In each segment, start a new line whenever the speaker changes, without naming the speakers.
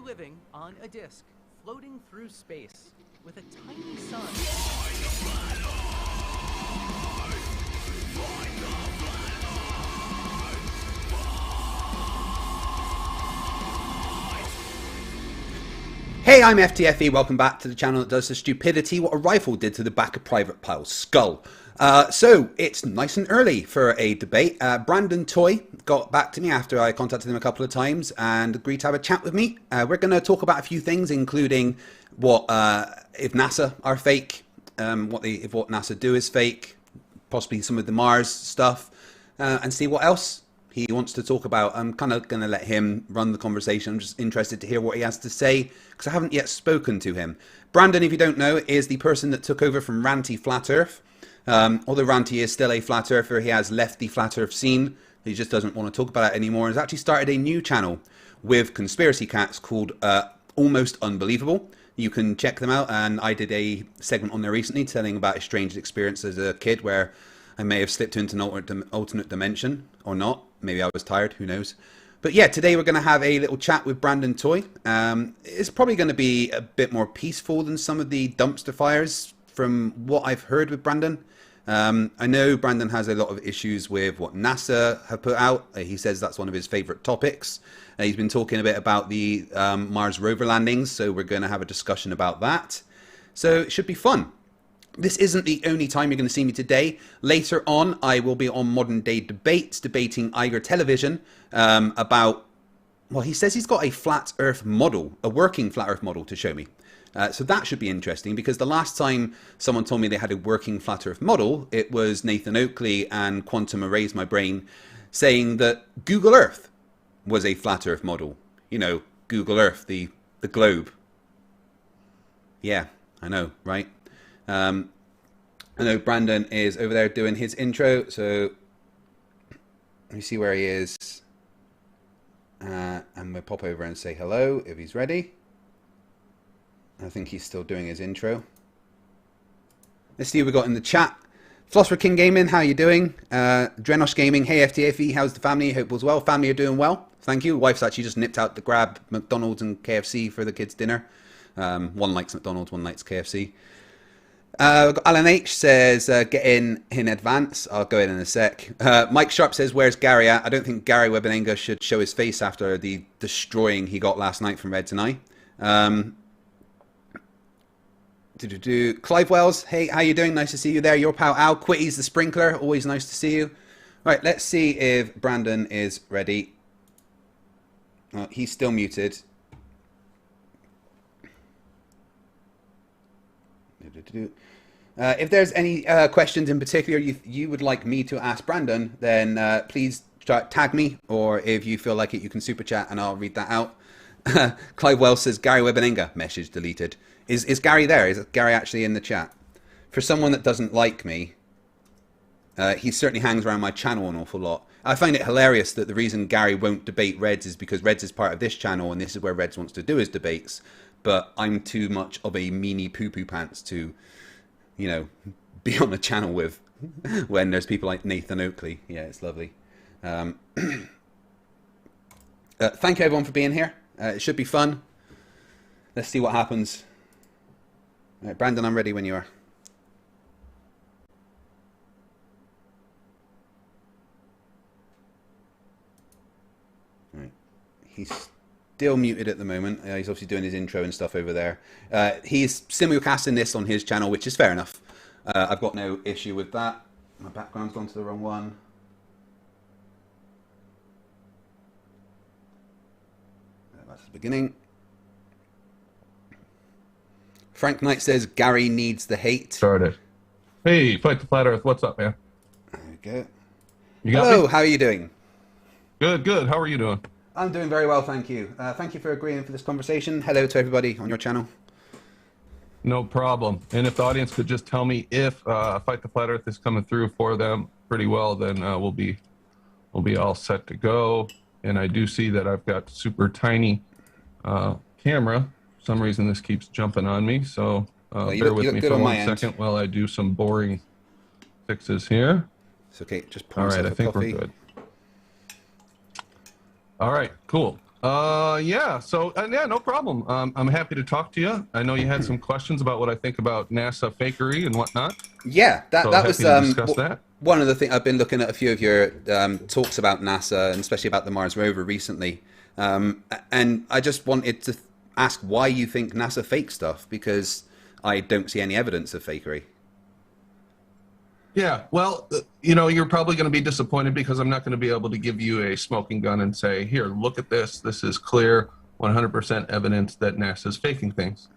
living on a disk, floating through space, with a tiny sun.
Hey, I'm FTFE, welcome back to the channel that does the stupidity what a rifle did to the back of Private Pyle's skull. So, it's nice and early for a debate. Brandon Toy got back to me after I contacted him a couple of times and agreed to have a chat with me. We're going to talk about a few things, including what if NASA are fake, if what NASA do is fake, possibly some of the Mars stuff, and see what else he wants to talk about. I'm kind of going to let him run the conversation. I'm just interested to hear what he has to say because I haven't yet spoken to him. Brandon, if you don't know, is the person that took over from Ranty Flat Earth. Although Ranty is still a flat earther, he has left the flat earth scene. He just doesn't want to talk about it anymore. He's actually started a new channel with conspiracy cats called Almost Unbelievable. You can check them out, and I did a segment on there recently telling about a strange experience as a kid where I may have slipped into an alternate dimension or not. Maybe I was tired, who knows. But yeah, today we're going to have a little chat with Brandon Toy. It's probably going to be a bit more peaceful than some of the dumpster fires from what I've heard with Brandon. I know Brandon has a lot of issues with what NASA have put out. He says that's one of his favorite topics. He's been talking a bit about the Mars rover landings, so we're going to have a discussion about that. So it should be fun. This isn't the only time you're going to see me today. Later on, I will be on Modern Day Debates, debating Iger Television about, well, he says he's got a flat earth model, a working flat earth model to show me. So that should be interesting, because the last time someone told me they had a working flat earth model, it was Nathan Oakley and Quantum Erased My Brain saying that Google Earth was a flat earth model. You know, Google Earth, the globe. Yeah, I know, right? I know Brandon is over there doing his intro, so let me see where he is. And we'll pop over and say hello if he's ready. I think he's still doing his intro. Let's see what we got in the chat. Philosopher King Gaming, how you doing? Drenosh Gaming, hey FTFE, how's the family? Hope all's well. Family are doing well. Thank you. Wife's actually just nipped out to grab McDonald's and KFC for the kids' dinner. One likes McDonald's, one likes KFC. Alan H says, get in advance. I'll go in a sec. Mike Sharp says, where's Gary at? I don't think Gary Webenenga should show his face after the destroying he got last night from Reds and I. Clive Wells, hey, how you doing? Nice to see you there. Your pal Al Quitty's the sprinkler. Always nice to see you. Right, let's see if Brandon is ready. He's still muted. If there's any questions in particular you would like me to ask Brandon, then please tag me, or if you feel like it, you can super chat and I'll read that out. Clive Wells says, Gary Webenenga, message deleted. Is Gary there? Is Gary actually in the chat? For someone that doesn't like me, he certainly hangs around my channel an awful lot. I find it hilarious that the reason Gary won't debate Reds is because Reds is part of this channel and this is where Reds wants to do his debates. But I'm too much of a meanie poo-poo pants to, you know, be on the channel with when there's people like Nathan Oakley. Yeah, it's lovely. Thank you everyone for being here. It should be fun. Let's see what happens. All right, Brandon, I'm ready when you are. All right. He's still muted at the moment. He's obviously doing his intro and stuff over there. He's simulcasting this on his channel, which is fair enough. I've got no issue with that. My background's gone to the wrong one. That's the beginning. Frank Knight says Gary needs the hate.
Started. Hey, Fight the Flat Earth. What's up, man?
There we go.
Hello,
me? How are you doing?
Good, good. How are you doing?
I'm doing very well, thank you. Thank you for agreeing for this conversation. Hello to everybody on your channel.
No problem. And if the audience could just tell me if Fight the Flat Earth is coming through for them pretty well, then we'll be all set to go. And I do see that I've got super tiny camera. For some reason this keeps jumping on me, so bear with me for 1 second while I do some boring fixes here.
It's okay. Just pour
all right, I think
coffee.
we're good. All right, cool. Yeah. So, yeah, no problem. I'm happy to talk to you. I know you had some questions about what I think about NASA fakery and whatnot.
Yeah, that
So
that
happy
was
to discuss that.
one of the things. I've been looking at a few of your talks about NASA and especially about the Mars rover recently, and I just wanted to ask why you think NASA fake stuff, because I don't see any evidence of fakery.
Yeah. Well, you're probably going to be disappointed because I'm not going to be able to give you a smoking gun and say, here, look at this. This is clear, 100% evidence that NASA's faking things.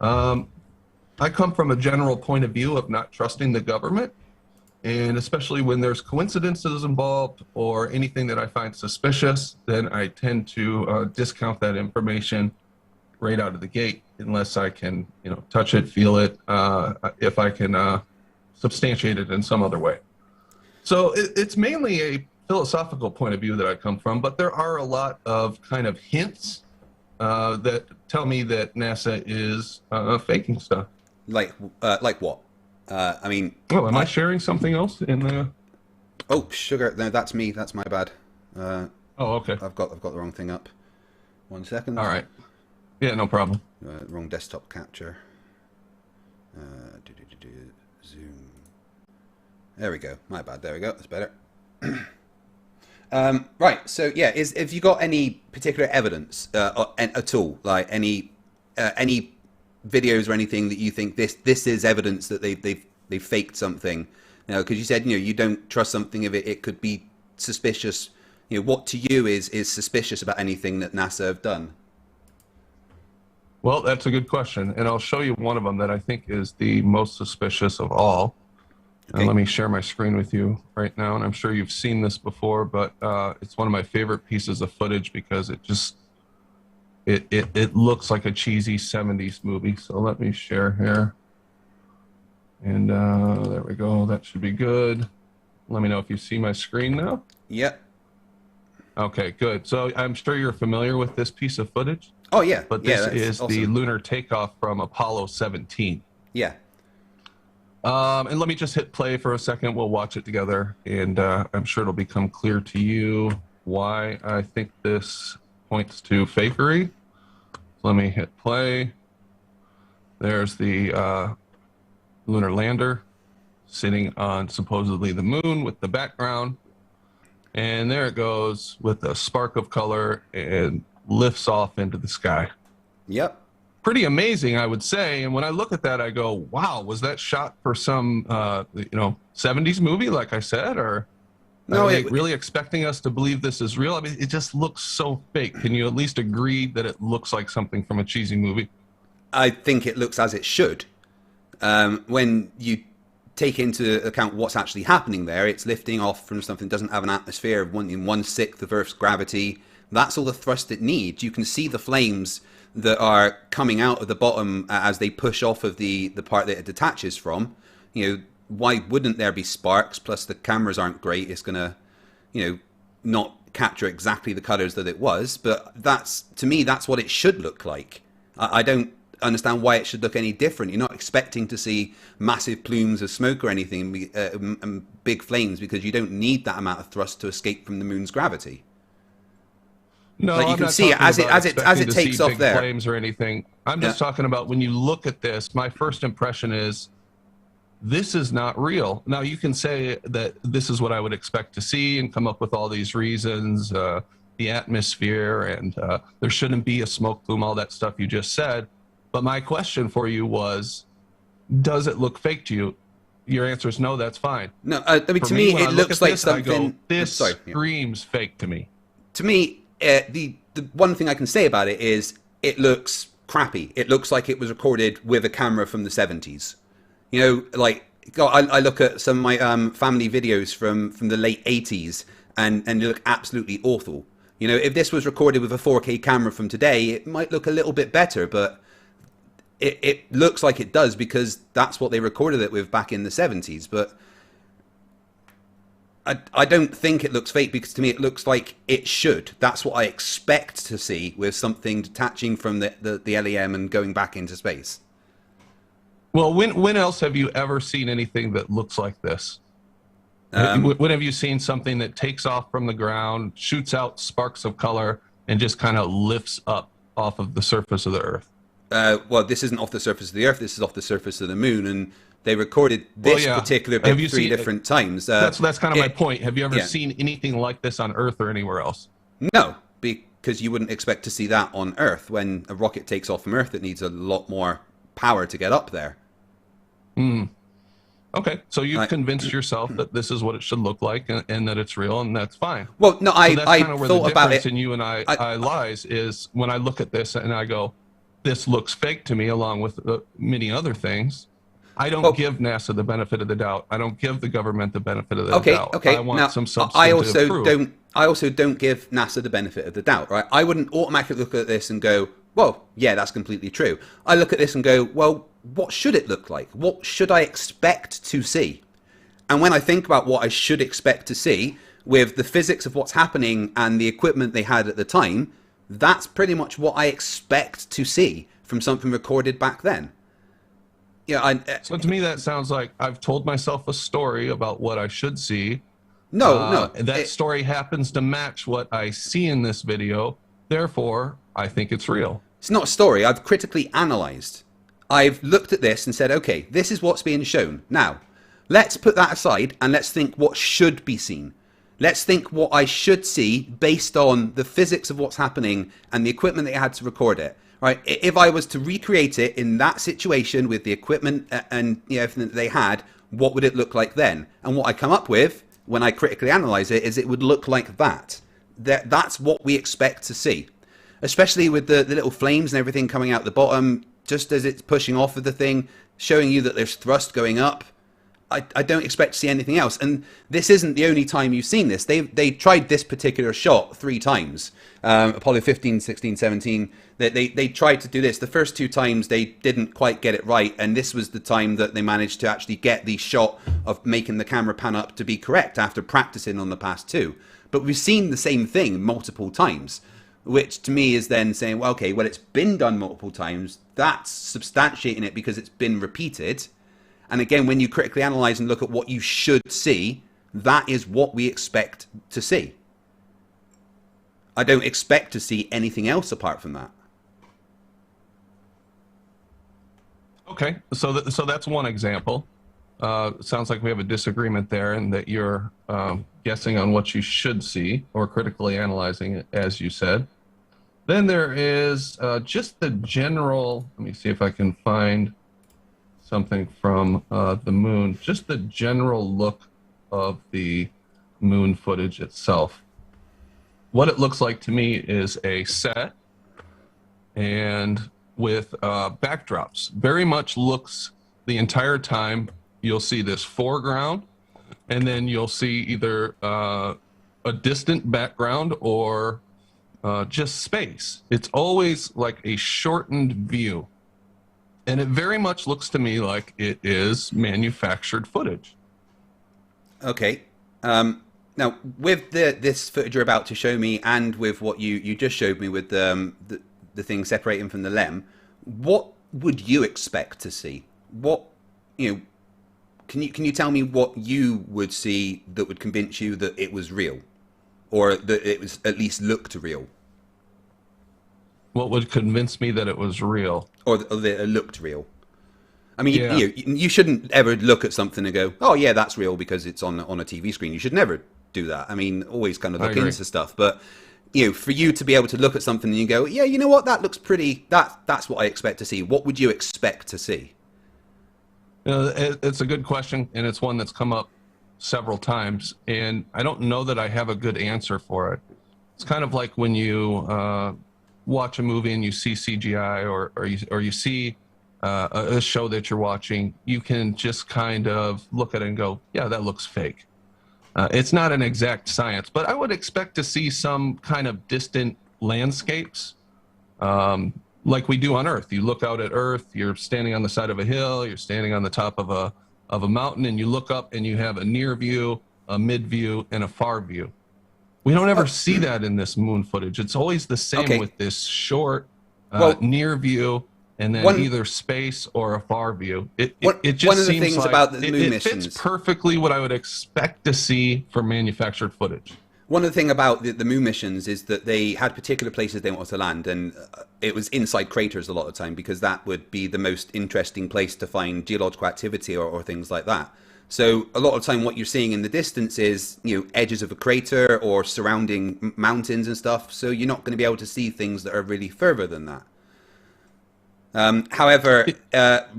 I come from a general point of view of not trusting the government. And especially when there's coincidences involved or anything that I find suspicious, then I tend to discount that information right out of the gate, unless I can, touch it, feel it, if I can substantiate it in some other way. So it's mainly a philosophical point of view that I come from, but there are a lot of kind of hints that tell me that NASA is faking stuff.
Like what? I mean.
Oh, am I sharing something else in the?
Oh, sugar! No, that's me. That's my bad.
Oh, okay.
I've got the wrong thing up. 1 second.
All right. Yeah, no problem.
Wrong desktop capture. Zoom. There we go. My bad. There we go. That's better. Right. So yeah, have you got any particular evidence at all, like any videos or anything that you think this is evidence that they've faked something? Because you said you don't trust something if it could be suspicious. What to you is suspicious about anything that NASA have done?
Well, that's a good question, and I'll show you one of them that I think is the most suspicious of all. Okay. And let me share my screen with you right now, and I'm sure you've seen this before, but it's one of my favorite pieces of footage because it looks like a cheesy 70s movie. So let me share here, and there we go. That should be good. Let me know if you see my screen now.
Yep.
Okay, good. So I'm sure you're familiar with this piece of footage.
Oh, yeah.
But this is awesome. The Lunar Takeoff from Apollo 17.
Yeah.
And let me just hit play for a second. We'll watch it together, and I'm sure it'll become clear to you why I think this points to fakery. Let me hit play. There's the lunar lander sitting on supposedly the moon with the background. And there it goes with a spark of color and lifts off into the sky.
Yep.
Pretty amazing, I would say. And when I look at that, I go, wow, was that shot for some, 70s movie, like I said? Or
no,
are they really expecting us to believe this is real? I mean, it just looks so fake. Can you at least agree that it looks like something from a cheesy movie?
I think it looks as it should. When you take into account what's actually happening there, it's lifting off from something that doesn't have an atmosphere of 1/6 of Earth's gravity. That's all the thrust it needs. You can see the flames that are coming out of the bottom as they push off of the part that it detaches from. Why wouldn't there be sparks? Plus the cameras aren't great. It's gonna, not capture exactly the colors that it was. But to me, that's what it should look like. I don't understand why it should look any different. You're not expecting to see massive plumes of smoke or anything, and big flames, because you don't need that amount of thrust to escape from the moon's gravity.
No,
like you can see it as it takes off there.
Flames or anything. I'm just talking about when you look at this. My first impression is this is not real. Now you can say that this is what I would expect to see and come up with all these reasons, the atmosphere, and there shouldn't be a smoke plume, all that stuff you just said. But my question for you was, does it look fake to you? Your answer is no. That's fine.
No, I mean, to me, it looks like something.
I go, this screams fake to me.
To me. The one thing I can say about it is it looks crappy. It looks like it was recorded with a camera from the 70s. I look at some of my family videos from the late 80s and they look absolutely awful. If this was recorded with a 4K camera from today, it might look a little bit better, but it looks like it does because that's what they recorded it with back in the 70s. But I don't think it looks fake, because to me it looks like it should. That's what I expect to see with something detaching from the LEM and going back into space.
Well, when else have you ever seen anything that looks like this? When have you seen something that takes off from the ground, shoots out sparks of color, and just kind of lifts up off of the surface of the Earth.
Well, this isn't off the surface of the Earth. This is off the surface of the Moon, and they recorded this particular bit three different times.
That's kind of my point. Have you ever seen anything like this on Earth or anywhere else?
No, because you wouldn't expect to see that on Earth. When a rocket takes off from Earth, it needs a lot more power to get up there.
Okay, so you've convinced yourself that this is what it should look like, and that it's real, and that's fine.
Well, no,
I kind of where
thought
the
about
difference
it.
in you and I lies is when I look at this and I go, this looks fake to me, along with many other things. I don't give NASA the benefit of the doubt. I don't give the government the benefit of the doubt.
Okay.
I want
now,
some substantive proof.
I also don't give NASA the benefit of the doubt, right? I wouldn't automatically look at this and go, well, yeah, that's completely true. I look at this and go, well, what should it look like? What should I expect to see? And when I think about what I should expect to see, with the physics of what's happening and the equipment they had at the time, that's pretty much what I expect to see from something recorded back then. Yeah.
So to me, that sounds like I've told myself a story about what I should see.
No.
That story happens to match what I see in this video. Therefore, I think it's real.
It's not a story. I've critically analyzed. I've looked at this and said, okay, this is what's being shown. Now, let's put that aside and let's think what should be seen. Let's think what I should see based on the physics of what's happening and the equipment that I had to record it. Right? If I was to recreate it in that situation with the equipment and everything that they had, what would it look like then? And what I come up with when I critically analyze it is it would look like that. That's what we expect to see. Especially with the little flames and everything coming out the bottom, just as it's pushing off of the thing, showing you that there's thrust going up. I don't expect to see anything else. And this isn't the only time you've seen this. They tried this particular shot 3 times. Apollo 15, 16, 17. They tried to do this. The first 2 times they didn't quite get it right. And this was the time that they managed to actually get the shot of making the camera pan up to be correct after practicing on the past 2. But we've seen the same thing multiple times, which to me is then saying, well, okay, well, it's been done multiple times. That's substantiating it because it's been repeated. And again, when you critically analyze and look at what you should see, that is what we expect to see. I don't expect to see anything else apart from that.
Okay, so that's one example. Sounds like we have a disagreement there, and that you're guessing on what you should see or critically analyzing it, as you said. Then there is just the general. Let me see if I can find something from the moon. Just the general look of the moon footage itself. What it looks like to me is a set, and with backdrops. Very much looks the entire time. You'll see this foreground, and then you'll see either a distant background or just space. It's always like a shortened view. And it very much looks to me like it is manufactured footage.
Okay. Now, with this footage you're about to show me, and with what you just showed me with the thing separating from the LEM, what would you expect to see? What, can you tell me what you would see that would convince you that it was real, or that it was at least looked real?
What would convince me that it was real?
Or that it looked real? I mean, you shouldn't ever look at something and go, oh yeah, that's real because it's on a TV screen. You should never do that. I mean, always kind of look into stuff. But, for you to be able to look at something and you go, yeah, you know what, that looks pretty, that's what I expect to see. What would you expect to see?
It's a good question, and it's one that's come up several times, and I don't know that I have a good answer for it. It's kind of like when you watch a movie and you see CGI, or you see a show that you're watching, you can just kind of look at it and go, yeah, that looks fake. It's not an exact science, but I would expect to see some kind of distant landscapes, like we do on Earth. You look out at Earth, you're standing on the side of a hill, you're standing on the top of a mountain, and you look up and you have a near view, a mid view, and a far view. We don't ever see that in this moon footage. It's always the same with this short near view, and then either space or a far view. It just
one of the
seems
things
like
about the moon
it
missions
fits perfectly what I would expect to see for manufactured footage.
One of the thing about the moon missions is that they had particular places they wanted to land, and it was inside craters a lot of the time because that would be the most interesting place to find geological activity or things like that. So a lot of the time what you're seeing in the distance is, edges of a crater or surrounding mountains and stuff, so you're not going to be able to see things that are really further than that. However,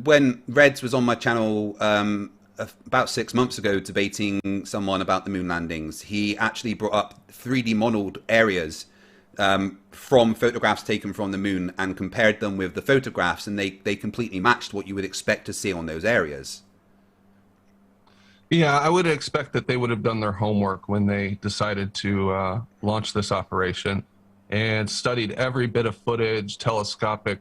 when Reds was on my channel about 6 months ago debating someone about the moon landings, he actually brought up 3D modeled areas from photographs taken from the moon and compared them with the photographs, and they completely matched what you would expect to see on those areas.
Yeah, I would expect that they would have done their homework when they decided to launch this operation and studied every bit of footage, telescopic,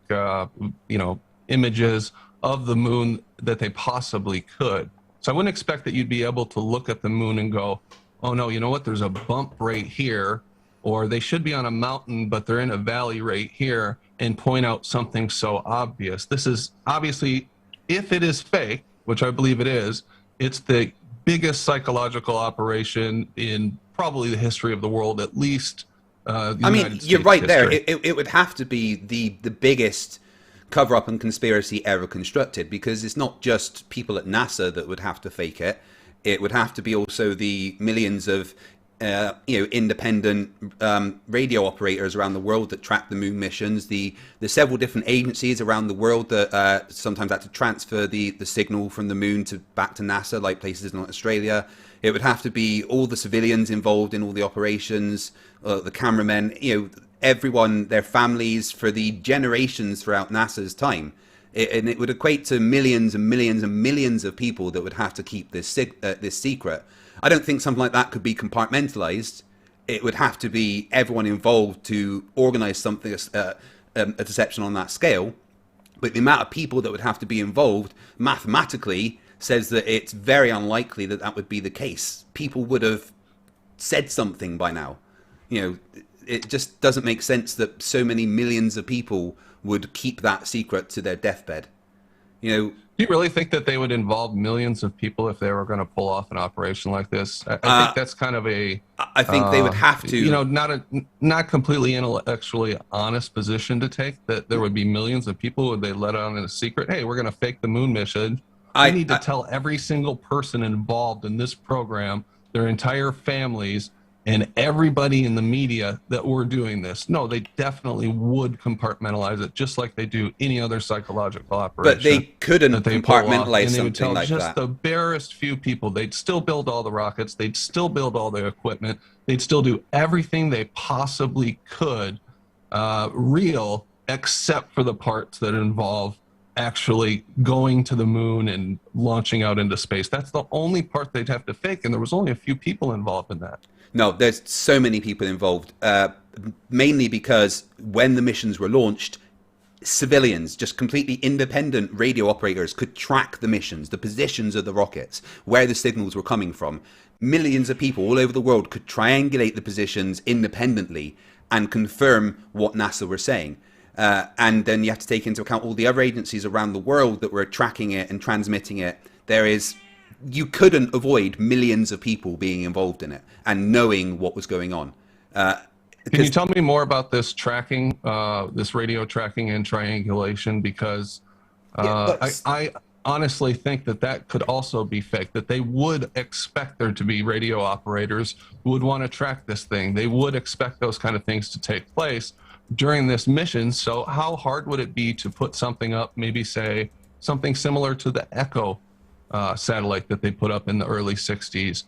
images of the moon that they possibly could. So I wouldn't expect that you'd be able to look at the moon and go, oh no, you know what, there's a bump right here, or they should be on a mountain, but they're in a valley right here, and point out something so obvious. This is obviously, if it is fake, which I believe it is, it's the biggest psychological operation in probably the history of the world, at least
you're right there. It would have to be the biggest cover-up and conspiracy ever constructed, because it's not just people at NASA that would have to fake it. It would have to be also the millions of independent radio operators around the world that track the moon missions, the several different agencies around the world that sometimes had to transfer the signal from the moon back to NASA, like places in Australia. It would have to be all the civilians involved in all the operations, the cameramen, everyone, their families, for the generations throughout NASA's time. And it would equate to millions and millions and millions of people that would have to keep this secret. I don't think something like that could be compartmentalized. It would have to be everyone involved to organize something, a deception on that scale. But the amount of people that would have to be involved mathematically says that it's very unlikely that that would be the case. People would have said something by now. It just doesn't make sense that so many millions of people would keep that secret to their deathbed.
Do you really think that they would involve millions of people if they were going to pull off an operation like this? I think that's kind of a...
I think they would have to...
not completely intellectually honest position to take, that there would be millions of people. Would they let on in a secret, hey, we're going to fake the moon mission. I need to tell every single person involved in this program, their entire families, and everybody in the media that we're doing this. No, they definitely would compartmentalize it, just like they do any other psychological operation.
But they couldn't compartmentalize something like that.
Just the barest few people. They'd still build all the rockets. They'd still build all the equipment. They'd still do everything they possibly could real, except for the parts that involve actually going to the moon and launching out into space. That's the only part they'd have to fake, and there was only a few people involved in that.
No, there's so many people involved, mainly because when the missions were launched, civilians, just completely independent radio operators, could track the missions, the positions of the rockets, where the signals were coming from. Millions of people all over the world could triangulate the positions independently and confirm what NASA were saying. And then you have to take into account all the other agencies around the world that were tracking it and transmitting it. You couldn't avoid millions of people being involved in it and knowing what was going on.
Can you tell me more about this tracking, this radio tracking and triangulation? Because I honestly think that could also be fake, that they would expect there to be radio operators who would want to track this thing. They would expect those kind of things to take place during this mission. So how hard would it be to put something up, maybe say something similar to the Echo satellite that they put up in the early 60s,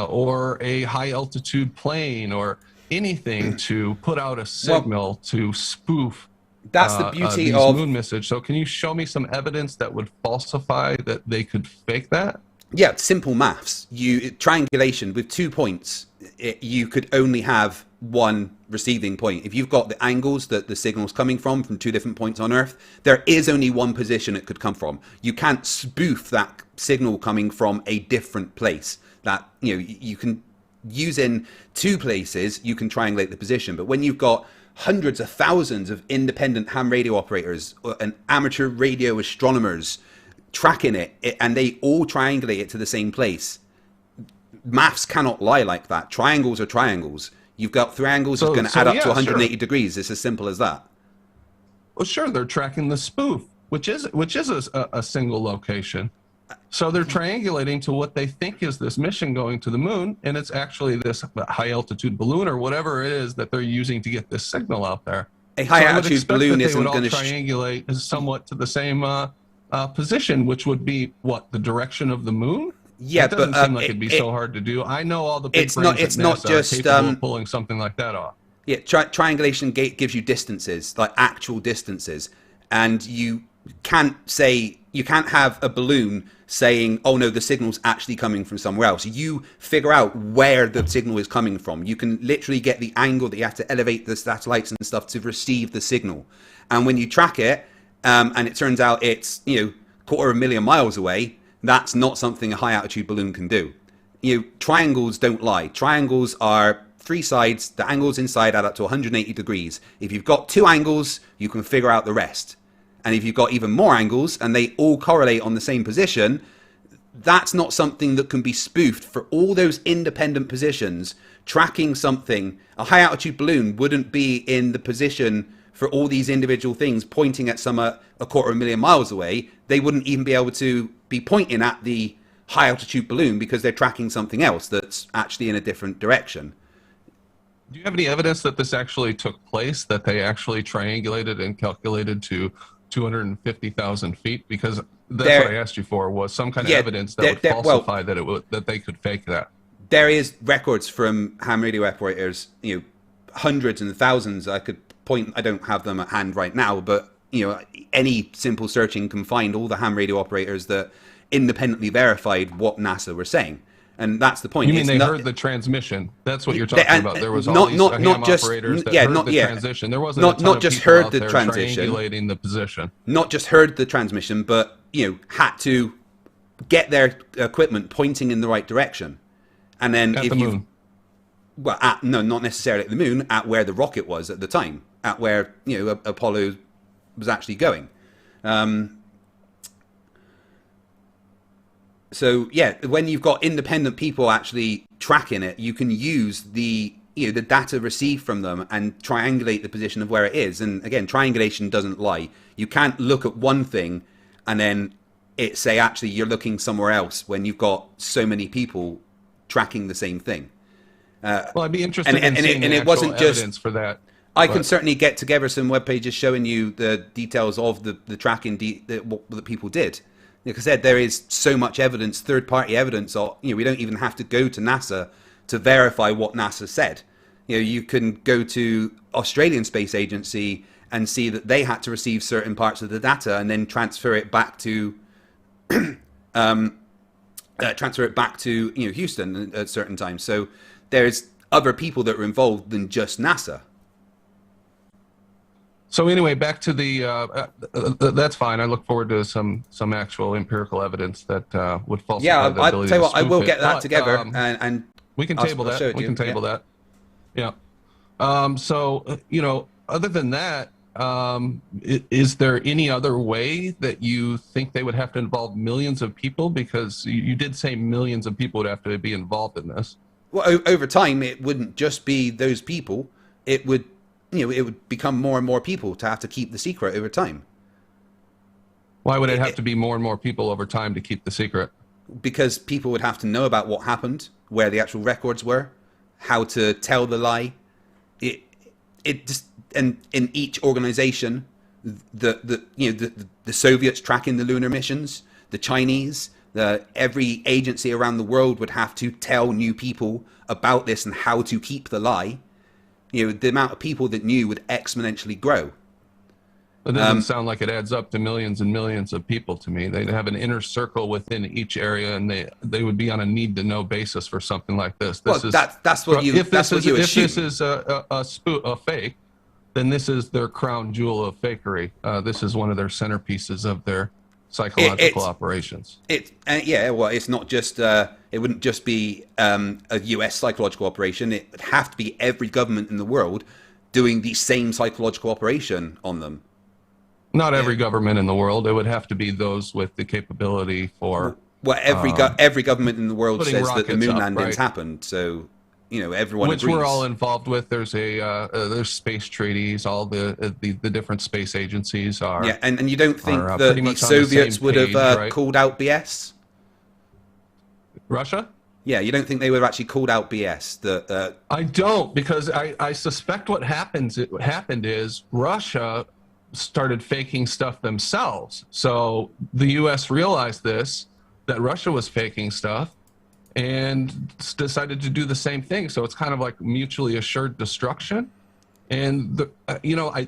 or a high altitude plane, or anything to put out a signal to spoof
that's the beauty of
moon message. So can you show me some evidence that would falsify that they could fake that?
Yeah, simple maths. Triangulation with 2 points, you could only have one receiving point. If you've got the angles that the signal's coming from 2 different points on Earth, there is only one position it could come from. You can't spoof that signal coming from a different place. That you can use in 2 places, you can triangulate the position. But when you've got hundreds of thousands of independent ham radio operators and amateur radio astronomers tracking it, and they all triangulate it to the same place, maths cannot lie like that. Triangles are triangles. You've got three angles that's going to add up to 180 degrees. It's as simple as that.
Well, sure, they're tracking the spoof, which is a single location. So they're triangulating to what they think is this mission going to the moon, and it's actually this high-altitude balloon or whatever it is that they're using to get this signal out there.
A high-altitude balloon isn't going to
triangulate somewhat to the same position, which would be what, the direction of the moon?
Yeah,
it doesn't seem like it'd be so hard to do. I know all the big brains at NASA are capable of pulling something like that off.
Yeah, triangulation gives you distances, like actual distances, and you can't have a balloon saying, oh no, the signal's actually coming from somewhere else. You figure out where the signal is coming from. You can literally get the angle that you have to elevate the satellites and stuff to receive the signal. And when you track it, and it turns out it's, 250,000 miles away, that's not something a high altitude balloon can do. Triangles don't lie. Triangles are three sides. The angles inside add up to 180 degrees. If you've got two angles, you can figure out the rest. And if you've got even more angles and they all correlate on the same position, that's not something that can be spoofed. For all those independent positions, tracking something, a high altitude balloon wouldn't be in the position for all these individual things pointing at some 250,000 miles away. They wouldn't even be able to be pointing at the high altitude balloon because they're tracking something else that's actually in a different direction.
Do you have any evidence that this actually took place, that they actually triangulated and calculated to 250,000 feet? Because that's what I asked you for, was some kind of evidence that would falsify that they could fake that.
There is records from ham radio operators, hundreds and thousands. I could point, I don't have them at hand right now, but any simple searching can find all the ham radio operators that independently verified what NASA were saying. And that's the point.
You mean heard the transmission? That's what you're talking about. There was all these ham operators that heard the transition. There wasn't not just heard the transition, triangulating the position.
Not just heard the transmission, but had to get their equipment pointing in the right direction. And then
at the moon.
Well, no, not necessarily at the moon. At where the rocket was at the time. At where Apollo was actually going. So yeah, when you've got independent people actually tracking it, you can use the the data received from them and triangulate the position of where it is. And again, triangulation doesn't lie. You can't look at one thing and then it say actually you're looking somewhere else when you've got so many people tracking the same thing.
Well, I'd be interested in seeing the
it wasn't
evidence
just
for that.
I can certainly get together some web pages showing you the details of the tracking what people did. Like I said, there is so much evidence, third-party evidence. We don't even have to go to NASA to verify what NASA said. You can go to Australian Space Agency and see that they had to receive certain parts of the data and then transfer it back to Houston at certain times. So there's other people that are involved than just NASA.
So anyway, back to the, that's fine. I look forward to some actual empirical evidence that would falsify the ability to spoof it.
I tell you what, I will get that together and
we can table that. We can table that. Yeah. So, other than that, is there any other way that you think they would have to involve millions of people? Because you did say millions of people would have to be involved in this.
Well, over time, it wouldn't just be those people. It would it would become more and more people to have to keep the secret over time.
Why would it have to be more and more people over time to keep the secret?
Because people would have to know about what happened, where the actual records were, how to tell the lie. And in each organization, the Soviets tracking the lunar missions, the Chinese, every agency around the world would have to tell new people about this and how to keep the lie. The amount of people that knew would exponentially grow.
It doesn't sound like it adds up to millions and millions of people to me. They'd have an inner circle within each area, and they would be on a need-to-know basis for something like this.
That's what you assume.
If this is a fake, then this is their crown jewel of fakery. This is one of their centerpieces of their psychological operations.
It's not just. It wouldn't just be a U.S. psychological operation. It would have to be every government in the world doing the same psychological operation on them.
Not every government in the world. It would have to be those with the capability for
Well, every government in the world
putting
says that the
rockets
moon
up,
landings
right?
happened. So, everyone
Which
agrees.
we're all involved with. There's space treaties. All the different space agencies are.
Yeah, and you don't think
are
that
pretty
the
much on the
Soviets
same
would have
page, right?
called out BS?
Russia?
Yeah, you don't think they would have actually called out BS? That
I don't, because I suspect what happened is Russia started faking stuff themselves. So the U.S. realized that Russia was faking stuff, and decided to do the same thing. So it's kind of like mutually assured destruction. And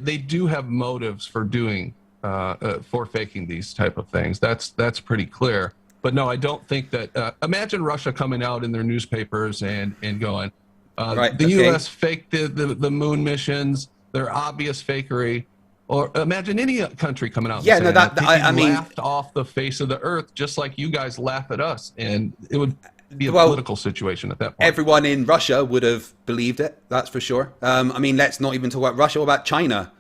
they do have motives for doing for faking these type of things. That's pretty clear. But no, I don't think that. Imagine Russia coming out in their newspapers and going,
Right,
the
okay.
U.S. faked the moon missions. They're obvious fakery. Or imagine any country coming out.
Yeah,
and
no,
saying
that- I mean-
laughed off the face of the earth, just like you guys laugh at us, and it would be a
Well,
political situation at that point.
everyone in Russia would have believed it. That's for sure. I mean, let's not even talk about Russia. What about China?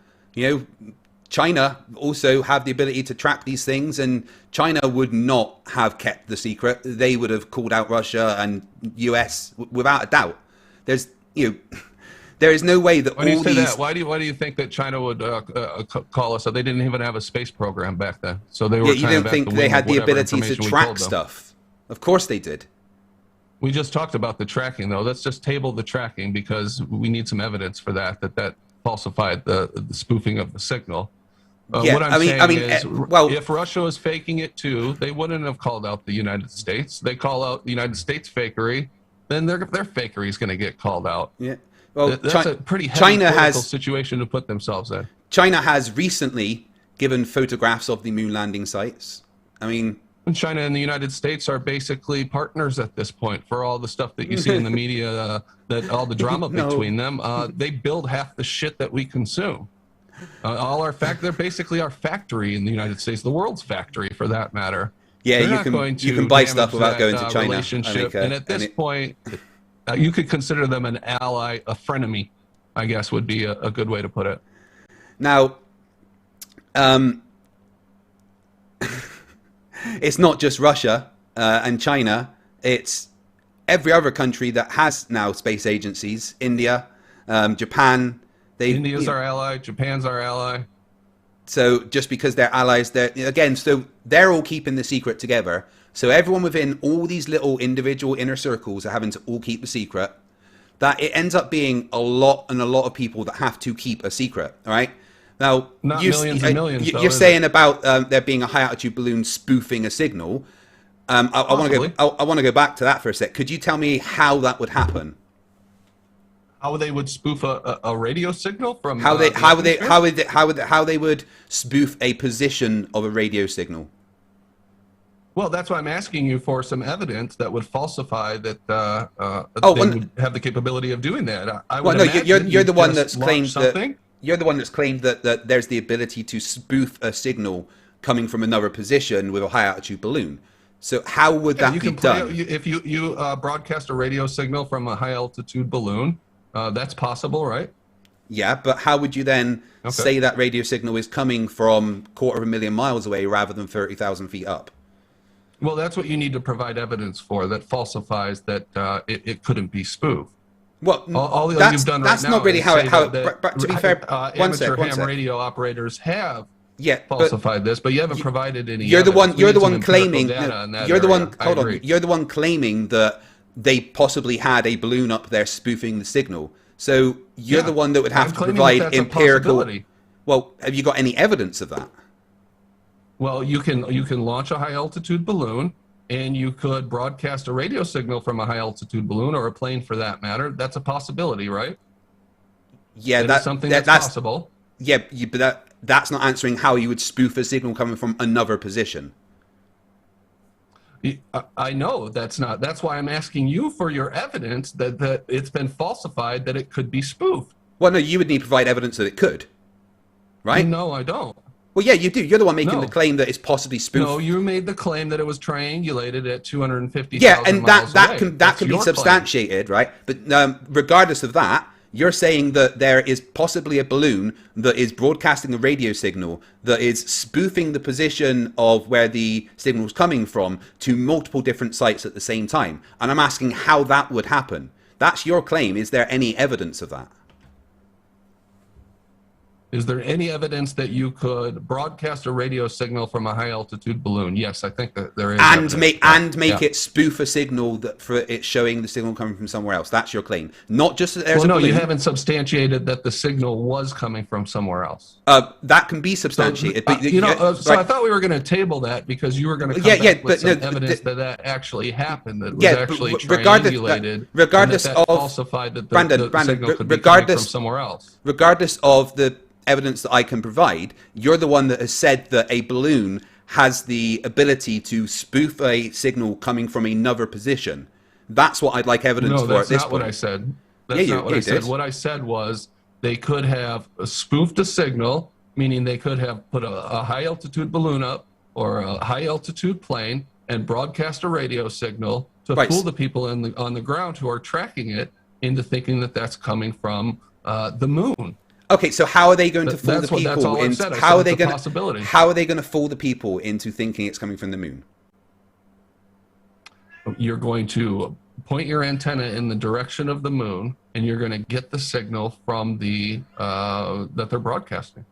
China also have the ability to track these things, and China would not have kept the secret. They would have called out Russia and US without a doubt. There is no way that
Why do you
all
say
these.
that? Why do you think that China would call us? So they didn't even have a space program back then. So they were.
Yeah, you
kind
don't
of
think
at the
they
whim
had
of
the
whatever
ability to
information we
track
told them.
stuff? Of course they did.
We just talked about the tracking, though. Let's just table the tracking, because we need some evidence for that falsified the spoofing of the signal.
Yeah,
what I'm
I mean-
saying
I mean,
is,
well-
if Russia was faking it too, they wouldn't have called out the United States. They call out the United States fakery, then their fakery is going to get called out.
Yeah. Well,
That's a pretty heavy
China
political
has
situation to put themselves in.
China has recently given photographs of the moon landing sites. I mean,
And China and the United States are basically partners at this point for all the stuff that you see in the media, that all the drama
No.
between them. They build half the shit that we consume. They're basically our factory in the United States, the world's factory for that matter.
yeah,
They're
you
not
can
going to
you can buy stuff
damage
without
that,
going to China. I
relationship.
think,
And at this point, you could consider them an ally, a frenemy, I guess would be a good way to put it.
now, it's not just Russia and China. It's every other country that has now space agencies. India, Japan.
India's our ally. Japan's our ally.
So just because they're allies, so they're all keeping the secret together. So everyone within all these little individual inner circles are having to all keep the secret. That it ends up being a lot of people that have to keep a secret. All right. Now,
Not millions and millions, though,
you're
is
saying about there being a high altitude balloon spoofing a signal. I want to
Possibly.
go. I want to go back to that for a sec. Could you tell me how that would happen?
How they would spoof a radio signal from
How
the atmosphere?
how they would spoof a position of a radio signal?
Well, that's why I'm asking you for some evidence that would falsify that
Oh,
they
well,
would have the capability of doing that. I
Well,
would
no,
imagine
you're the
you'd
one
just
that's
launch
claimed
something.
that you're the one that's claimed that there's the ability to spoof a signal coming from another position with a high altitude balloon. So how would that
you
be
can play
done?
if you broadcast a radio signal from a high altitude balloon. That's possible, right?
Yeah, but how would you then say that radio signal is coming from 250,000 miles away rather than 30,000 feet up?
Well, that's what you need to provide evidence for that falsifies that it couldn't be spoofed.
Well,
All
that's,
you've done
that's
right
not
now
really
is
how
say
it. How
that
but to be fair, one
amateur
sec.
ham radio operators have
Yeah, but
falsified this, but you haven't provided any.
you're the one.
evidence. We
You're
need
the
some
one
empirical
claiming.
data in that
You're the
area.
one.
I
Hold on.
agree.
You're the one claiming that they possibly had a balloon up there spoofing the signal. So you're
Yeah,
the one that would have
I'm
to
claiming
provide
that's a
empirical.
possibility.
Well, have you got any evidence of that?
Well, you can launch a high altitude balloon, and you could broadcast a radio signal from a high altitude balloon, or a plane for that matter. That's a possibility, right?
Yeah,
That is something that's possible.
Yeah, but that's not answering how you would spoof a signal coming from another position.
I know that's not. That's why I'm asking you for your evidence that it's been falsified, that it could be spoofed.
Well, no, you would need to provide evidence that it could, right?
No, I don't.
Well, yeah, you do. You're the one making
No.
the claim that it's possibly spoofed.
No, you made the claim that it was triangulated at 250,000
Yeah, and
miles
that
away.
can
That's
be
your claim.
substantiated, right? But regardless of that, You're saying that there is possibly a balloon that is broadcasting a radio signal that is spoofing the position of where the signal is coming from to multiple different sites at the same time. And I'm asking how that would happen. That's your claim. Is there any evidence of that?
Is there any evidence that you could broadcast a radio signal from a high altitude balloon? Yes, I think that there is.
And make it spoof a signal that for it showing the signal coming from somewhere else. That's your claim. Not just that there's a balloon.
You haven't substantiated that the signal was coming from somewhere else.
That can be substantiated.
So I thought we were going to table that because you were going to come back with some evidence that actually happened, that was actually triangulated,
regardless
and
of
falsified that the signal could be coming from somewhere else.
Regardless of the evidence that I can provide, you're the one that has said that a balloon has the ability to spoof a signal coming from another position. That's what I'd like evidence for at this point.
No, that's not what I said. That's not what I said. What I said was they could have spoofed a signal, meaning they could have put a high-altitude balloon up or a high-altitude plane and broadcast a radio signal to fool the people on the ground who are tracking it into thinking that that's coming from the moon.
Okay, so how are they going to fool the people? How are they going to fool the people into thinking it's coming from the moon?
You're going to point your antenna in the direction of the moon, and you're going to get the signal from the that they're broadcasting.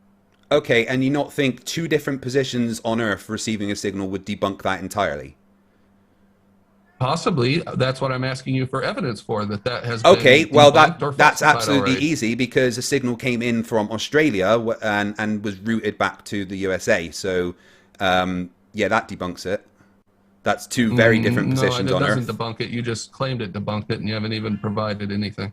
Okay, and you not think two different positions on Earth receiving a signal would debunk that entirely?
Possibly. That's what I'm asking you for evidence for, that has
okay,
been
well,
that's
absolutely
already
easy because a signal came in from Australia and was routed back to the USA. So, yeah, that debunks it. That's two very different positions on Earth.
No, it doesn't debunk it. You just claimed it debunked it, and you haven't even provided anything.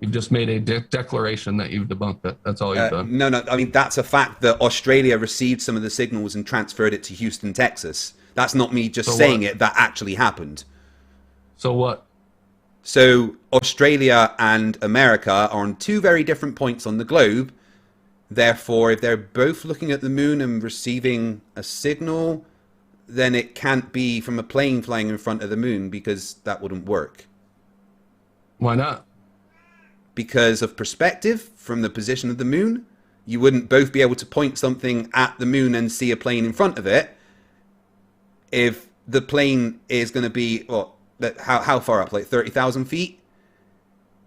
You've just made a declaration that you've debunked it. That's all you've done.
No, I mean, that's a fact that Australia received some of the signals and transferred it to Houston, Texas. That's not me just saying it. That actually happened.
So what?
So Australia and America are on two very different points on the globe. Therefore, if they're both looking at the moon and receiving a signal, then it can't be from a plane flying in front of the moon because that wouldn't work.
Why not?
Because of perspective from the position of the moon. You wouldn't both be able to point something at the moon and see a plane in front of it. If the plane is going to be, how far up? Like 30,000 feet?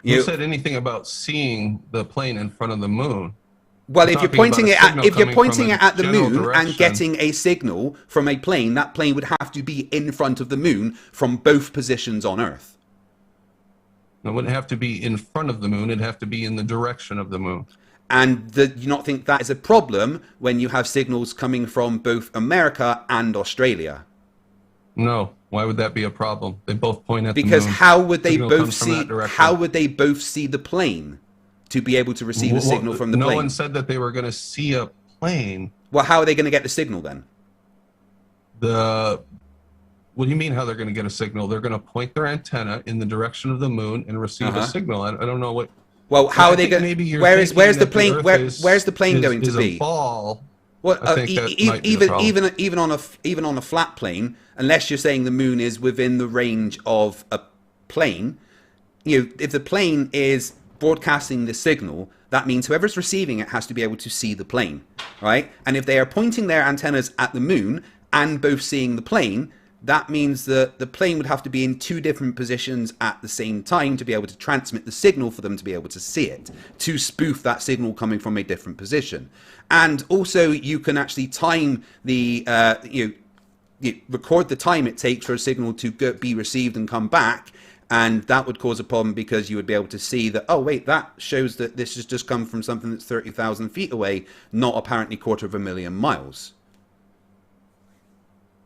You said anything about seeing the plane in front of the moon.
Well, if you're pointing it at the moon and getting a signal from a plane, that plane would have to be in front of the moon from both positions on Earth.
It wouldn't have to be in front of the moon. It'd have to be in the direction of the moon.
And you not think that is a problem when you have signals coming from both America and Australia?
No. Why would that be a problem? They both point at the moon.
Because how would they both see the plane to be able to receive a signal from the plane?
No one said that they were going to see a plane.
Well, how are they going to get the signal then?
What do you mean how they're going to get a signal? They're going to point their antenna in the direction of the moon and receive a signal. I don't know what.
Well, how are they going? Where's the plane? Where's the plane going to be?
A ball.
Well, even on a flat plane, unless you're saying the moon is within the range of a plane, if the plane is broadcasting the signal, that means whoever's receiving it has to be able to see the plane, right? And if they are pointing their antennas at the moon and both seeing the plane, that means that the plane would have to be in two different positions at the same time to be able to transmit the signal for them to be able to see it, to spoof that signal coming from a different position. And also, you can actually time the, you record the time it takes for a signal to be received and come back, and that would cause a problem because you would be able to see that, oh, wait, that shows that this has just come from something that's 30,000 feet away, not apparently 250,000 miles.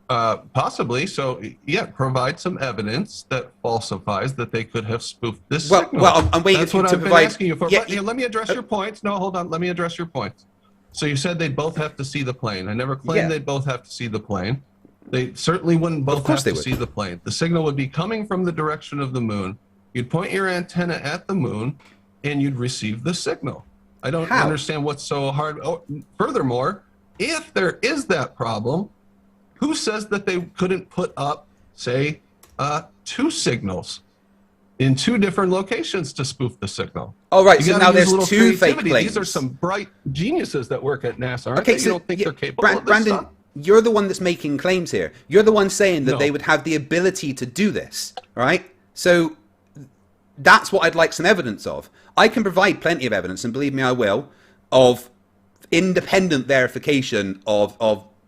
Possibly. So, yeah, provide some evidence that falsifies that they could have spoofed this signal.
Well, I'm waiting
That's what
to
I've
provide.
Been asking you for. Yeah, let me address your points. No, hold on. Let me address your points. So you said they'd both have to see the plane. I never claimed they'd both have to see the plane. They certainly wouldn't both have to see the plane. The signal would be coming from the direction of the moon. You'd point your antenna at the moon, and you'd receive the signal. I don't understand what's so hard. Oh, furthermore, if there is that problem, who says that they couldn't put up, say, two signals? in 2 different locations to spoof the signal.
All right,
You
so
gotta
now
use
there's
a little
2 fake
creativity.
claims.
These are some bright geniuses that work at NASA, aren't
Okay,
they?
so
You don't think they're capable of this
Brandon,
stuff?
you're the one that's making claims here. You're the one saying that
No.
they would have the ability to do this, right? So that's what I'd like some evidence of. I can provide plenty of evidence, and believe me, I will, of independent verification of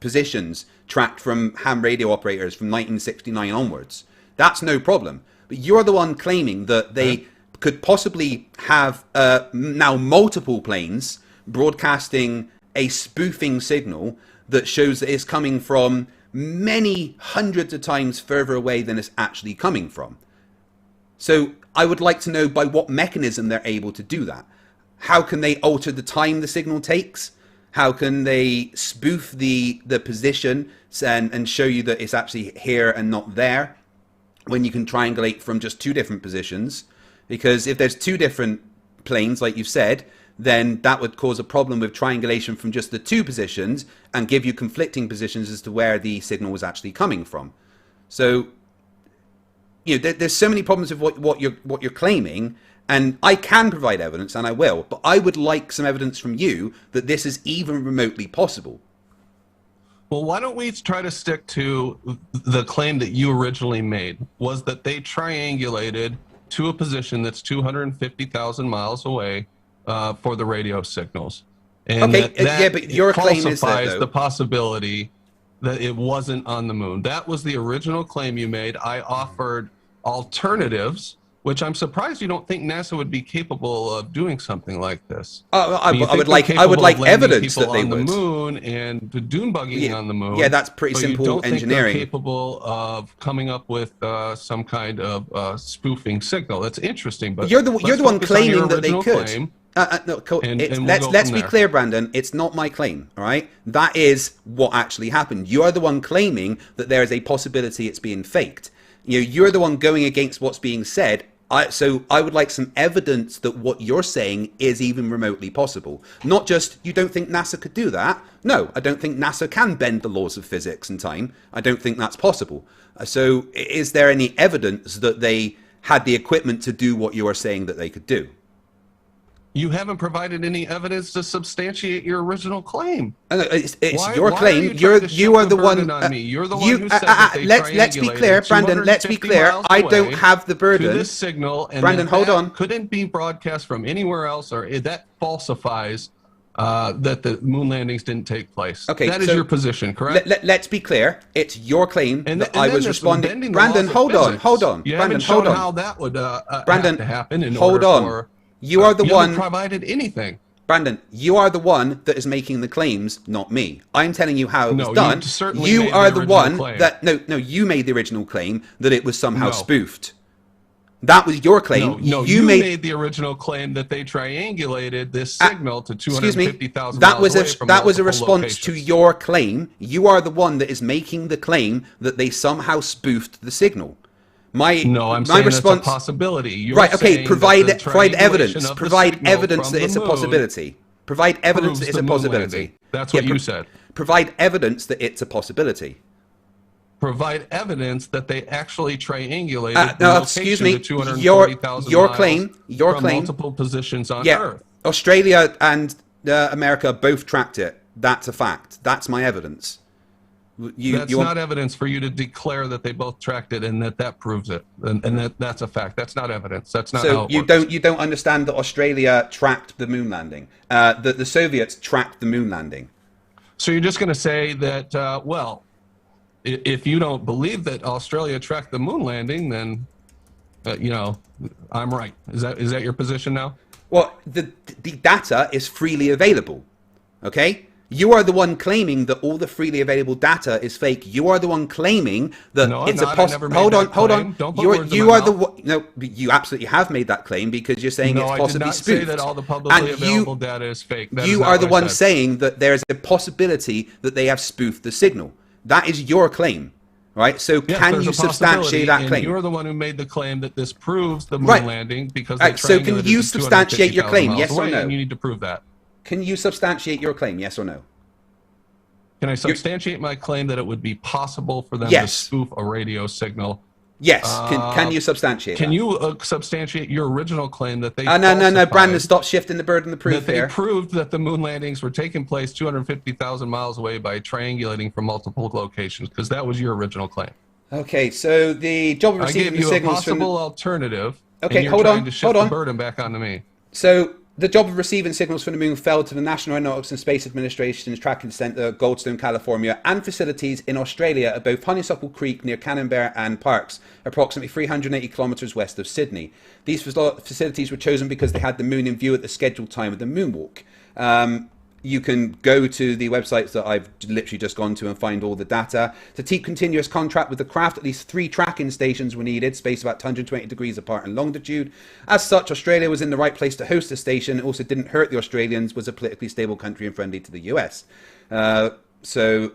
positions tracked from ham radio operators from 1969 onwards. That's no problem. But you're the one claiming that they could possibly have now multiple planes broadcasting a spoofing signal that shows that it's coming from many hundreds of times further away than it's actually coming from. So I would like to know by what mechanism they're able to do that. How can they alter the time the signal takes? How can they spoof the position and show you that it's actually here and not there when you can triangulate from just 2 different positions? Because if there's 2 different planes, like you've said, then that would cause a problem with triangulation from just the 2 positions and give you conflicting positions as to where the signal was actually coming from. So, you know, there's so many problems with what you're claiming, and I can provide evidence, and I will, but I would like some evidence from you that this is even remotely possible.
Well, why don't we try to stick to the claim that you originally made, was that they triangulated to a position that's 250,000 miles away for the radio signals. And
Okay,
that
yeah, but your claim is that,
falsifies
though.
the possibility that it wasn't on the moon. That was the original claim you made. I offered alternatives, which I'm surprised you don't think NASA would be capable of doing something like this.
I
You think
would
they're
like
capable of landing
evidence
people
that they
on
would.
the moon and dune bugging on the moon.
Yeah, that's pretty
but
simple
you don't
engineering.
Think they're capable of coming up with some kind of spoofing signal. That's interesting. But
You're the
let's
one
focus on your
claiming that they
original
could.
claim.
No, cool.
And we'll
let's
go
let's
from
be
there.
clear, Brandon. It's not my claim. All right, that is what actually happened. You are the one claiming that there is a possibility it's being faked. You're the one going against what's being said. So I would like some evidence that what you're saying is even remotely possible. Not just, you don't think NASA could do that. No, I don't think NASA can bend the laws of physics and time. I don't think that's possible. So is there any evidence that they had the equipment to do what you are saying that they could do?
You haven't provided any evidence to substantiate your original claim.
It's
Why-
your
why are
claim.
you trying to
You
shift
are the one.
burden on me? You're the one who said that they
let's be clear,
triangulated
Brandon. Let's be
250
clear.
miles
I don't
away
have the
to
burden.
this signal, and
Brandon,
that
hold on.
couldn't be broadcast from anywhere else, or that falsifies that the moon landings didn't take place.
Okay,
that is
so
your position, correct?
Let's be clear. It's your claim
And
that
then
I was
there's
responding.
bending the
Brandon,
laws of
hold on,
physics.
hold on.
You
Brandon,
haven't
hold
shown
on.
how that would
Brandon,
have to happen in
hold
order
on.
for.
You are the
you
one.
haven't provided anything.
Brandon, you are the one that is making the claims, not me. I'm telling you how it was
No, you
done.
certainly
You
made
are
the
the one
original claim.
that no, you made the original claim that it was somehow
No.
spoofed. That was your claim.
No, you made the original claim that they triangulated this signal to
Excuse me.
250,000
That
miles
was
away from
that was a
multiple
response to
locations.
your claim. You are the one that is making the claim that they somehow spoofed the signal.
No, I'm
my
saying
response.
it's a possibility. You're
Right. Okay.
saying
Provide
that the
provide evidence.
triangulation of the
Provide
signal
evidence
from
that
the
it's a
moon
possibility. Provide evidence
proves
that it's
the
a
moon
possibility.
landing. That's what you said.
Provide evidence that it's a possibility.
Provide evidence that they actually triangulated the
no,
location
excuse me.
to 240,000
Your
miles
claim. Your
from
claim.
multiple positions on
Yeah.
Earth.
Australia and America both tracked it. That's a fact. That's my evidence.
That's not evidence for you to declare that they both tracked it and that proves it, and that's a fact. That's not evidence. That's not how
So
it
you
works.
don't understand that Australia tracked the moon landing. The Soviets tracked the moon landing.
So you're just going to say that, well, if you don't believe that Australia tracked the moon landing, then, I'm right. Is that your position now?
Well, the data is freely available. Okay? You are the one claiming that all the freely available data is fake. You are the one claiming that
No, I'm
it's
not.
a
I never made
Hold on,
that
hold
claim.
on.
Don't put
You are,
words in
you
my
are the
mouth.
one. No, you absolutely have made that claim because you're saying
No,
it's
I did
possibly
not
spoofed.
say that all the publicly
And
available data is fake. That is
you
not
are the
what I
one
said.
saying that there is a possibility that they have spoofed the signal. That is your claim, right? So
Yes,
can
there's
you
a possibility,
substantiate that
and
claim?
you're the one who made the claim that this proves the moon
Right.
landing because
Right,
they
so can
triangulated
you
to
substantiate your
250,000
claim,
miles
yes or
away,
no?
And you need to prove that.
Can you substantiate your claim, yes or no?
Can I substantiate my claim that it would be possible for them to
Yes.
spoof a radio signal
Yes. Can you substantiate
Can
that?
you substantiate your original claim that they
No. Brandon, stop shifting the burden of proof
that they
here.
proved that the moon landings were taking place 250,000 miles away by triangulating from multiple locations? Because that was your original claim.
Okay, so the job of
I
receiving
gave
the
you a
signals
possible
from...
alternative,
Okay,
and you're
hold
trying
on,
to shift
hold on.
the burden back onto me.
So the job of receiving signals from the moon fell to the National Aeronautics and Space Administration's Tracking Center, Goldstone, California, and facilities in Australia at both Honeysuckle Creek near Canberra and Parkes, approximately 380 kilometres west of Sydney. These facilities were chosen because they had the moon in view at the scheduled time of the moonwalk. You can go to the websites that I've literally just gone to and find all the data. To keep continuous contact with the craft, at least 3 tracking stations were needed, spaced about 120 degrees apart in longitude. As such, Australia was in the right place to host the station. It also didn't hurt the Australians, was a politically stable country and friendly to the US. So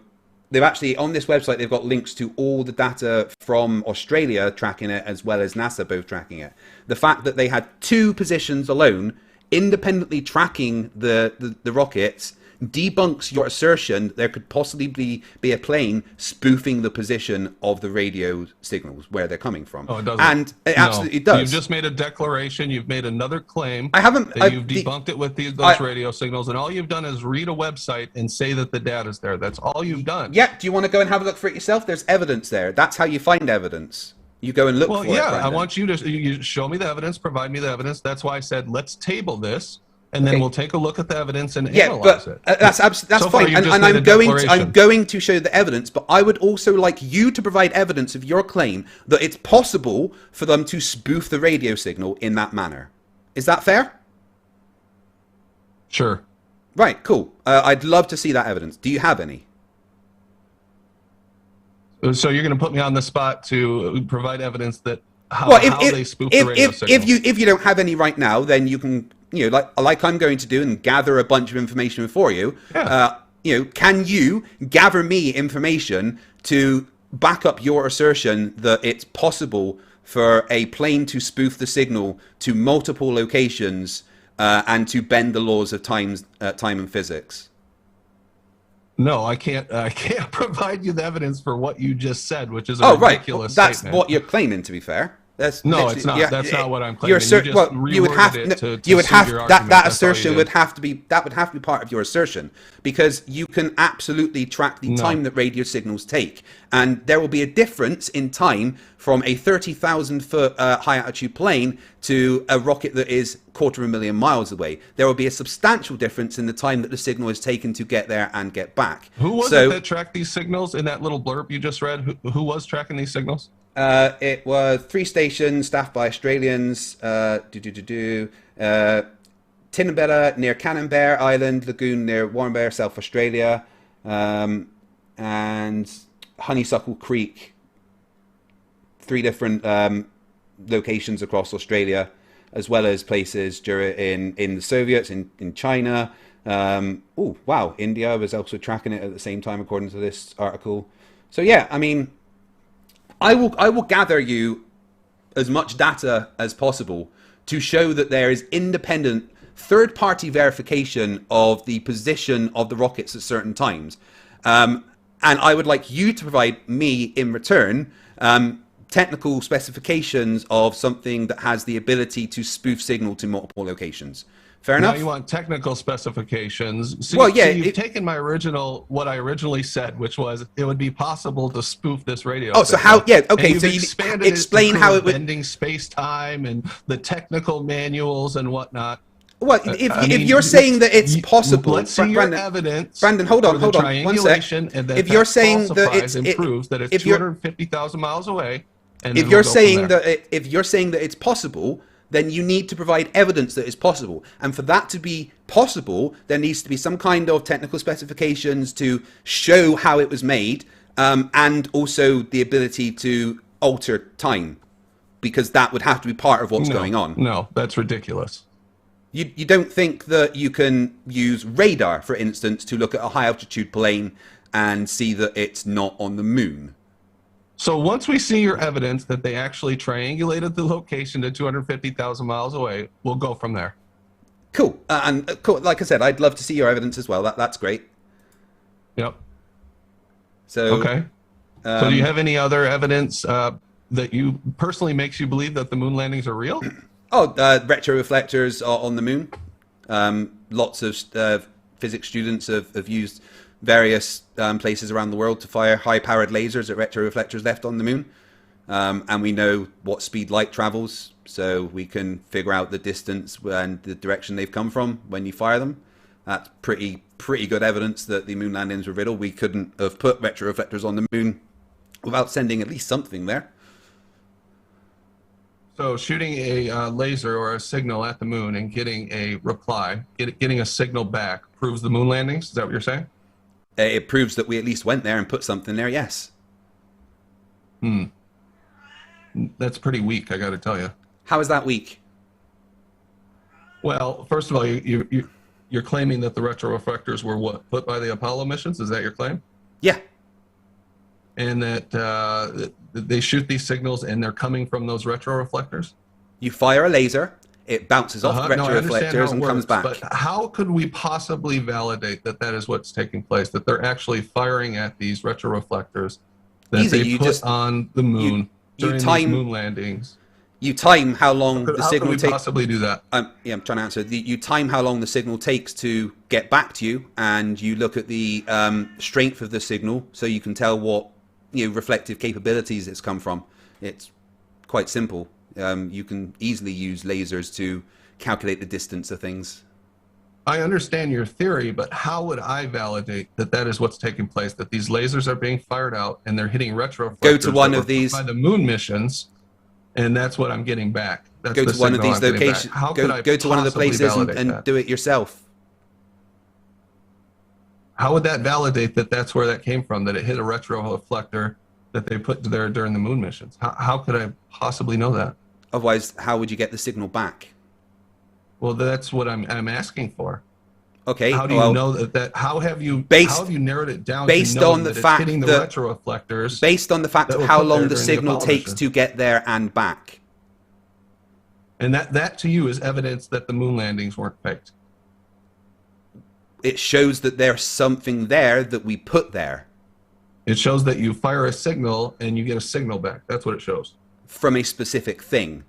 they've actually, on this website, they've got links to all the data from Australia tracking it, as well as NASA both tracking it. The fact that they had 2 positions alone independently tracking the rockets debunks your assertion that there could possibly be a plane spoofing the position of the radio signals where they're coming from.
Oh, it doesn't.
And it absolutely does.
You've just made a declaration. You've made another claim.
I haven't.
That you've debunked it with those radio signals, and all you've done is read a website and say that the data's there. That's all you've done.
Yeah. Do you want to go and have a look for it yourself? There's evidence there. That's how you find evidence. You go and look for it.
Well, yeah,
Brandon.
I want you to you show me the evidence, provide me the evidence. That's why I said let's table this, and then we'll take a look at the evidence and analyze it.
That's
So
fine. And I'm going to show the evidence, but I would also like you to provide evidence of your claim that it's possible for them to spoof the radio signal in that manner. Is that fair?
Sure.
Right. Cool. I'd love to see that evidence. Do you have any?
So you're going to put me on the spot to provide evidence that how they spoof the radio signal.
If you don't have any right now, then you can, like I'm going to do and gather a bunch of information for you.
Yeah.
Can you gather me information to back up your assertion that it's possible for a plane to spoof the signal to multiple locations and to bend the laws of time and physics?
No, I can't. I can't provide you the evidence for what you just said, which is a ridiculous
That's
statement.
what you're claiming. To be fair, that's
no, it's not. That's not what I'm claiming.
You would have that assertion would have to be part of your assertion, because you can absolutely track the time that radio signals take, and there will be a difference in time from a 30,000-foot high altitude plane to a rocket that is 250,000 miles away. There will be a substantial difference in the time that the signal is taken to get there and get back.
Who was it that tracked these signals in that little blurb you just read? Who was tracking these signals?
It was 3 stations staffed by Australians. Tinnimbella near Canberra Island, Lagoon near Warrnambool, South Australia, and Honeysuckle Creek. 3 different locations across Australia, as well as places in the Soviets, in China. Oh, wow, India was also tracking it at the same time, according to this article. So yeah, I mean, I will gather you as much data as possible to show that there is independent third-party verification of the position of the rockets at certain times. And I would like you to provide me, in return, technical specifications of something that has the ability to spoof signal to multiple locations. Fair enough?
Now you want technical specifications. You've taken what I originally said, which was it would be possible to spoof this radio signal.
So how? Yeah, okay.
And
so you
expanded
explain how it would
bending space-time and the technical manuals and whatnot.
Well, if you're saying that it's possible,
let's see your evidence.
Brandon, hold on, 1 sec.
If you're saying that it proves that it's 250,000 miles away, and
if you're saying that it's possible, then you need to provide evidence that it's possible. And for that to be possible, there needs to be some kind of technical specifications to show how it was made, and also the ability to alter time, because that would have to be part of what's going on.
No, that's ridiculous.
You don't think that you can use radar, for instance, to look at a high altitude plane and see that it's not on the moon?
So once we see your evidence that they actually triangulated the location to 250,000 miles away, we'll go from there.
Cool. Cool. Like I said, I'd love to see your evidence as well. That's great.
Yep.
So
okay. So do you have any other evidence that you personally makes you believe that the moon landings are real?
Oh, retroreflectors on the moon. Lots of physics students have used various places around the world to fire high-powered lasers at retroreflectors left on the moon. And we know what speed light travels, so we can figure out the distance and the direction they've come from when you fire them. That's pretty good evidence that the moon landings were riddle. We couldn't have put retroreflectors on the moon without sending at least something there.
So shooting a laser or a signal at the moon and getting a reply, getting a signal back, proves the moon landings? Is that what you're saying?
It proves that we at least went there and put something there, yes.
That's pretty weak, I got to tell you.
How is that weak?
Well, first of all, you're claiming that the retroreflectors were what, put by the Apollo missions? Is that your claim?
Yeah.
And that they shoot these signals and they're coming from those retroreflectors?
You fire a laser, it bounces off the retroreflectors and comes back.
But how could we possibly validate that that is what's taking place, that they're actually firing at these retroreflectors that
Easy,
they put on the moon during these moon landings?
You time how long the signal takes.
How could we possibly do that?
Yeah, I'm trying to answer. You time how long the signal takes to get back to you, and you look at the strength of the signal, so you can tell what reflective capabilities it's come from. It's quite simple. You can easily use lasers to calculate the distance of things.
I understand your theory, but how would I validate that that is what's taking place? That these lasers are being fired out and they're hitting retroreflectors.
Go to one of these
by the moon missions, and that's what I'm getting back. That's
go to one of these locations. Go to one of the places and do it yourself.
How would that validate that that's where that came from? That it hit a retroreflector that they put there during the moon missions? How could I possibly know that?
Otherwise, how would you get the signal back?
Well, that's what I'm asking for.
Okay.
How do you know that? How have you narrowed it down?
Based on the fact
hitting the retroreflectors.
Based on the fact of how long the signal takes to get there and back.
And that to you is evidence that the moon landings weren't faked.
It shows that there's something there that we put there.
It shows that you fire a signal and you get a signal back. That's what it shows.
From a specific thing.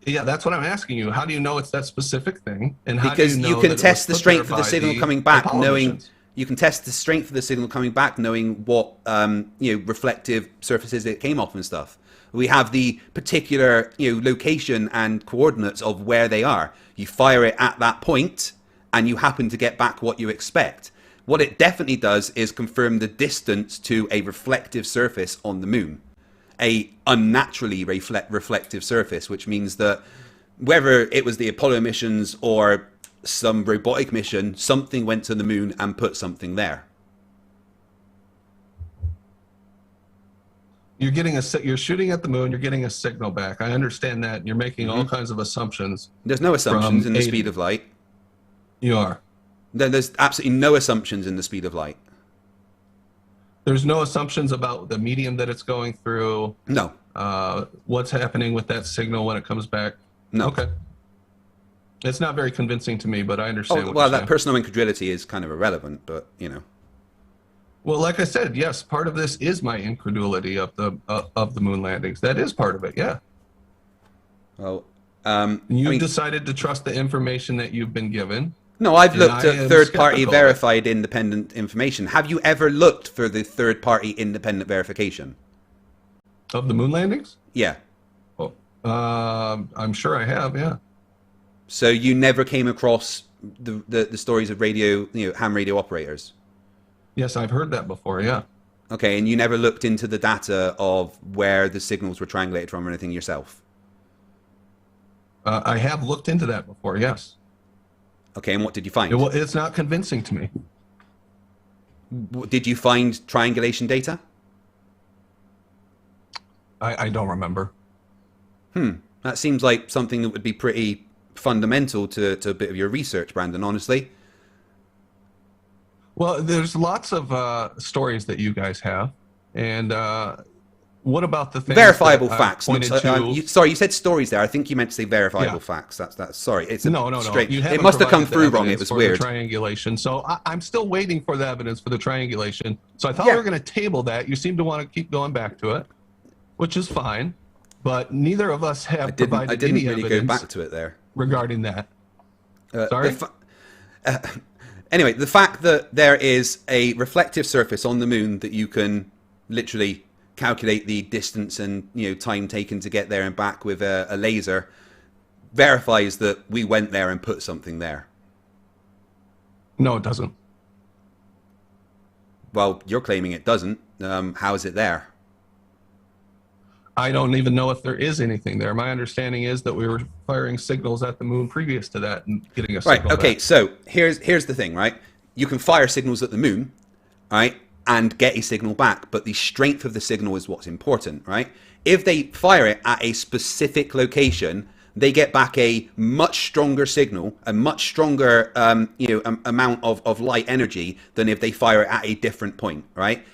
Yeah, that's what I'm asking you. How do you know it's that specific thing? And how
because
do you know
you can test the strength of the signal coming back, knowing you can test the strength of the signal coming back, knowing what reflective surfaces it came off and stuff. We have the particular location and coordinates of where they are. You fire it at that point, and you happen to get back what you expect. What it definitely does is confirm the distance to a reflective surface on the moon. A unnaturally reflective surface, which means that whether it was the Apollo missions or some robotic mission, something went to the moon and put something there.
You're shooting at the moon, you're getting a signal back. I understand that. You're making all kinds of assumptions.
There's no assumptions in the speed of light.
You are.
There's absolutely no assumptions in the speed of light.
There's no assumptions about the medium that it's going through.
No.
What's happening with that signal when it comes back.
No.
Okay. It's not very convincing to me, but I understand.
Oh, well, that personal incredulity is kind of irrelevant, but
Well, like I said, yes, part of this is my incredulity of the moon landings. That is part of it, yeah.
Well,
you decided to trust the information that you've been given.
No, I've looked at third-party verified independent information. Have you ever looked for the third-party independent verification?
Of the moon landings?
Yeah.
Oh, I'm sure I have, yeah.
So you never came across the stories of radio, ham radio operators?
Yes, I've heard that before, yeah.
Okay, and you never looked into the data of where the signals were triangulated from or anything yourself?
I have looked into that before, yes.
Okay, and what did you find?
It's not convincing to me.
Did you find triangulation data?
I don't remember.
That seems like something that would be pretty fundamental to a bit of your research, Brandon, honestly.
Well, there's lots of stories that you guys have, and what about the things
verifiable
that
facts? Sorry, you said stories there. I think you meant to say verifiable facts. That's sorry. It's
no.
It must have come through wrong. It was weird.
Triangulation. So I'm still waiting for the evidence for the triangulation. So I thought we were going to table that. You seem to want to keep going back to it. which is fine, but neither of us have provided
I didn't
any
really
evidence
go back to it there.
regarding that. Sorry?
Anyway, the fact that there is a reflective surface on the moon that you can literally calculate the distance and time taken to get there and back with a laser verifies that we went there and put something there.
No, it doesn't.
Well, you're claiming it doesn't. How is it there?
I don't even know if there is anything there. My understanding is that we were firing signals at the moon previous to that and getting a signal
Right, okay,
back.
so here's the thing, right? You can fire signals at the moon, right, and get a signal back, but the strength of the signal is what's important, right? If they fire it at a specific location, they get back a much stronger signal, a much stronger amount of light energy than if they fire it at a different point, right?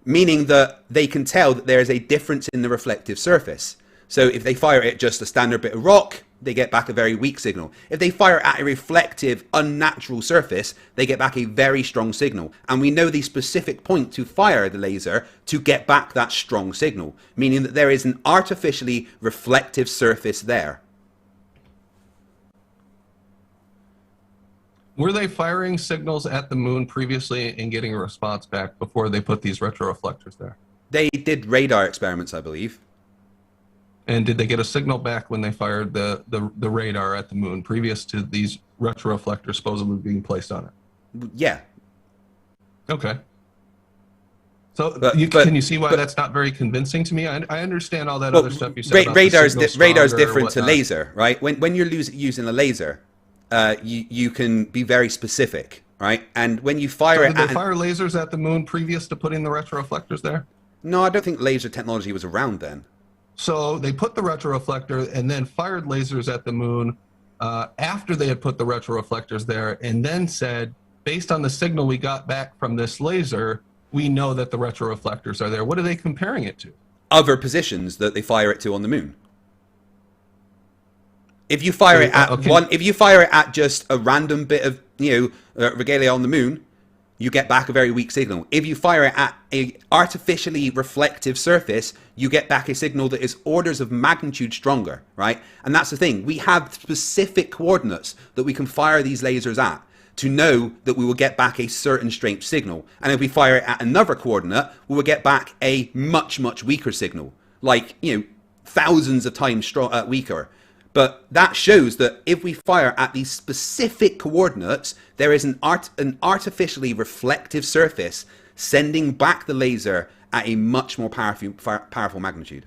Meaning that they can tell that there is a difference in the reflective surface. So if they fire it at just a standard bit of rock, they get back a very weak signal. If they fire it at a reflective, unnatural surface, they get back a very strong signal. And we know the specific point to fire the laser to get back that strong signal, meaning that there is an artificially reflective surface there.
Were they firing signals at the moon previously and getting a response back before they put these retroreflectors there?
They did radar experiments, I believe.
And did they get a signal back when they fired the radar at the moon previous to these retroreflectors supposedly being placed on it?
Yeah.
Okay. So
But
can you see why that's not very convincing to me? I understand all that other stuff you said about
radar's
the signal
radar's
stronger or
different to
whatnot.
laser, right? When you're using a laser, you can be very specific, right? And when you fire
So
it
did they
at
fire lasers at the moon previous to putting the retroreflectors there?
no, I don't think laser technology was around then.
So they put the retroreflector and then fired lasers at the moon after they had put the retroreflectors there, and then said, based on the signal we got back from this laser, we know that the retroreflectors are there. What are they comparing it to?
Other positions that they fire it to on the moon. If you fire it at if you fire it at just a random bit of regalia on the moon, you get back a very weak signal. If you fire it at a artificially reflective surface, you get back a signal that is orders of magnitude stronger, right? And that's the thing. We have specific coordinates that we can fire these lasers at to know that we will get back a certain strength signal. And if we fire it at another coordinate, we will get back a much, much weaker signal, like, thousands of times weaker. But that shows that if we fire at these specific coordinates, there is an artificially reflective surface sending back the laser at a much more powerful magnitude.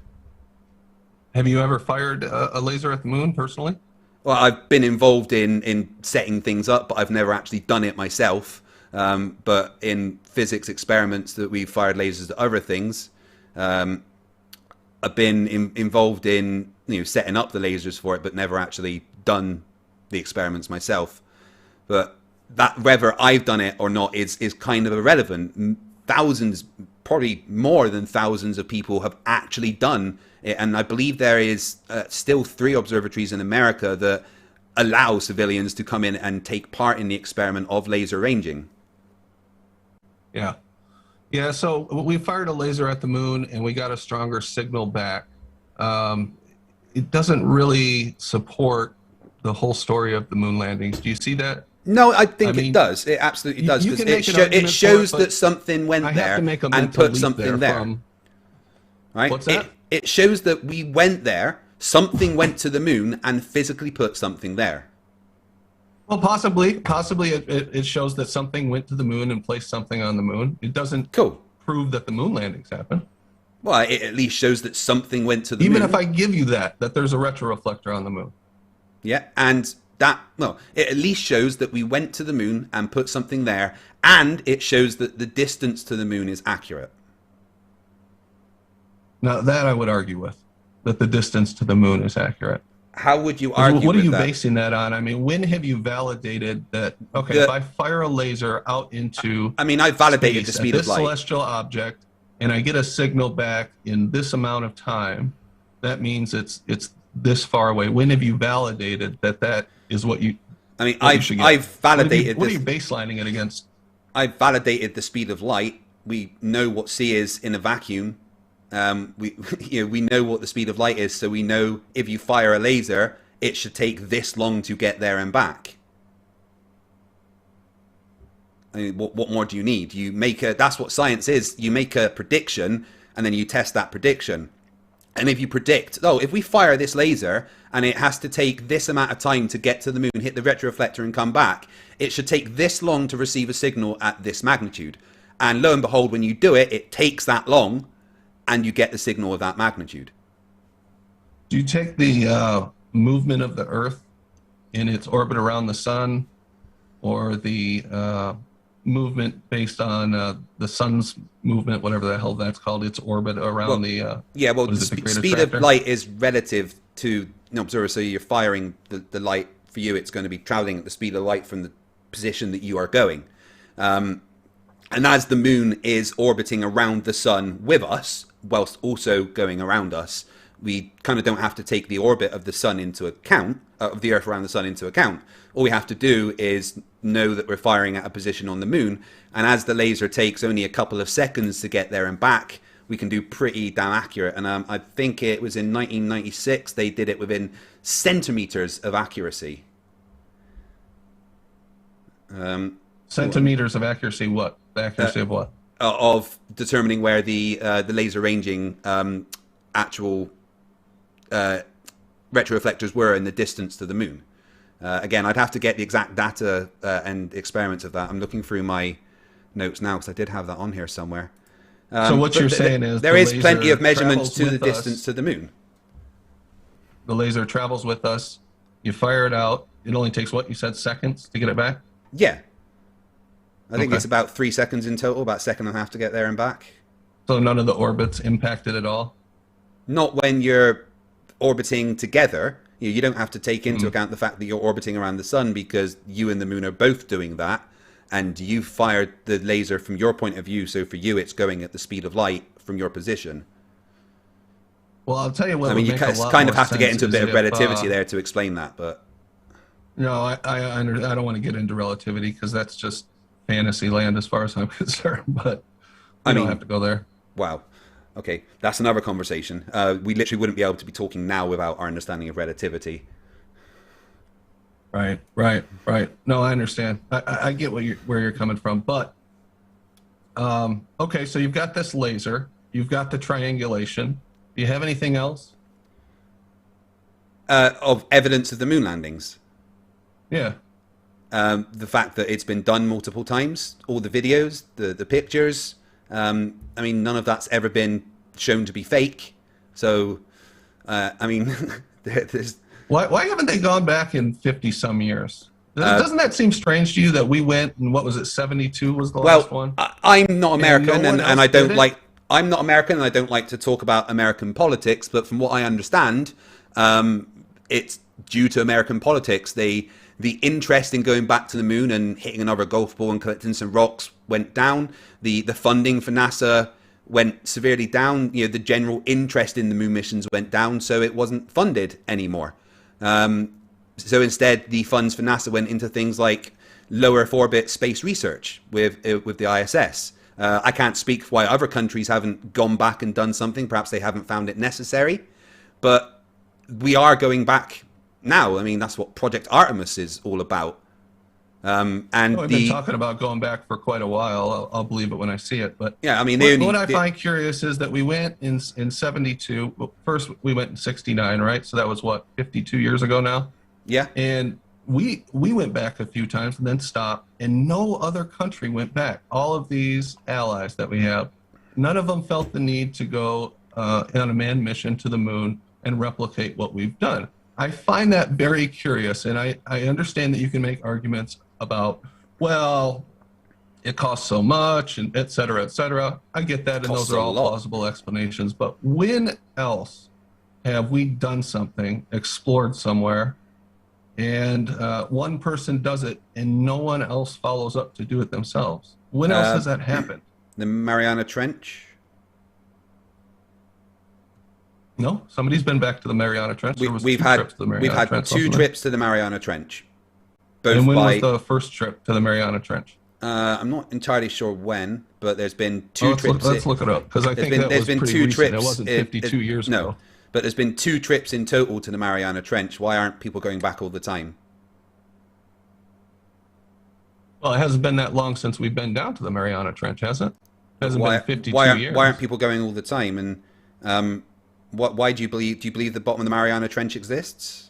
Have you ever fired a laser at the moon personally?
Well, I've been involved in setting things up, but I've never actually done it myself. But in physics experiments that we've fired lasers at other things, I've been involved in setting up the lasers for it, but never actually done the experiments myself. But that whether I've done it or not is kind of irrelevant. Thousands, probably more than thousands of people have actually done it, and I believe there is still 3 observatories in America that allow civilians to come in and take part in the experiment of laser ranging.
Yeah. Yeah, so we fired a laser at the moon and we got a stronger signal back. It doesn't really support the whole story of the moon landings. Do you see that?
No, I think it does. It absolutely does.
You can
Because
make an argument
it shows
for it,
that something went
I
there
have to make a
and
mental
put
leap
something there.
from-
Right?
What's that?
It shows that we went there, something went to the moon, and physically put something there.
Well, possibly it shows that something went to the moon and placed something on the moon. It doesn't prove that the moon landings happened.
Well, it at least shows that something went to the
Even
moon.
if I give you that there's a retroreflector on the moon.
Yeah, and it at least shows that we went to the moon and put something there, and it shows that the distance to the moon is accurate.
Now, that I would argue with, that the distance to the moon is accurate.
How would you argue
What are
with
you
that?
basing that on? I mean, when have you validated that, okay, if I fire a laser out into
I validated the
space
speed
at
of
this
light.
celestial object, and I get a signal back in this amount of time, that means it's this far away. When have you validated that is what you
I've validated
what are you baselining it against?
I've validated the speed of light. We know what C is in a vacuum. We we know what the speed of light is, so we know if you fire a laser, it should take this long to get there and back. I mean, what more do you need? You make that's what science is. You make a prediction and then you test that prediction. And if you predict, if we fire this laser and it has to take this amount of time to get to the moon, hit the retroreflector and come back, it should take this long to receive a signal at this magnitude. And lo and behold, when you do it, it takes that long and you get the signal of that magnitude.
Do you take the movement of the Earth in its orbit around the sun, or the movement based on the sun's movement, whatever the hell that's called, its orbit around the
speed of light is relative to an observer, so you're firing the light. For you, it's going to be traveling at the speed of light from the position that you are going, and as the moon is orbiting around the sun with us whilst also going around us, we kind of don't have to take the orbit of the sun into account, of the Earth around the sun into account. All we have to do is know that we're firing at a position on the moon, and as the laser takes only a couple of seconds to get there and back, we can do pretty damn accurate. And I think it was in 1996 they did it within centimeters of accuracy.
Centimeters of accuracy? What? The accuracy of what?
Of determining where the laser ranging actual retroreflectors were in the distance to the moon. Again, I'd have to get the exact data and experiments of that. I'm looking through my notes now because I did have that on here somewhere.
So what you're saying is
there is plenty of measurements to the distance to the moon.
The laser travels with us. You fire it out. It only takes, what you said, seconds to get it back?
Yeah. I think it's about 3 seconds in total, about a second and a half to get there and back.
So none of the orbits impacted at all?
Not when you're orbiting together. You don't have to take into account the fact that you're orbiting around the sun, because you and the moon are both doing that, and you fired the laser from your point of view, so for you it's going at the speed of light from your position.
Well, I'll tell you what.
I mean, you kind of have to get into a bit of relativity there to explain that, but...
No, I don't want to get into relativity because that's just fantasy land as far as I'm concerned, but I don't have to go there.
Wow. Okay, that's another conversation. We literally wouldn't be able to be talking now without our understanding of relativity.
Right. No, I understand. I get where you're coming from, but okay. So you've got this laser, you've got the triangulation. Do you have anything else?
Of evidence of the moon landings.
Yeah.
The fact that it's been done multiple times, all the videos, the pictures. I mean, none of that's ever been shown to be fake. So, I mean, there's...
Why haven't they gone back in 50-some years? Doesn't that seem strange to you that we went, and what was it, 72 was the last one?
I'm not American, and I don't like... I'm not American, and I don't like to talk about American politics, but from what I understand, it's due to American politics. The interest in going back to the moon and hitting another golf ball and collecting some rocks went down. The funding for NASA went severely down. The general interest in the moon missions went down, so it wasn't funded anymore. So instead, the funds for NASA went into things like low Earth orbit space research with the ISS. I can't speak for why other countries haven't gone back and done something. Perhaps they haven't found it necessary, but we are going back now. I mean, that's what Project Artemis is all about. And
I've been talking about going back for quite a while. I'll believe it when I see it. But
yeah, I mean,
what I find curious is that we went in 72. Well, first, we went in 69, right? So that was what, 52 years ago now?
Yeah.
And we went back a few times and then stopped, and no other country went back. All of these allies that we have, none of them felt the need to go on a manned mission to the moon and replicate what we've done. I find that very curious, and I understand that you can make arguments about, well, it costs so much, and et cetera, et cetera. I get that, and those are all plausible explanations. But when else have we done something, explored somewhere, and one person does it, and no one else follows up to do it themselves? When else has that happened?
The Mariana Trench?
No, somebody's been back to the Mariana Trench.
We've had two trips to the Mariana Trench.
And when was the first trip to the Mariana Trench?
I'm not entirely sure when, but there's been two trips.
Let's look it up, because I think that was pretty recent. It wasn't 52 years ago.
No, but there's been 2 trips in total to the Mariana Trench. Why aren't people going back all the time?
Well, it hasn't been that long since we've been down to the Mariana Trench, has it? It hasn't been 52 years.
Why aren't people going all the time? And why do you believe? Do you believe the bottom of the Mariana Trench exists?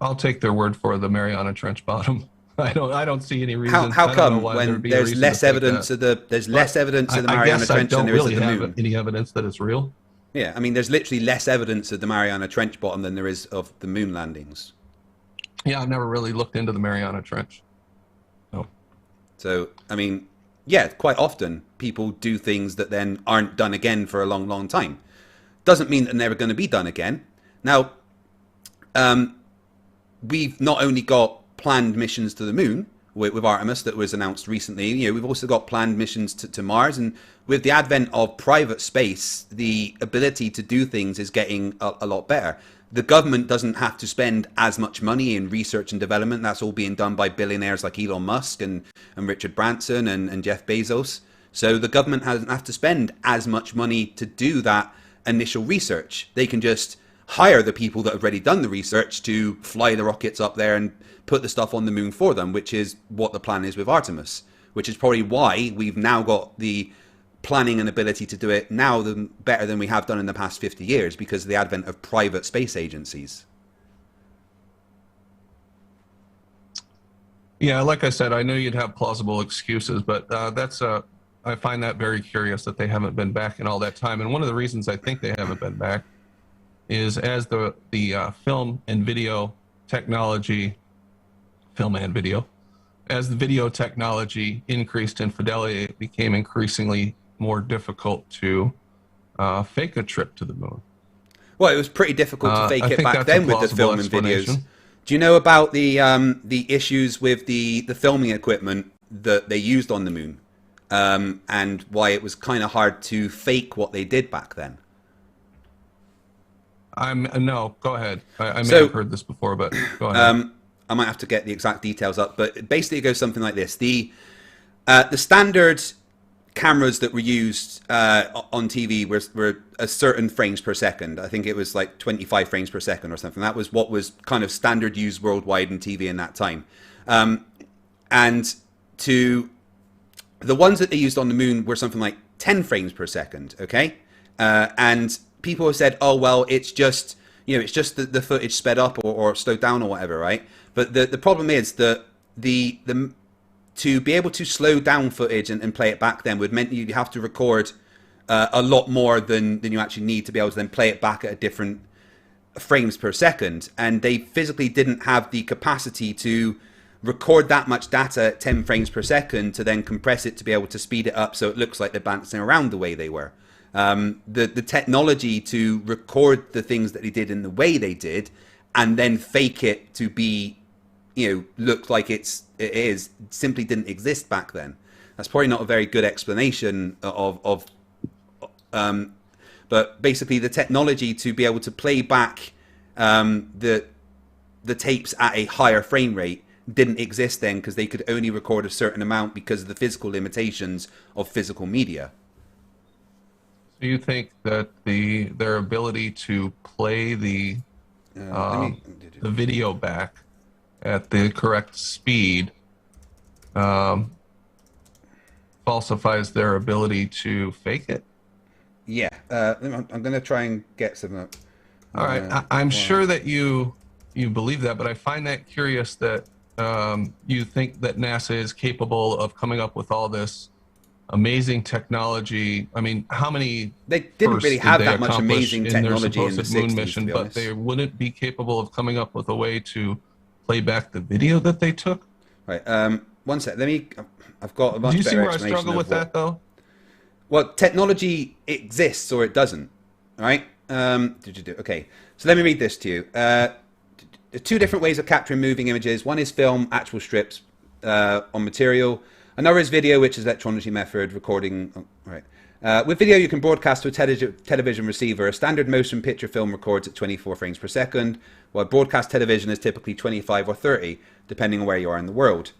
I'll take their word for the Mariana Trench bottom. I don't see any reason.
How come when there's less evidence of the Mariana Trench than there is of the moon?
Any evidence that it's real?
Yeah, I mean, there's literally less evidence of the Mariana Trench bottom than there is of the moon landings.
Yeah, I've never really looked into the Mariana Trench. No.
So, I mean, yeah, quite often people do things that then aren't done again for a long, long time. Doesn't mean that they're never going to be done again. Now, we've not only got planned missions to the moon with Artemis that was announced recently, you know, we've also got planned missions to Mars, and with the advent of private space, the ability to do things is getting a lot better. The government doesn't have to spend as much money in research and development. That's all being done by billionaires like Elon Musk and Richard Branson and Jeff Bezos. So the government doesn't have to spend as much money to do that initial research. They can just hire the people that have already done the research to fly the rockets up there and put the stuff on the moon for them, which is what the plan is with Artemis, which is probably why we've now got the planning and ability to do it now better than we have done in the past 50 years because of the advent of private space agencies.
Yeah, like I said, I know you'd have plausible excuses, but I find that very curious that they haven't been back in all that time. And one of the reasons I think they haven't been back is as the film and video technology, as the video technology increased in fidelity, it became increasingly more difficult to fake a trip to the moon.
Well, it was pretty difficult to fake it back then with the film and videos. Do you know about the issues with the filming equipment that they used on the moon, and why it was kind of hard to fake what they did back then?
No, go ahead. I may have heard this before, but go ahead.
I might have to get the exact details up, but basically it goes something like this. The standard cameras that were used on TV were a certain frames per second. I think it was like 25 frames per second or something. That was what was kind of standard used worldwide in TV in that time. And the ones that they used on the moon were something like 10 frames per second, okay? And people have said, oh, well, it's just, you know, it's just the footage sped up or slowed down or whatever, right? But the problem is that to be able to slow down footage and play it back then would mean you'd have to record a lot more than you actually need to be able to then play it back at a different frames per second. And they physically didn't have the capacity to record that much data at 10 frames per second to then compress it to be able to speed it up so it looks like they're bouncing around the way they were. The technology to record the things that they did in the way they did and then fake it to be, you know, look like it is simply didn't exist back then. That's probably not a very good explanation but basically the technology to be able to play back the tapes at a higher frame rate didn't exist then because they could only record a certain amount because of the physical limitations of physical media.
So you think that their ability to play the video back at the correct speed falsifies their ability to fake it?
Yeah, I'm going to try and get some up.
All right, I'm sure that you believe that, but I find that curious that you think that NASA is capable of coming up with all this amazing technology. I mean, how many? They
didn't really have that much amazing technology in the
moon mission, but they wouldn't be capable of coming up with a way to play back the video that they took.
Right. One sec. I've got a much better explanation.
Do you see where I struggle with that, though?
Well, technology exists or it doesn't. All right. Okay. So let me read this to you. Two different ways of capturing moving images. One is film, actual strips on material. Another is video, which is electronic method recording. Right. With video, you can broadcast to a television receiver. A standard motion picture film records at 24 frames per second, while broadcast television is typically 25 or 30, depending on where you are in the world.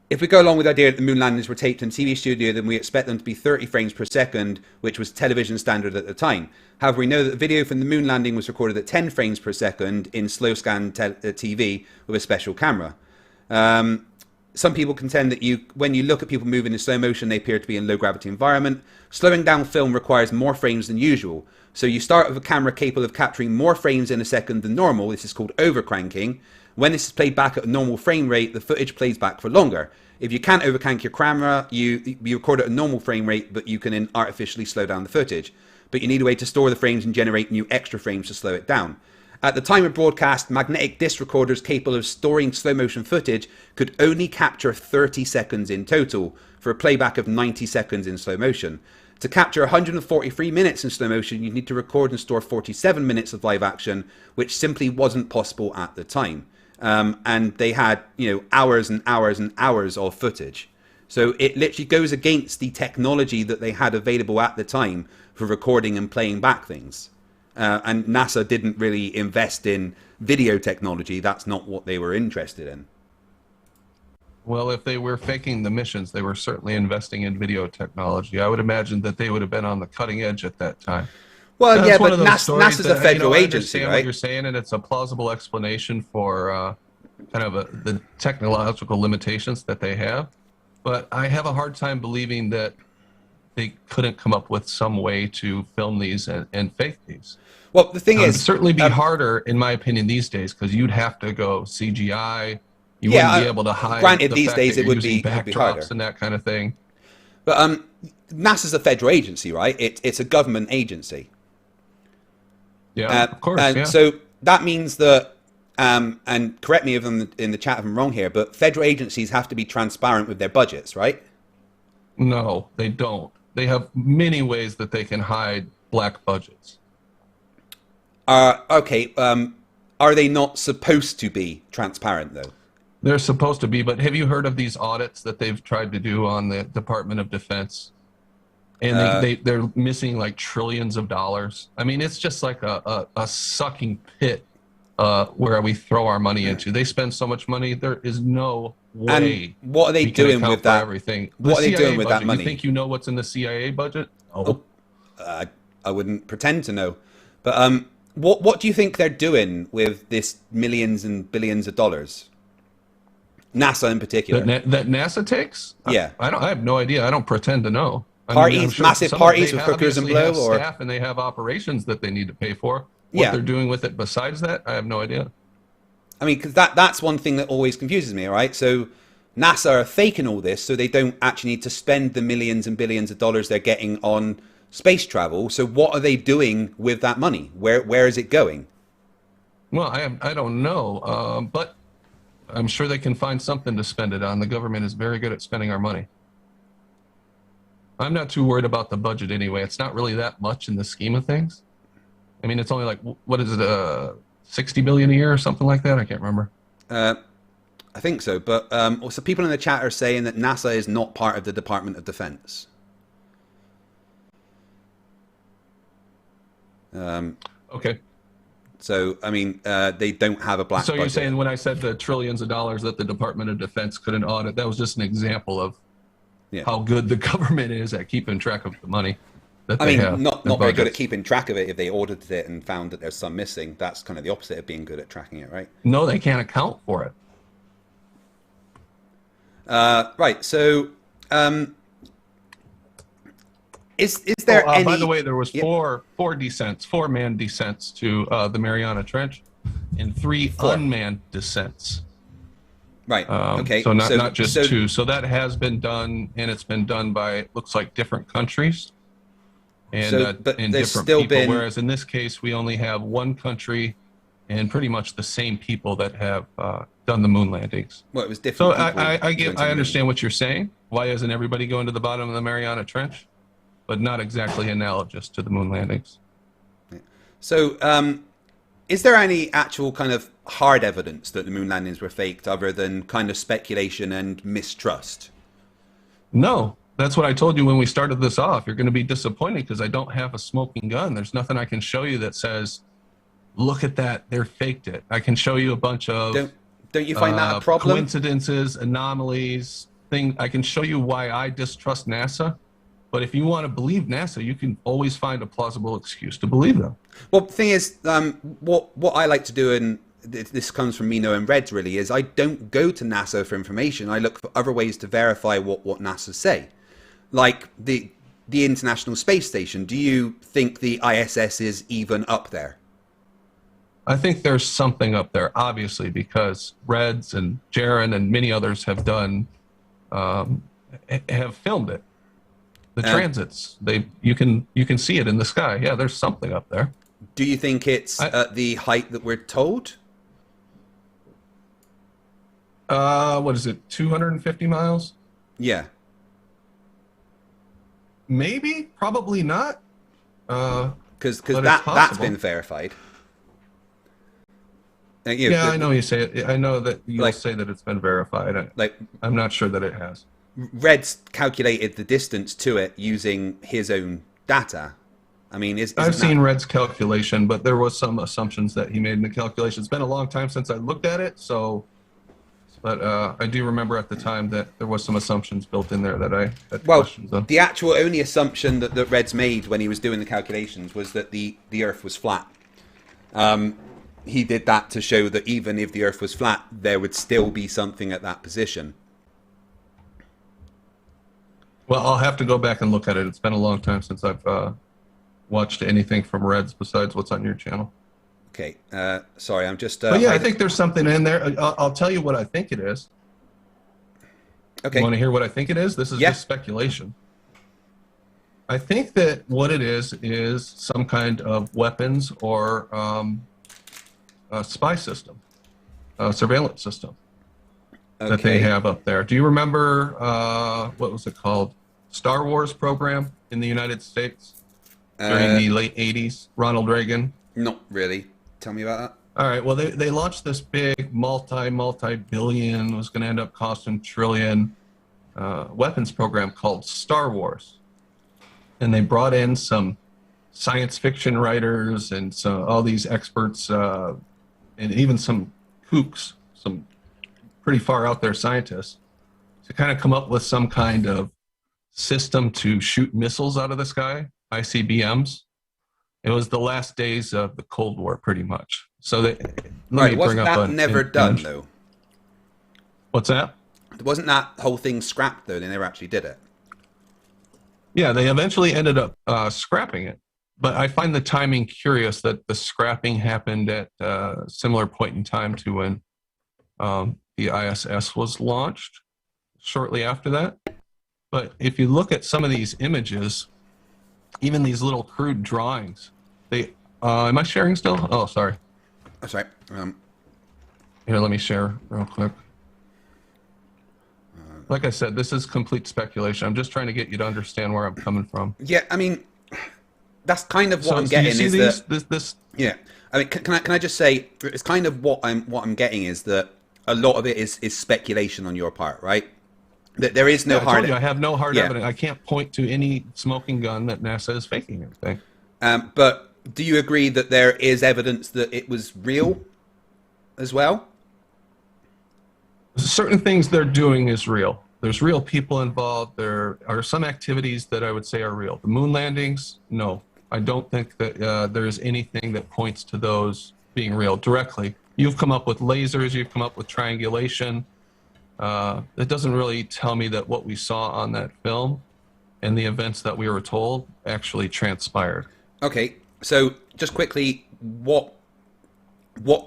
If we go along with the idea that the moon landings were taped in a TV studio, then we expect them to be 30 frames per second, which was television standard at the time. However, we know that the video from the moon landing was recorded at 10 frames per second in slow scan TV with a special camera. Some people contend that when you look at people moving in slow motion, they appear to be in low gravity environment. Slowing down film requires more frames than usual. So you start with a camera capable of capturing more frames in a second than normal. This is called overcranking. When this is played back at a normal frame rate, the footage plays back for longer. If you can't overcrank your camera, you record at a normal frame rate, but you can artificially slow down the footage. But you need a way to store the frames and generate new extra frames to slow it down. At the time of broadcast, magnetic disc recorders capable of storing slow motion footage could only capture 30 seconds in total for a playback of 90 seconds in slow motion. To capture 143 minutes in slow motion, you need to record and store 47 minutes of live action, which simply wasn't possible at the time. And they had, hours and hours and hours of footage. So it literally goes against the technology that they had available at the time for recording and playing back things. And NASA didn't really invest in video technology. That's not what they were interested in.
Well, if they were faking the missions, they were certainly investing in video technology. I would imagine that they would have been on the cutting edge at that time.
Well,
That's
yeah,
one
but
of those stories
NASA's a federal
I
agency,
understand
right?
what you're saying, and it's a plausible explanation for the technological limitations that they have. But I have a hard time believing that they couldn't come up with some way to film these and fake these.
Well, the thing is,
it'd certainly be harder, in my opinion, these days, because you'd have to go CGI. You wouldn't be able to hide.
Granted,
the
these
fact
days
that
it
you're
would
using
be harder
backdrops and that kind of thing.
But NASA's a federal agency, right? It's a government agency.
Yeah, of course.
And
yeah.
so that means that, and correct me if I'm in the chat if I'm wrong here, but federal agencies have to be transparent with their budgets, right?
No, they don't. They have many ways that they can hide black budgets.
Okay. Are they not supposed to be transparent, though?
They're supposed to be, but have you heard of these audits that they've tried to do on the Department of Defense? And they're missing like trillions of dollars. I mean, it's just like a sucking pit where we throw our money into. They spend so much money, there is no way.
And what are they doing with that?
Everything.
What are they doing with that money?
You think you know what's in the CIA budget?
Oh, I wouldn't pretend to know. But what do you think they're doing with this millions and billions of dollars? NASA in particular.
That NASA takes?
Yeah.
I have no idea. I don't pretend to know.
Parties, massive parties with hookers and blow, or
staff, and they have operations that they need to pay for. What they're doing with it besides that, I have no idea.
I mean, because that's one thing that always confuses me, right? So NASA are faking all this so they don't actually need to spend the millions and billions of dollars they're getting on space travel. So what are they doing with that money? Where is it going?
Well, I don't know, but I'm sure they can find something to spend it on. The government is very good at spending our money. I'm not too worried about the budget anyway. It's not really that much in the scheme of things. I mean, it's only like, what is it, 60 billion a year or something like that? I can't remember.
I think so. But also people in the chat are saying that NASA is not part of the Department of Defense.
Okay.
So, I mean, they don't have a black budget.
So you're saying when I said the trillions of dollars that the Department of Defense couldn't audit, that was just an example of how good the government is at keeping track of the money that they have.
Not very good at keeping track of it. If they audited it and found that there's some missing, that's kind of the opposite of being good at tracking it, right?
No, they can't account for it.
Right. So, is there any?
By the way, there was four manned descents to the Mariana Trench, and 3 unmanned descents.
Right. Okay.
So not just 2. So that has been done, and it's been done by, looks like, different countries and
but
and
there's
different
still
people.
been,
whereas in this case, we only have one country and pretty much the same people that have done the moon landings.
Well, it was different.
So I understand what you're saying. Why isn't everybody going to the bottom of the Mariana Trench? But not exactly analogous to the moon landings.
So, is there any actual kind of hard evidence that the moon landings were faked other than kind of speculation and mistrust?
No, That's what I told you when we started this off. You're going to be disappointed because I don't have a smoking gun. There's nothing I can show you that says, look at that, they're faked it. I can show you a bunch of
don't you find that a problem?
Coincidences, anomalies, thing. I can show you why I distrust NASA. But if you want to believe NASA, you can always find a plausible excuse to believe them.
Well, the thing is, what I like to do, and this comes from me knowing Reds really, is I don't go to NASA for information. I look for other ways to verify what NASA say. Like the International Space Station. Do you think the ISS is even up there?
I think there's something up there, obviously, because Reds and Jaron and many others have done, have filmed it. The transits, you can see it in the sky. Yeah, there's something up there.
Do you think it's at the height that we're told?
What is it, 250 miles?
Yeah.
Maybe, probably not.
Because that's been verified.
Yeah, I know you say it. I know that you'll say that it's been verified. I'm not sure that it has.
Red's calculated the distance to it using his own data. I mean,
I've seen Red's calculation, but there was some assumptions that he made in the calculation. It's been a long time since I looked at it, but I do remember at the time that there was some assumptions built in there that I had questions on.
The actual only assumption that Red's made when he was doing the calculations was that the Earth was flat. He did that to show that even if the Earth was flat, there would still be something at that position.
Well, I'll have to go back and look at it. It's been a long time since I've watched anything from Reds besides what's on your channel.
Okay. Sorry, I'm just...
but yeah, I think there's something in there. I'll tell you what I think it is.
Okay.
You want to hear what I think it is? This is just speculation. I think that what it is some kind of weapons or a spy system, a surveillance system. That they have up there. Do you remember, what was it called? Star Wars program in the United States during the late 80s? Ronald Reagan?
Not really. Tell me about that.
All right. Well, they launched this big multi-billion, was going to end up costing trillion weapons program called Star Wars. And they brought in some science fiction writers and all these experts and even some kooks, some pretty far out there scientists, to kind of come up with some kind of system to shoot missiles out of the sky, ICBMs. It was the last days of the Cold War, pretty much. So
wasn't that never done though?
What's that?
Wasn't that whole thing scrapped though? They never actually did it.
Yeah, they eventually ended up scrapping it. But I find the timing curious that the scrapping happened at a similar point in time to when the ISS was launched, shortly after that. But if you look at some of these images, even these little crude drawings, am I sharing still? Oh, sorry.
That's right.
Here, let me share real quick. Like I said, this is complete speculation. I'm just trying to get you to understand where I'm coming from.
Yeah, I mean, that's kind of what I'm getting. Yeah, I mean, can I just say, it's kind of what I'm getting is that a lot of it is speculation on your part, right? That there is no hard.
I have no hard evidence. I can't point to any smoking gun that NASA is faking anything.
But do you agree that there is evidence that it was real as well?
Certain things they're doing is real. There's real people involved. There are some activities that I would say are real. The moon landings, no. I don't think that there's anything that points to those being real directly. You've come up with lasers. You've come up with triangulation. It doesn't really tell me that what we saw on that film and the events that we were told actually transpired.
Okay, so just quickly, what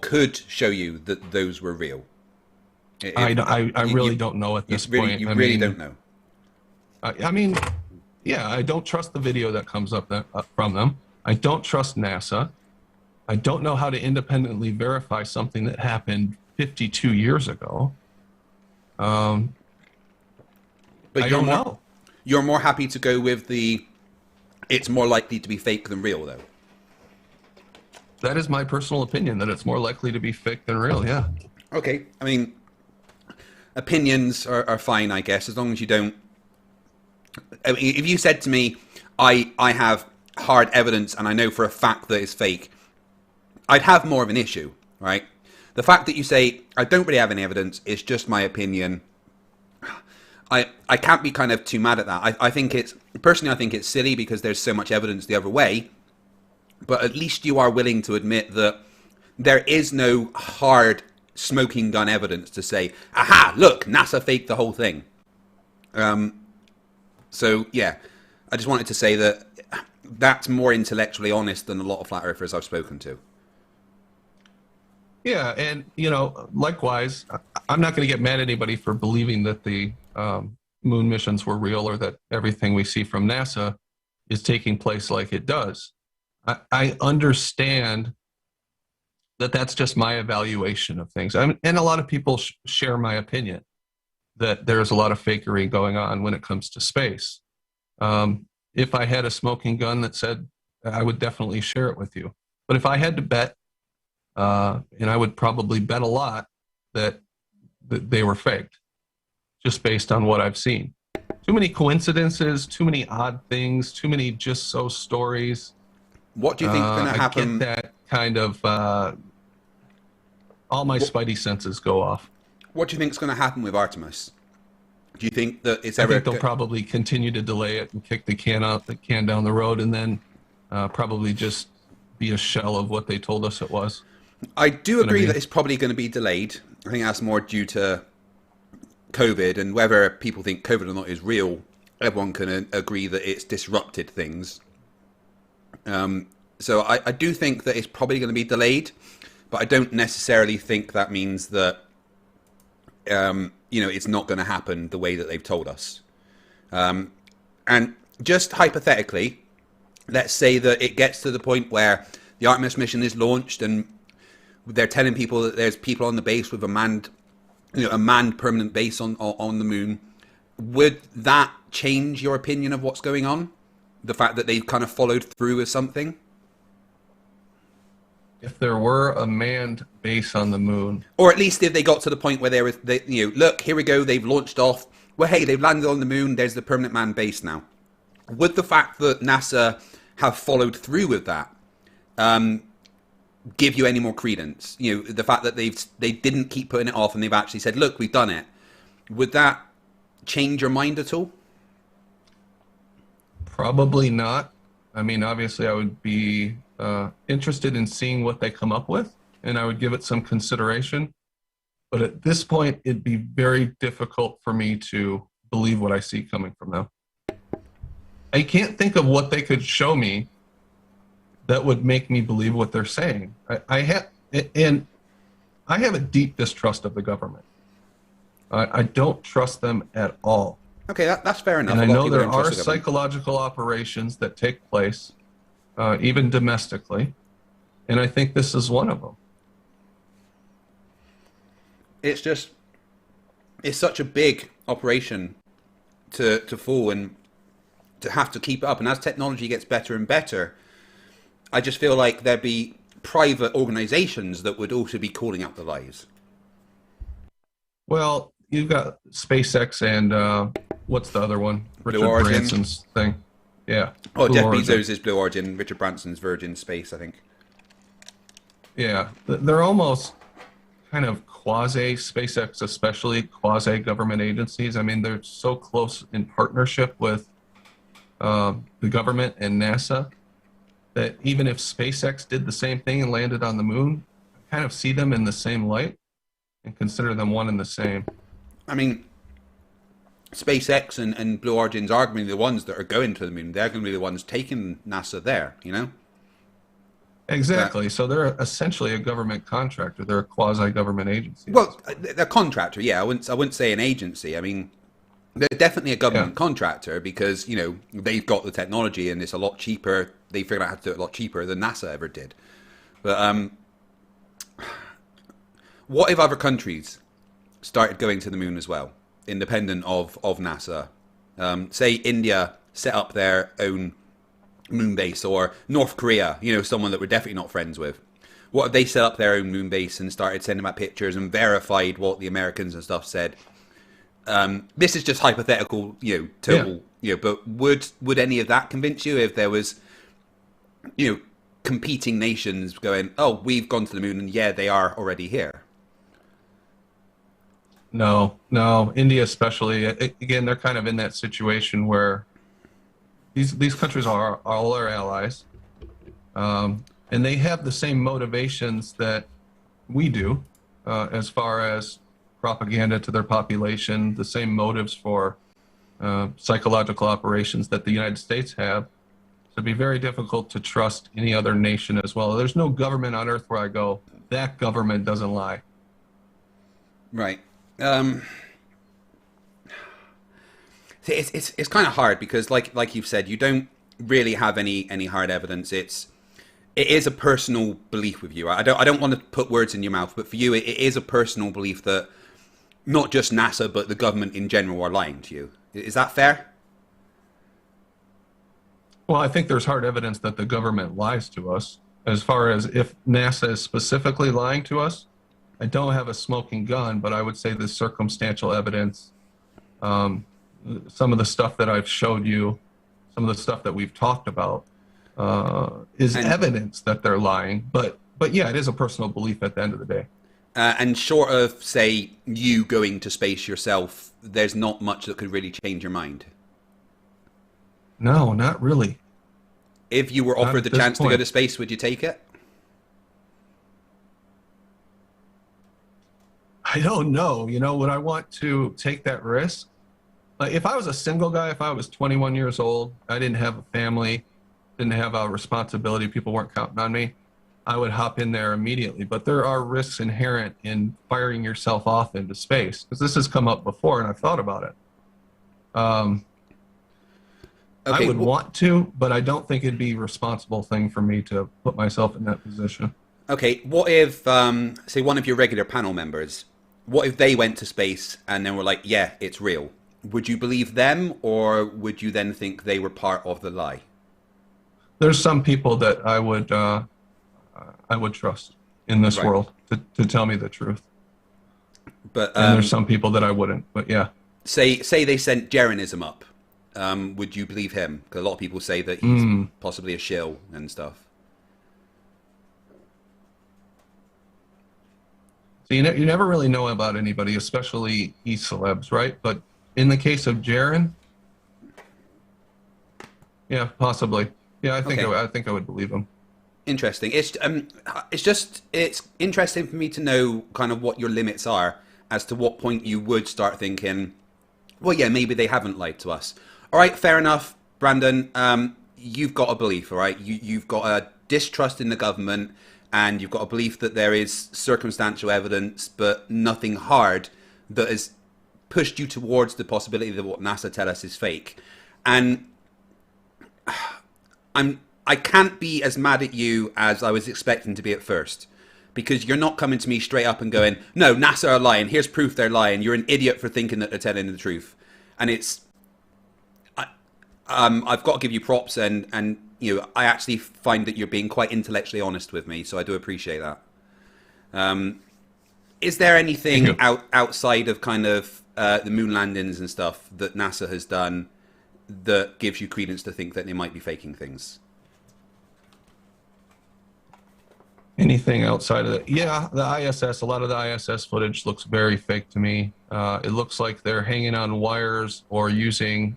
could show you that those were real?
I really don't know at this point.
You really don't know.
I mean, yeah, I don't trust the video that comes up from them. I don't trust NASA. I don't know how to independently verify something that happened 52 years ago.
But
I don't know.
You're more happy to go with it's more likely to be fake than real, though.
That is my personal opinion, that it's more likely to be fake than real, yeah.
Okay, I mean, opinions are fine, I guess, as long as you don't I mean, if you said to me, I have hard evidence and I know for a fact that it's fake, I'd have more of an issue, right? The fact that you say, I don't really have any evidence, it's just my opinion, I can't be kind of too mad at that. I think it's, personally, I think it's silly because there's so much evidence the other way, but at least you are willing to admit that there is no hard smoking gun evidence to say, aha, look, NASA faked the whole thing. So, yeah, I just wanted to say that that's more intellectually honest than a lot of flat earthers I've spoken to.
Yeah, and, you know, likewise, I'm not going to get mad at anybody for believing that the moon missions were real or that everything we see from NASA is taking place like it does. I understand that that's just my evaluation of things. And a lot of people share my opinion that there's a lot of fakery going on when it comes to space. If I had a smoking gun that said, I would definitely share it with you. But if I had to bet, and I would probably bet a lot that they were faked, just based on what I've seen. Too many coincidences, too many odd things, too many just so stories.
What do you think is going to happen?
I get that kind of, all my spidey senses go off.
What do you think is going to happen with Artemis? Do you think that it's
I
ever...
think they'll probably continue to delay it and kick the can down the road, and then probably just be a shell of what they told us it was.
I do agree that it's probably going to be delayed. I think that's more due to COVID, and whether people think COVID or not is real, everyone can agree that it's disrupted things. So I do think that it's probably going to be delayed, but I don't necessarily think that means that you know, it's not going to happen the way that they've told us. And just hypothetically, let's say that it gets to the point where the Artemis mission is launched and they're telling people that there's people on the base with a manned permanent base on the moon. Would that change your opinion of what's going on? The fact that they've kind of followed through with something?
If there were a manned base on the moon,
or at least if they got to the point where look, here we go, they've launched off. Well, hey, they've landed on the moon. There's the permanent manned base now. Would the fact that NASA have followed through with that give you any more credence? You know, the fact that they didn't keep putting it off and they've actually said, look, we've done it. Would that change your mind at all?
Probably not. I mean, obviously, I would be interested in seeing what they come up with, and I would give it some consideration. But at this point, it'd be very difficult for me to believe what I see coming from them. I can't think of what they could show me that would make me believe what they're saying. I have a deep distrust of the government. I don't trust them at all.
Okay, that's fair enough.
And I know there are psychological operations that take place, even domestically, and I think this is one of them.
It's such a big operation to fool and to have to keep it up. And as technology gets better and better, I just feel like there'd be private organizations that would also be calling out the lies.
Well, you've got SpaceX and what's the other one? Richard Branson's thing. Yeah.
Oh, Jeff Bezos is Blue Origin. Richard Branson's Virgin Space, I think.
Yeah, they're almost kind of quasi SpaceX, especially quasi government agencies. I mean, they're so close in partnership with the government and NASA that even if SpaceX did the same thing and landed on the moon, I kind of see them in the same light and consider them one and the same.
I mean, SpaceX and Blue Origin's are going to be the ones that are going to the moon. They're going to be the ones taking NASA there, you know?
Exactly. So they're essentially a government contractor. They're a quasi-government agency.
Well, they're a contractor, yeah. I wouldn't say an agency. I mean, they're definitely a government contractor because, you know, they've got the technology and it's a lot cheaper. They figured out how to do it a lot cheaper than NASA ever did. But what if other countries started going to the moon as well, independent of NASA? Say India set up their own moon base, or North Korea, you know, someone that we're definitely not friends with. What if they set up their own moon base and started sending out pictures and verified what the Americans and stuff said? This is just hypothetical, total, but would any of that convince you if there was, competing nations going, oh, we've gone to the moon and yeah, they are already here?
No, India especially. Again, they're kind of in that situation where these countries are all our allies, and they have the same motivations that we do, as far as propaganda to their population, the same motives for psychological operations that the United States have. So it'd be very difficult to trust any other nation as well. There's no government on earth where I go, that government doesn't lie.
Right. It's kind of hard because, like you've said, you don't really have any hard evidence. It is a personal belief with you. I don't want to put words in your mouth, but for you, it is a personal belief that not just NASA but the government in general are lying to you. Is that fair?
Well, I think there's hard evidence that the government lies to us. As far as if NASA is specifically lying to us, I don't have a smoking gun, but I would say the circumstantial evidence, some of the stuff that I've showed you, some of the stuff that we've talked about, is evidence that they're lying. But yeah, it is a personal belief at the end of the day.
And short of, say, you going to space yourself, there's not much that could really change your mind.
No, not really.
If you were offered the chance to go to space, would you take it?
I don't know. Would I want to take that risk? Like, if I was a single guy, if I was 21 years old, I didn't have a family, didn't have a responsibility, people weren't counting on me, I would hop in there immediately. But there are risks inherent in firing yourself off into space, because this has come up before and I've thought about it. I would want to, but I don't think it'd be a responsible thing for me to put myself in that position.
Okay, what if, say, one of your regular panel members, what if they went to space and then were like, yeah, it's real? Would you believe them, or would you then think they were part of the lie?
There's some people that I would trust in this world to tell me the truth. But and there's some people that I wouldn't. But yeah.
Say they sent Jeranism up. Would you believe him? Because a lot of people say that he's possibly a shill and stuff.
So you never really know about anybody, especially e-celebs, right? But in the case of Jaren, yeah, possibly. Yeah, I think I would believe him.
Interesting. It's interesting for me to know kind of what your limits are as to what point you would start thinking, well, yeah, maybe they haven't lied to us. All right, fair enough, Brandon. You've got a belief, all right? You've got a distrust in the government, and you've got a belief that there is circumstantial evidence, but nothing hard that has pushed you towards the possibility that what NASA tell us is fake. And I can't be as mad at you as I was expecting to be at first, because you're not coming to me straight up and going, no, NASA are lying. Here's proof they're lying. You're an idiot for thinking that they're telling the truth. And I've got to give you props, and I actually find that you're being quite intellectually honest with me, so I do appreciate that. Is there anything outside of kind of the moon landings and stuff that NASA has done that gives you credence to think that they might be faking things?
Anything outside of that? Yeah, the ISS, a lot of the ISS footage looks very fake to me. It looks like they're hanging on wires or using,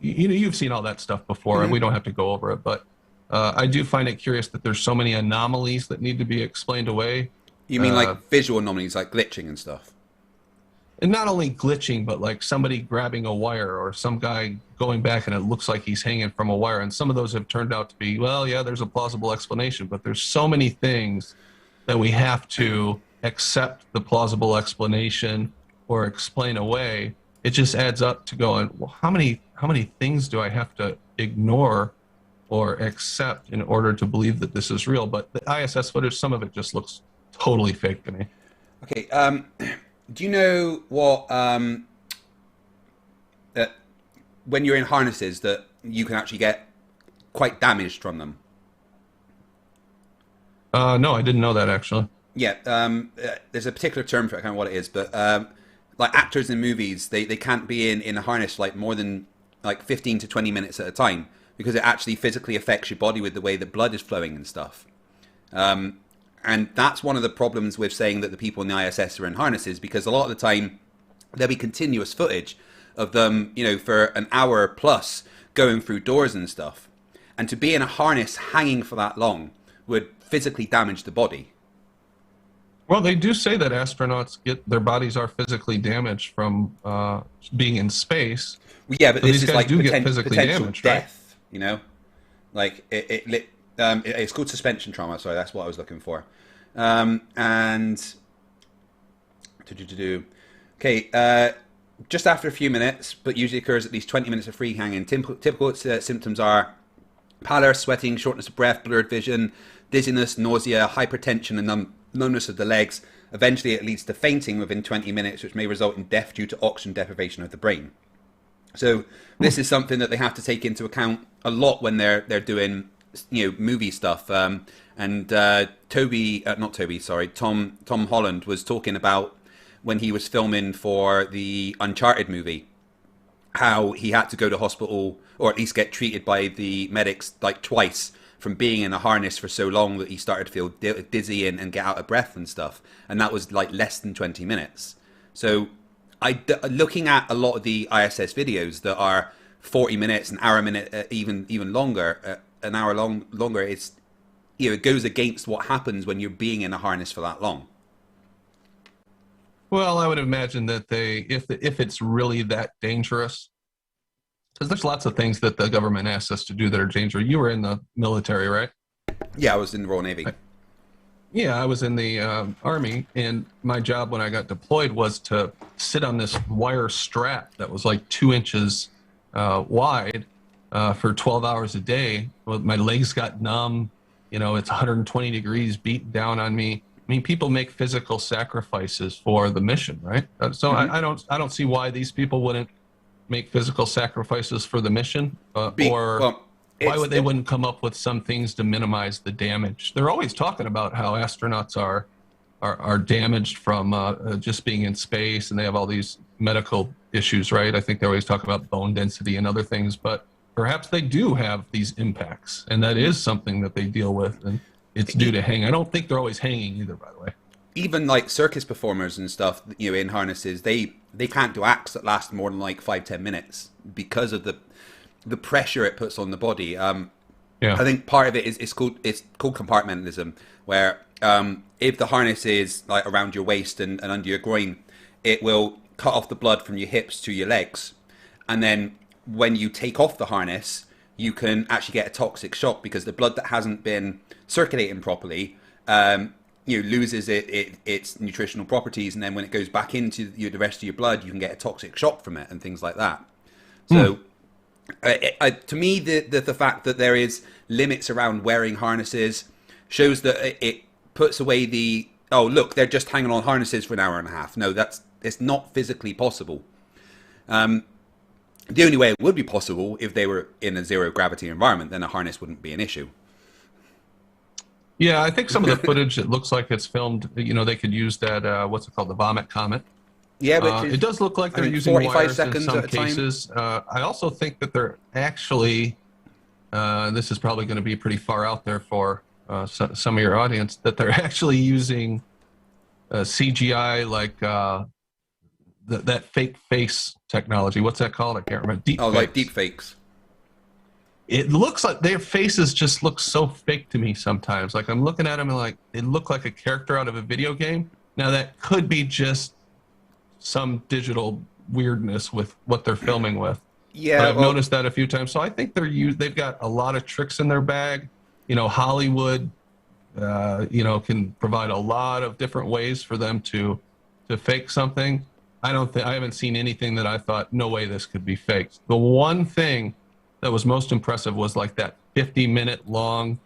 you've seen all that stuff before, and we don't have to go over it, but I do find it curious that there's so many anomalies that need to be explained away.
You mean like visual anomalies, like glitching and stuff?
And not only glitching, but like somebody grabbing a wire or some guy going back and it looks like he's hanging from a wire. And some of those have turned out to be, well, yeah, there's a plausible explanation, but there's so many things that we have to accept the plausible explanation or explain away. It just adds up to going, well, how many things do I have to ignore or accept in order to believe that this is real? But the ISS footage, some of it just looks totally fake to me.
Okay. Do you know what, that when you're in harnesses that you can actually get quite damaged from them?
No, I didn't know that actually.
Yeah, there's a particular term for it, I can't remember what it is, but like actors in movies, they can't be in a harness like more than like 15 to 20 minutes at a time because it actually physically affects your body with the way that blood is flowing and stuff. And that's one of the problems with saying that the people in the ISS are in harnesses, because a lot of the time there'll be continuous footage of them, you know, for an hour plus going through doors and stuff. And to be in a harness hanging for that long would physically damage the body.
Well, they do say that astronauts their bodies are physically damaged from being in space.
Well, yeah, but
So
this
these
is
guys
like
do get physically
potential
damaged, right?
death, you know? Like, it's called suspension trauma. Sorry, that's what I was looking for. Okay, just after a few minutes, but usually occurs at least 20 minutes of free hanging. Typical symptoms are pallor, sweating, shortness of breath, blurred vision, dizziness, nausea, hypertension, and numbness of the legs. Eventually, it leads to fainting within 20 minutes, which may result in death due to oxygen deprivation of the brain. So this is something that they have to take into account a lot when they're doing, you know, movie stuff. Tom Holland was talking about when he was filming for the Uncharted movie, how he had to go to hospital or at least get treated by the medics like twice from being in a harness for so long that he started to feel dizzy and get out of breath and stuff. And that was like less than 20 minutes. So looking at a lot of the ISS videos that are 40 minutes, an hour a minute, even longer, an hour longer, it's, you know, it goes against what happens when you're being in a harness for that long.
Well, I would imagine that if it's really that dangerous, because there's lots of things that the government asks us to do that are dangerous. You were in the military, right?
Yeah, I was in the Royal Navy.
Yeah, I was in the Army, and my job when I got deployed was to sit on this wire strap that was like 2 inches wide for 12 hours a day. Well, my legs got numb. You know, it's 120 degrees beating down on me. I mean, people make physical sacrifices for the mission, right? So I don't see why these people wouldn't make physical sacrifices for the mission, why would they wouldn't come up with some things to minimize the damage? They're always talking about how astronauts are damaged from just being in space, and they have all these medical issues, right? I think they always talk about bone density and other things, but perhaps they do have these impacts, and that is something that they deal with, and it's due to hang. I don't think they're always hanging either, by the way.
Even like circus performers and stuff, you know, in harnesses, they can't do acts that last more than like 5-10 minutes because of the pressure it puts on the body. I think part of it is it's called compartmentalism, where if the harness is like around your waist and under your groin, it will cut off the blood from your hips to your legs, and then when you take off the harness, you can actually get a toxic shock because the blood that hasn't been circulating properly, loses its nutritional properties, and then when it goes back into the rest of your blood, you can get a toxic shock from it and things like that. So, to me, the fact that there is limits around wearing harnesses shows that it puts away look, they're just hanging on harnesses for an hour and a half. No, it's not physically possible. The only way it would be possible if they were in a zero gravity environment, then a harness wouldn't be an issue.
Yeah, I think some of the footage, it looks like it's filmed, you know, they could use that, what's it called, the vomit comet.
Yeah, which
it does look like they're using 45 wires seconds in some cases. I also think that they're actually, this is probably going to be pretty far out there for some of your audience, that they're actually using CGI, like that fake face technology. What's that called? I can't remember.
Like deep fakes.
It looks like their faces just look so fake to me sometimes. Like I'm looking at them and like they look like a character out of a video game. Now that could be just some digital weirdness with what they're filming with.
Yeah,
but I've noticed that a few times. So I think they've got a lot of tricks in their bag. You know, Hollywood, can provide a lot of different ways for them to fake something. I haven't seen anything that I thought, no way this could be faked. The one thing that was most impressive was like that 50-minute long,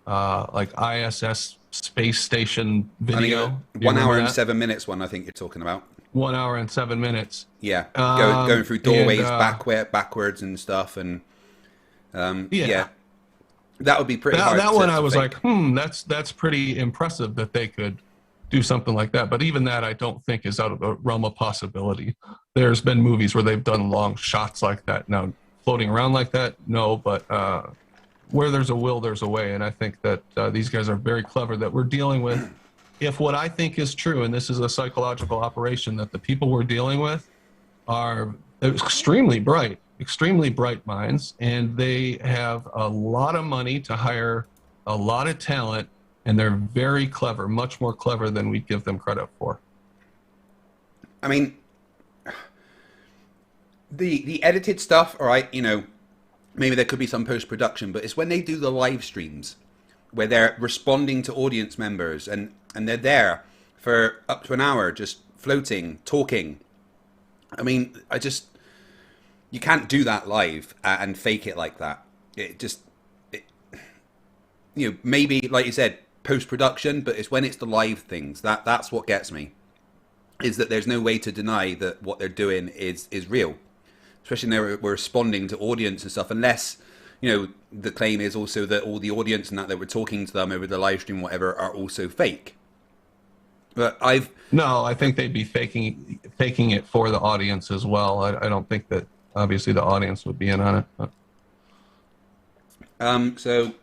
like ISS space station video.
1 hour and 7 minutes one, I think you're talking about.
1 hour and 7 minutes.
Yeah, going through doorways backwards and stuff, and that would be pretty hard.
That one I was like, that's pretty impressive that they could do something like that. But even that, I don't think is out of the realm of possibility. There's been movies where they've done long shots like that. Now, floating around like that, no, but where there's a will, there's a way. And I think that these guys are very clever, that we're dealing with, if what I think is true, and this is a psychological operation, that the people we're dealing with are extremely bright minds, and they have a lot of money to hire a lot of talent, and they're very clever, much more clever than we give them credit for.
I mean, the edited stuff, all right, you know, maybe there could be some post-production, but it's when they do the live streams where they're responding to audience members and they're there for up to an hour just floating, talking. I mean, you can't do that live and fake it like that. You know, maybe, like you said, post-production, but it's when it's the live things that's what gets me, is that there's no way to deny that what they're doing is real, especially when we're responding to audience and stuff, unless, you know, the claim is also that all the audience and that we're talking to them over the live stream, whatever, are also fake. But I think they'd be faking it for the audience as well. I don't think that obviously the audience would be in on it. But. So,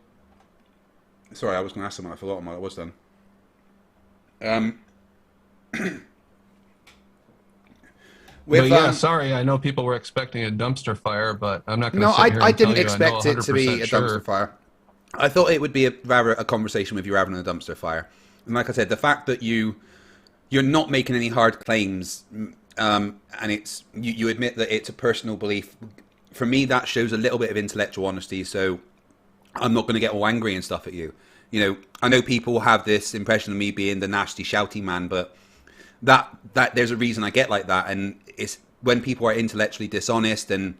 sorry, I was going to ask someone. I forgot what I was done.
Sorry, I know people were expecting a dumpster fire, but I'm not going to.
No,
sit here
I
and tell
didn't
you
expect it to be a
sure.
dumpster fire. I thought it would be rather a conversation with you rather than a dumpster fire. And like I said, the fact that you're not making any hard claims, and it's you admit that it's a personal belief. For me, that shows a little bit of intellectual honesty. So I'm not going to get all angry and stuff at you. You know, I know people have this impression of me being the nasty, shouty man, but that there's a reason I get like that, and it's when people are intellectually dishonest and,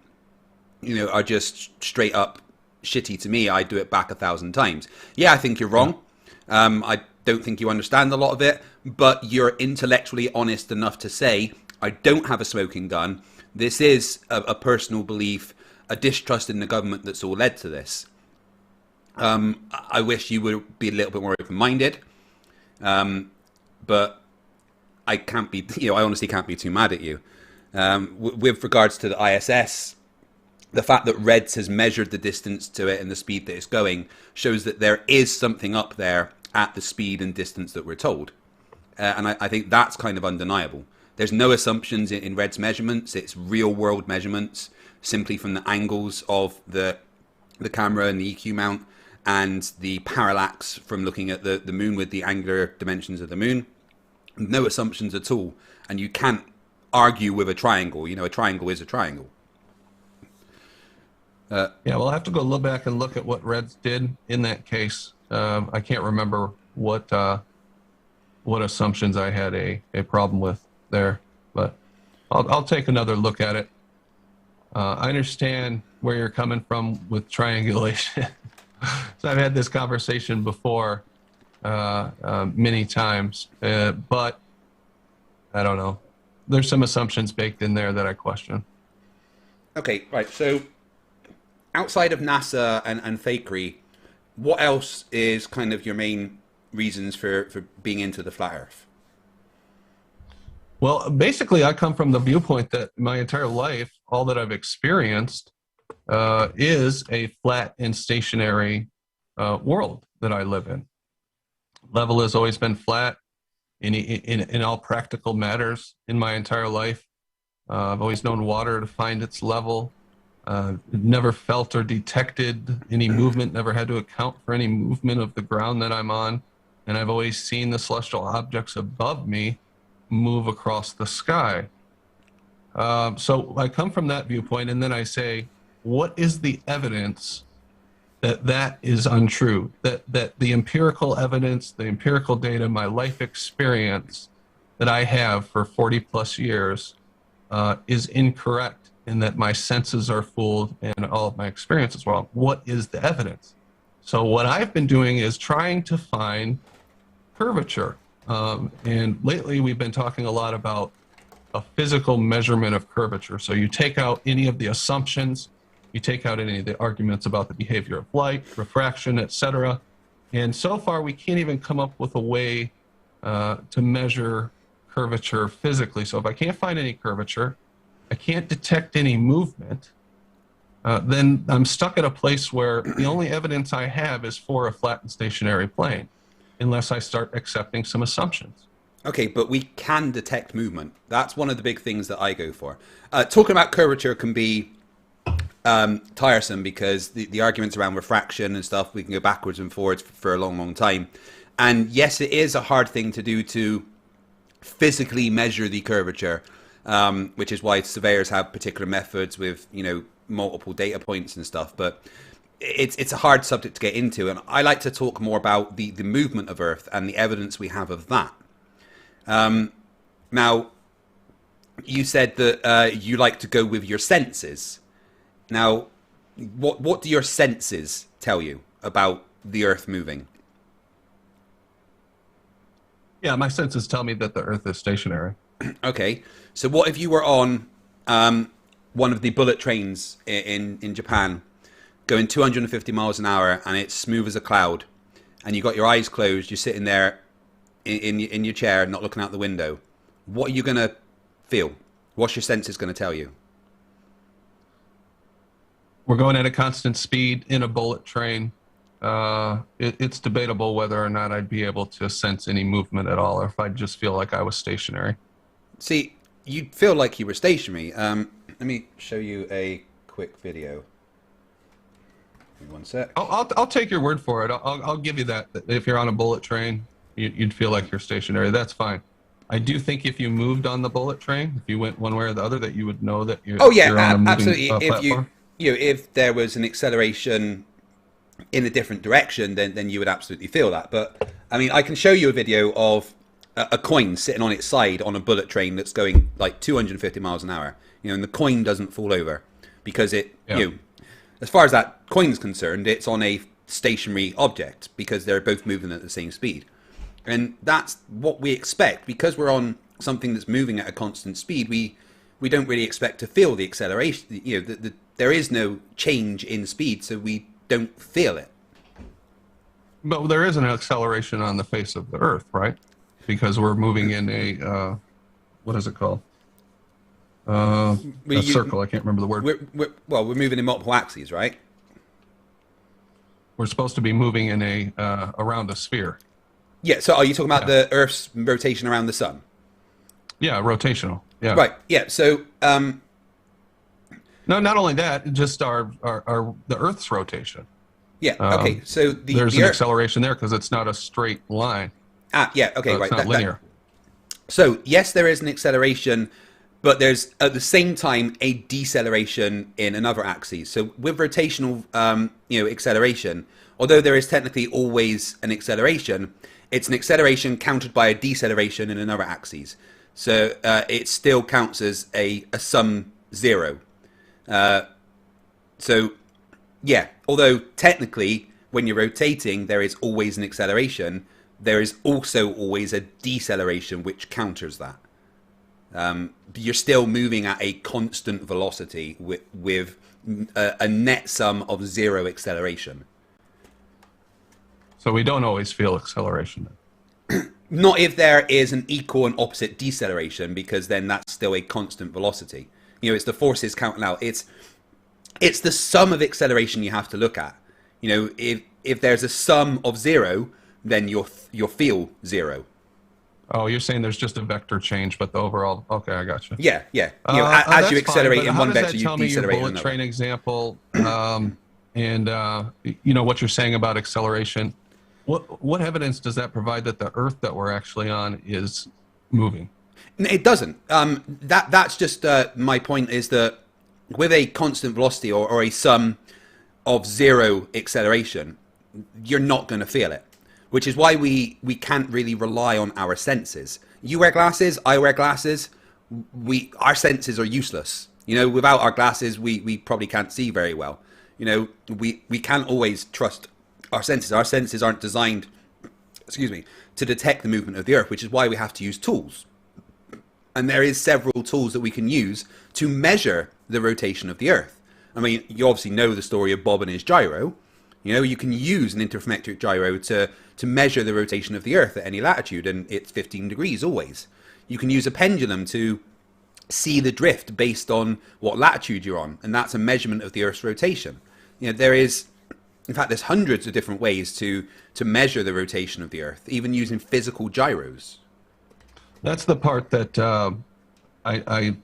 you know, are just straight up shitty to me, I do it back 1,000 times. Yeah, I think you're wrong. I don't think you understand a lot of it, but you're intellectually honest enough to say, I don't have a smoking gun. This is a personal belief, a distrust in the government that's all led to this. I wish you would be a little bit more open-minded, but I can't be, you know, I honestly can't be too mad at you. With regards to the ISS, the fact that Reds has measured the distance to it and the speed that it's going shows that there is something up there at the speed and distance that we're told. And I think that's kind of undeniable. There's no assumptions in Red's measurements. It's real-world measurements, simply from the angles of the camera and the EQ mount and the parallax from looking at the moon with the angular dimensions of the moon. No assumptions at all. And you can't argue with a triangle. You know, a triangle is a triangle.
Yeah, we'll have to go look back and look at what Reds did in that case. I can't remember what assumptions I had a problem with there, but I'll take another look at it. I understand where you're coming from with triangulation. So I've had this conversation before many times, but I don't know. There's some assumptions baked in there that I question.
Okay, right. So outside of NASA and fakery, what else is kind of your main reasons for being into the flat Earth?
Well, basically, I come from the viewpoint that my entire life, all that I've experienced is a flat and stationary world that I live in. Level has always been flat in all practical matters in my entire life. I've always known water to find its level. Never felt or detected any movement, never had to account for any movement of the ground that I'm on. And I've always seen the celestial objects above me move across the sky. So I come from that viewpoint, and then I say, what is the evidence that that is untrue? That the empirical evidence, the empirical data, my life experience that I have for 40 plus years is incorrect, and that my senses are fooled and all of my experience is wrong. What is the evidence? So what I've been doing is trying to find curvature. And lately we've been talking a lot about a physical measurement of curvature. So you take out any of the assumptions, you take out any of the arguments about the behavior of light, refraction, etc. And so far we can't even come up with a way to measure curvature physically. So if I can't find any curvature, I can't detect any movement, then I'm stuck at a place where the only evidence I have is for a flat and stationary plane, unless I start accepting some assumptions.
Okay, but we can detect movement. That's one of the big things that I go for. Talking about curvature can be tiresome because the arguments around refraction and stuff, we can go backwards and forwards for a long, long time. And yes, it is a hard thing to do to physically measure the curvature, which is why surveyors have particular methods with, multiple data points and stuff. But it's a hard subject to get into. And I like to talk more about the movement of Earth and the evidence we have of that. Now, you said that you like to go with your senses. Now, what do your senses tell you about the Earth moving?
Yeah, my senses tell me that the Earth is stationary.
Okay, so what if you were on one of the bullet trains in Japan, going 250 miles an hour, and it's smooth as a cloud, and you got your eyes closed, you're sitting there in your chair, not looking out the window? What are you going to feel? What's your senses going to tell you?
We're going at a constant speed in a bullet train. It's debatable whether or not I'd be able to sense any movement at all, or if I'd just feel like I was stationary.
See, you'd feel like you were stationary. Let me show you a quick video. Give me one sec.
I'll take your word for it. I'll give you that. If you're on a bullet train, you'd feel like you're stationary. That's fine. I do think if you moved on the bullet train, if you went one way or the other, that you would know that you're.
Oh yeah,
you're on a moving,
absolutely. If
platform.
if there was an acceleration in a different direction, then you would absolutely feel that. But I mean, I can show you a video of a coin sitting on its side on a bullet train that's going like 250 miles an hour. And the coin doesn't fall over because it, as far as that coin's concerned, it's on a stationary object because they're both moving at the same speed. And that's what we expect. Because we're on something that's moving at a constant speed, we don't really expect to feel the acceleration. There is no change in speed, so we don't feel it.
But there is an acceleration on the face of the Earth, right? Because we're moving in a, what is it called? A circle. I can't remember the word.
We're moving in multiple axes, right?
We're supposed to be moving in a around a sphere.
Yeah. So are you talking about the Earth's rotation around the sun? Yeah,
rotational. Yeah.
Right. Yeah. So.
No, not only that, just the Earth's rotation.
Yeah. Okay. So
there's an acceleration there because it's not a straight line.
Yeah. Okay.
So
right.
It's not linear.
So yes, there is an acceleration, but there's at the same time a deceleration in another axis. So with rotational, acceleration, although there is technically always an acceleration, it's an acceleration countered by a deceleration in another axis. So it still counts as a sum zero. So yeah, although technically when you're rotating, there is always an acceleration, there is also always a deceleration which counters that. You're still moving at a constant velocity with a net sum of zero acceleration.
So we don't always feel acceleration.
Not if there is an equal and opposite deceleration, because then that's still a constant velocity. It's the forces counting out. It's the sum of acceleration you have to look at. If there's a sum of zero, then you'll feel zero.
Oh, you're saying there's just a vector change, but the overall. Okay, I got you.
Yeah. As you accelerate in one vector, you
tell me
decelerate
your
in
bullet
another.
train example, and what you're saying about acceleration. What evidence does that provide that the Earth that we're actually on is moving?
It doesn't. That's just my point is that with a constant velocity or a sum of zero acceleration, you're not going to feel it, which is why we can't really rely on our senses. You wear glasses, I wear glasses. Our senses are useless. Without our glasses, we probably can't see very well. We can't always trust our senses. Our senses aren't designed, to detect the movement of the Earth, which is why we have to use tools. And there is several tools that we can use to measure the rotation of the Earth. I mean, you obviously know the story of Bob and his gyro. You know, you can use an interferometric gyro to measure the rotation of the Earth at any latitude, and it's 15 degrees always. You can use a pendulum to see the drift based on what latitude you're on, and that's a measurement of the Earth's rotation. You know, in fact, there's hundreds of different ways to measure the rotation of the Earth, even using physical gyros.
That's the part that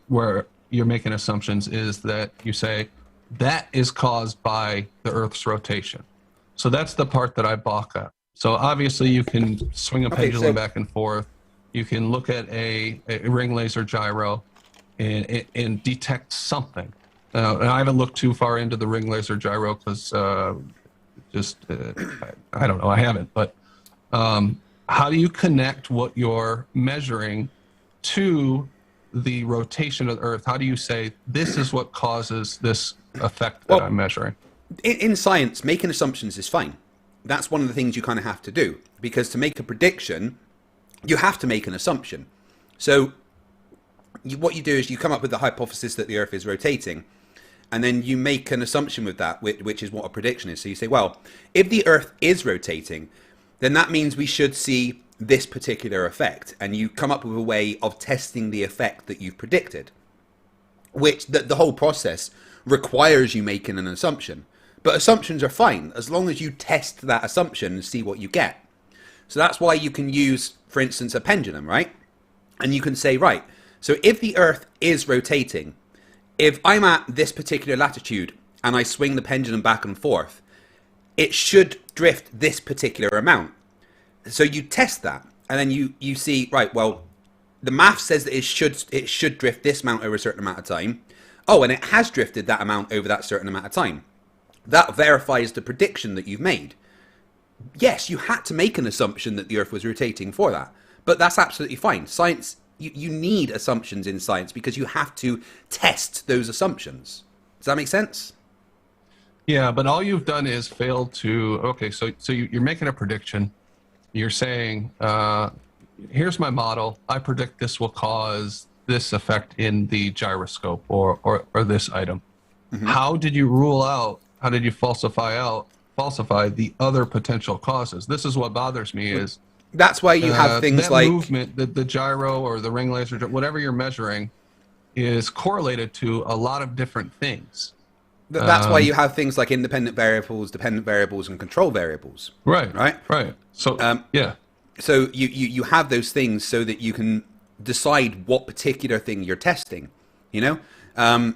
where you're making assumptions, is that you say that is caused by the Earth's rotation. So that's the part that I balk at. So obviously you can swing a pendulum back and forth. You can look at a ring laser gyro and detect something. And I haven't looked too far into the ring laser gyro because I don't know, I haven't. But how do you connect what you're measuring to the rotation of the Earth? How do you say this is what causes this effect that I'm measuring?
In science, making assumptions is fine. That's one of the things you kind of have to do, because to make a prediction, you have to make an assumption. So what you do is you come up with the hypothesis that the Earth is rotating, and then you make an assumption with that, which is what a prediction is. So you say, well, if the Earth is rotating, then that means we should see this particular effect. And you come up with a way of testing the effect that you've predicted, which the whole process requires you making an assumption. But assumptions are fine as long as you test that assumption and see what you get. So that's why you can use, for instance, a pendulum, right? And you can say, right, so if the Earth is rotating, if I'm at this particular latitude and I swing the pendulum back and forth, it should drift this particular amount. So you test that, and then you see, right, well, the math says that it should drift this amount over a certain amount of time. Oh, and it has drifted that amount over that certain amount of time. That verifies the prediction that you've made. Yes, you had to make an assumption that the Earth was rotating for that, but that's absolutely fine. Science, you need assumptions in science because you have to test those assumptions. Does that make sense?
Yeah, but all you've done is failed to, okay, so you're making a prediction. You're saying, here's my model. I predict this will cause this effect in the gyroscope or this item. Mm-hmm. How did you falsify the other potential causes? This is what bothers me is
that's why you have things
that
like
movement, the gyro or the ring laser, whatever you're measuring, is correlated to a lot of different things.
That's why you have things like independent variables, dependent variables, and control variables.
Right. So yeah.
So you have those things so that you can decide what particular thing you're testing. You know,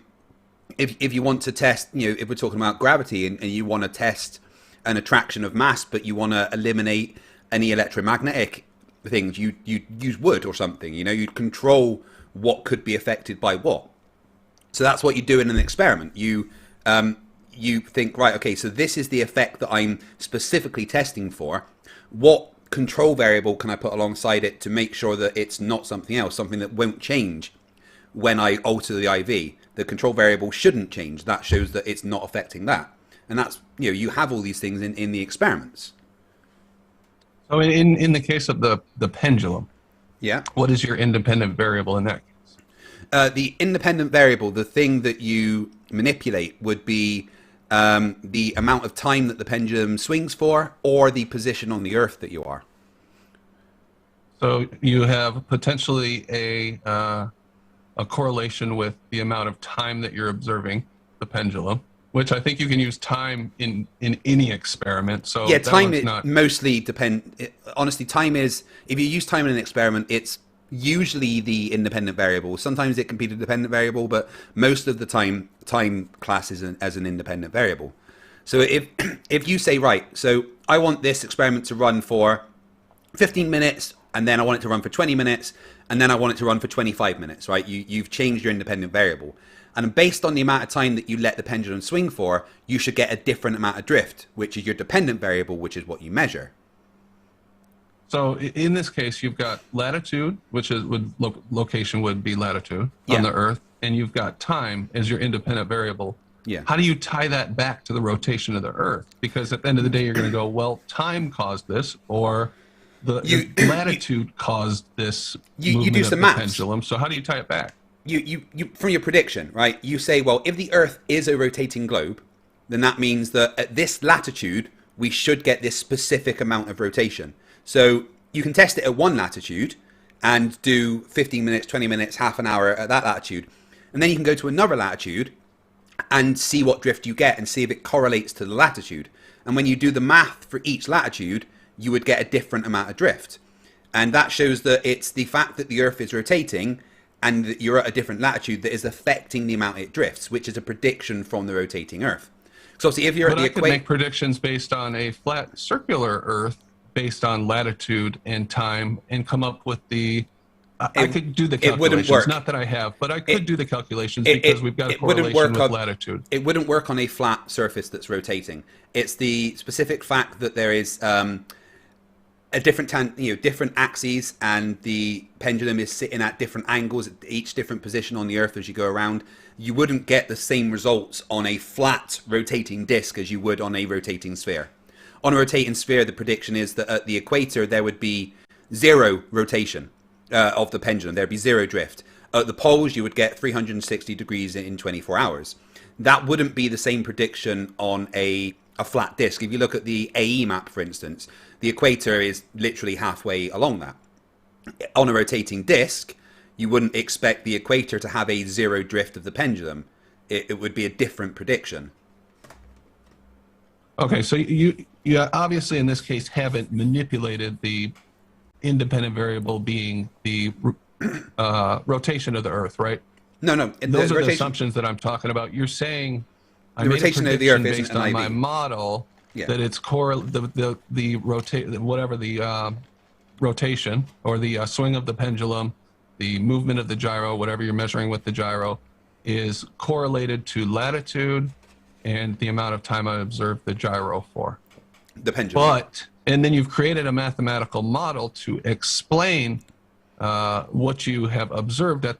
if you want to test, you know, if we're talking about gravity and you want to test an attraction of mass, but you want to eliminate any electromagnetic things, you use wood or something. You know, you'd control what could be affected by what. So that's what you do in an experiment. You think, right, okay, so this is the effect that I'm specifically testing for. What control variable can I put alongside it to make sure that it's not something else, something that won't change when I alter the IV? The control variable shouldn't change. That shows that it's not affecting that. And that's, you know, you have all these things in the experiments.
So in the case of the pendulum,
yeah,
what is your independent variable in that case?
The independent variable, the thing that you manipulate, would be the amount of time that the pendulum swings for, or the position on the Earth that you are.
So you have potentially a correlation with the amount of time that you're observing the pendulum, which I think you can use time in any experiment. So
yeah, time mostly depend. Honestly, time is, if you use time in an experiment, it's usually the independent variable. Sometimes it can be the dependent variable, but most of the time classes as an independent variable. So if you say, right, so I want this experiment to run for 15 minutes, and then I want it to run for 20 minutes, and then I want it to run for 25 minutes, right? You've changed your independent variable. And based on the amount of time that you let the pendulum swing for, you should get a different amount of drift, which is your dependent variable, which is what you measure.
So in this case, you've got latitude, which is location would be latitude on the Earth, and you've got time as your independent variable.
Yeah.
How do you tie that back to the rotation of the Earth? Because at the end of the day, you're going to go, well, time caused this, or the latitude caused this movement
do
of
some
the
maths.
pendulum. So how do you tie it back?
You from your prediction, right? You say, well, if the Earth is a rotating globe, then that means that at this latitude, we should get this specific amount of rotation. So you can test it at one latitude and do 15 minutes, 20 minutes, half an hour at that latitude. And then you can go to another latitude and see what drift you get and see if it correlates to the latitude. And when you do the math for each latitude, you would get a different amount of drift. And that shows that it's the fact that the Earth is rotating and that you're at a different latitude that is affecting the amount it drifts, which is a prediction from the rotating Earth. So obviously, if you're at the
equator, I could make predictions based on a flat circular Earth, based on latitude and time, and come up with the. I could do the calculations. It wouldn't work. Not that I have, but I could do the calculations because we've got a correlation with latitude.
It wouldn't work on a flat surface that's rotating. It's the specific fact that there is a different axes, and the pendulum is sitting at different angles at each different position on the Earth as you go around. You wouldn't get the same results on a flat rotating disc as you would on a rotating sphere. On a rotating sphere, the prediction is that at the equator there would be zero rotation of the pendulum. There'd be zero drift. At the poles, you would get 360 degrees in 24 hours. That wouldn't be the same prediction on a flat disk. If you look at the AE map, for instance, the equator is literally halfway along that. On a rotating disk, you wouldn't expect the equator to have a zero drift of the pendulum. It would be a different prediction.
Okay, so you obviously in this case haven't manipulated the independent variable being the rotation of the Earth, right?
No.
Those are the assumptions that I'm talking about. You're saying I
the
made
rotation
a
of the Earth
prediction
isn't
based
an
on
IV.
my model that it's the rotation or the swing of the pendulum, the movement of the gyro, whatever you're measuring with the gyro, is correlated to latitude and the amount of time I observed the gyro for.
The pendulum.
And then you've created a mathematical model to explain what you have observed at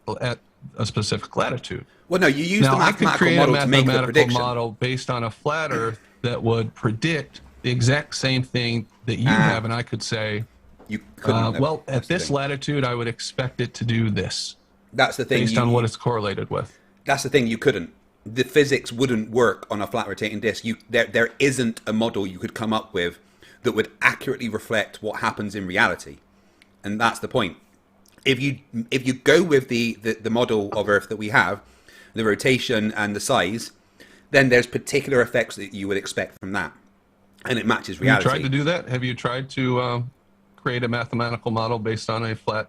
a specific latitude.
Well, no, you use the mathematical model to make the prediction.
I could create a mathematical model based on a flat Earth that would predict the exact same thing that you have, and I could say,
you couldn't.
Well, at this latitude, I would expect it to do this.
That's the thing.
Based on what it's correlated with.
That's the thing. You couldn't. The physics wouldn't work on a flat rotating disk. There isn't a model you could come up with that would accurately reflect what happens in reality, and that's the point. If you go with the model of Earth that we have, the rotation and the size, then there's particular effects that you would expect from that, and it matches reality.
Have you tried to do that? Have you tried to create a mathematical model based on a flat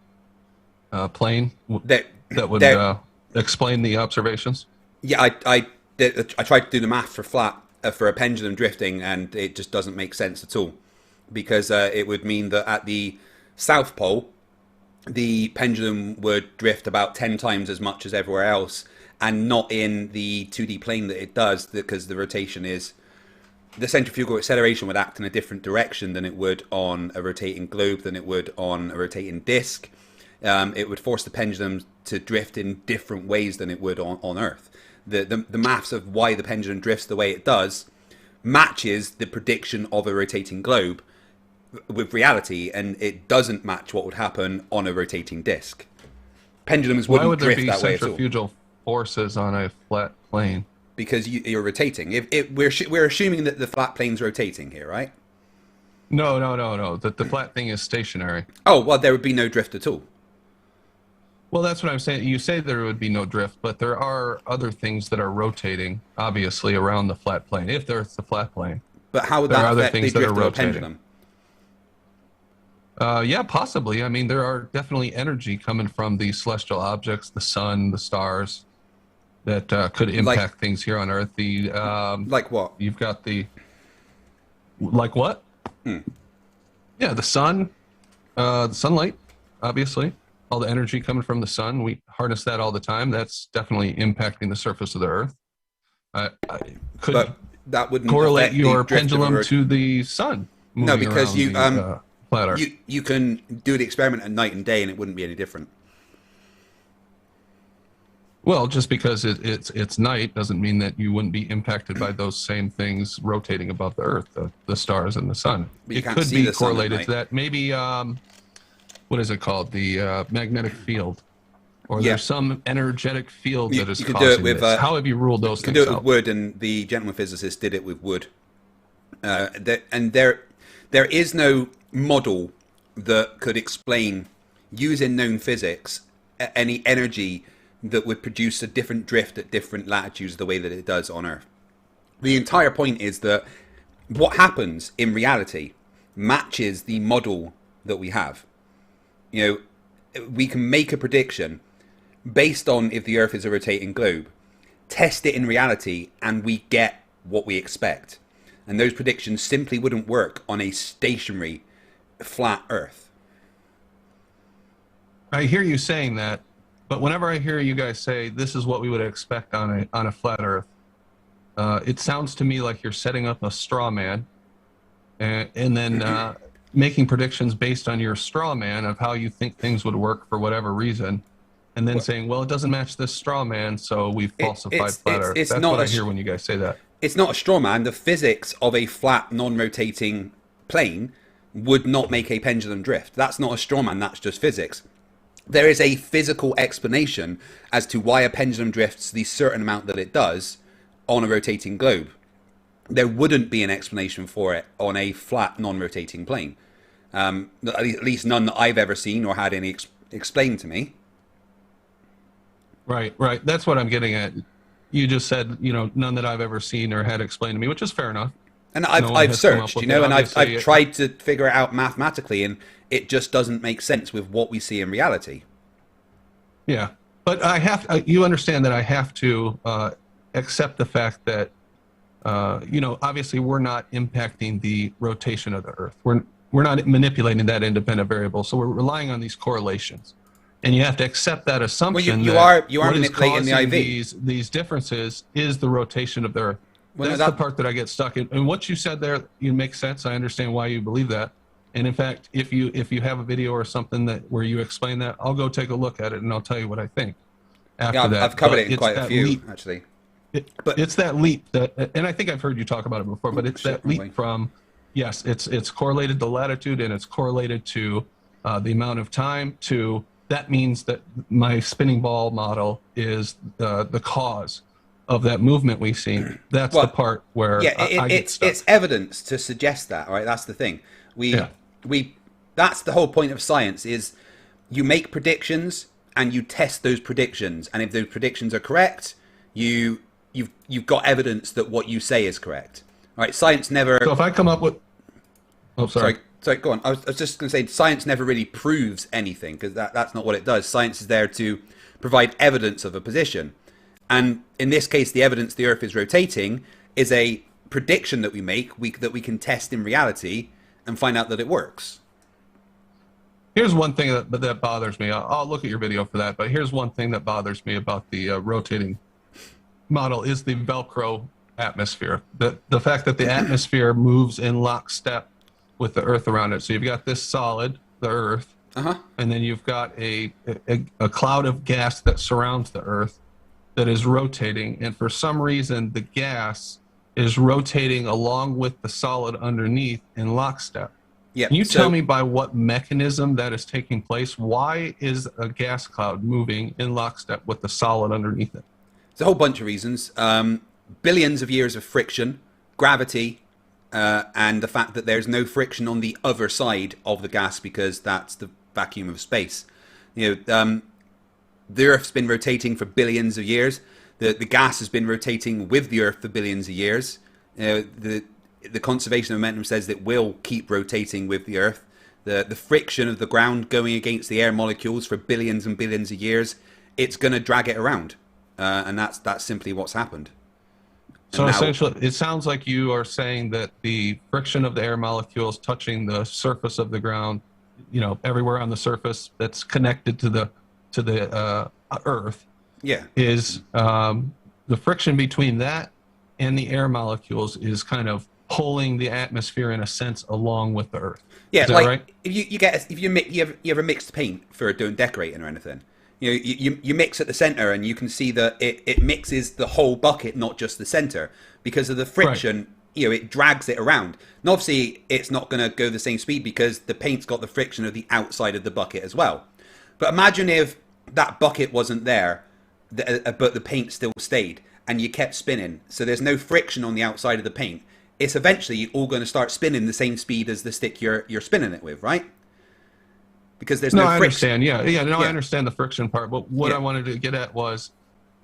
plane that would explain the observations?
Yeah, I tried to do the math for flat for a pendulum drifting, and it just doesn't make sense at all, because it would mean that at the South Pole, the pendulum would drift about 10 times as much as everywhere else, and not in the 2D plane that it does, because the rotation is, the centrifugal acceleration would act in a different direction than it would on a rotating globe, than it would on a rotating disc. It would force the pendulum to drift in different ways than it would on Earth. The maths of why the pendulum drifts the way it does matches the prediction of a rotating globe with reality, and it doesn't match what would happen on a rotating disc. Pendulums wouldn't drift that way at all. Why would there be
centrifugal forces on a flat plane?
Because you're rotating. We're assuming that the flat plane's rotating here, right?
No. That the flat thing is stationary.
Oh, well, there would be no drift at all.
Well, that's what I'm saying. You say there would be no drift, but there are other things that are rotating, obviously, around the flat plane, if there's the flat plane.
But how would that affect the drift of a pendulum?
Yeah, possibly. I mean, there are definitely energy coming from the celestial objects, the sun, the stars, that could impact things here on Earth.
Like what?
You've got the... Like what? Yeah, the sun, the sunlight, obviously. All the energy coming from the sun, we harness that all the time. That's definitely impacting the surface of the Earth. But that wouldn't correlate your pendulum to the sun.
No, because you
flat Earth.
You can do the experiment at night and day, and it wouldn't be any different.
Well, just because it's night doesn't mean that you wouldn't be impacted by those same things rotating above the Earth, the stars and the sun. It could be correlated to that. Maybe, what is it called? The magnetic field or there's some energetic field that is
you can
causing
do it with,
this. How have you ruled those
You can
things
do it
out?
with wood, and the gentleman physicist did it with wood. And there is no model that could explain, using known physics, any energy that would produce a different drift at different latitudes the way that it does on Earth. The entire point is that what happens in reality matches the model that we have. You know, we can make a prediction based on if the Earth is a rotating globe, test it in reality, and we get what we expect. And those predictions simply wouldn't work on a stationary, flat Earth.
I hear you saying that, but whenever I hear you guys say this is what we would expect on a flat Earth, it sounds to me like you're setting up a straw man, and then making predictions based on your straw man of how you think things would work for whatever reason, and then saying, well, it doesn't match this straw man, so we've falsified flat Earth. That's what I hear when you guys say that.
It's not a straw man. The physics of a flat, non-rotating plane would not make a pendulum drift. That's not a straw man. That's just physics. There is a physical explanation as to why a pendulum drifts the certain amount that it does on a rotating globe. There wouldn't be an explanation for it on a flat, non-rotating plane. At least none that I've ever seen or had any explained to me.
Right. That's what I'm getting at. You just said, none that I've ever seen or had explained to me, which is fair enough.
And I've searched, and I've tried to figure it out mathematically, and it just doesn't make sense with what we see in reality.
Yeah, but you understand that I have to accept the fact that, obviously we're not impacting the rotation of the Earth. We're not manipulating that independent variable, so we're relying on these correlations. And you have to accept that assumption.
Well, you are manipulating the IV.
These differences is the rotation of the Earth. That's the part that I get stuck in. And what you said there, you make sense. I understand why you believe that. And in fact, if you have a video or something where you explain that, I'll go take a look at it and I'll tell you what I think. After that,
I've covered it in quite a few actually.
But it's that leap and I think I've heard you talk about it before. But it's that leap from, yes, it's correlated to latitude and it's correlated to the amount of time to. That means that my spinning ball model is the cause of that movement we see. That's the part where I get stuck.
It's evidence to suggest that. All right, that's the thing. That's the whole point of science: is you make predictions and you test those predictions, and if those predictions are correct, you've got evidence that what you say is correct. All right, science never.
So if I come up with, sorry.
Sorry, go on. I was just going to say, science never really proves anything, because that's not what it does. Science is there to provide evidence of a position. And in this case, the evidence the Earth is rotating is a prediction that we make that we can test in reality and find out that it works.
Here's one thing that bothers me. I'll look at your video for that, but here's one thing that bothers me about the rotating model is the Velcro atmosphere. The fact that the atmosphere moves in lockstep with the Earth around it. So you've got this solid, the Earth, and then you've got a cloud of gas that surrounds the Earth that is rotating, and for some reason the gas is rotating along with the solid underneath in lockstep.
Yeah.
Can you tell me by what mechanism that is taking place? Why is a gas cloud moving in lockstep with the solid underneath it?
There's a whole bunch of reasons. Billions of years of friction, gravity, and the fact that there's no friction on the other side of the gas because that's the vacuum of space. The Earth's been rotating for billions of years. The gas has been rotating with the Earth for billions of years. The conservation of momentum says it will keep rotating with the Earth. The friction of the ground going against the air molecules for billions and billions of years, it's going to drag it around. And that's simply what's happened.
So essentially, it sounds like you are saying that the friction of the air molecules touching the surface of the ground, everywhere on the surface that's connected to the Earth, is the friction between that and the air molecules is kind of pulling the atmosphere in a sense along with the Earth.
Yeah,
is that right?
if you ever mixed paint for doing decorating or anything. You mix at the center and you can see that it mixes the whole bucket, not just the center, because of the friction. Right. It drags it around. And obviously, it's not going to go the same speed because the paint's got the friction of the outside of the bucket as well. But imagine if that bucket wasn't there, but the paint still stayed, and you kept spinning. So there's no friction on the outside of the paint. It's eventually all going to start spinning the same speed as the stick you're spinning it with, right? Because there's no friction.
I understand. Yeah. I understand the friction part. But what I wanted to get at was,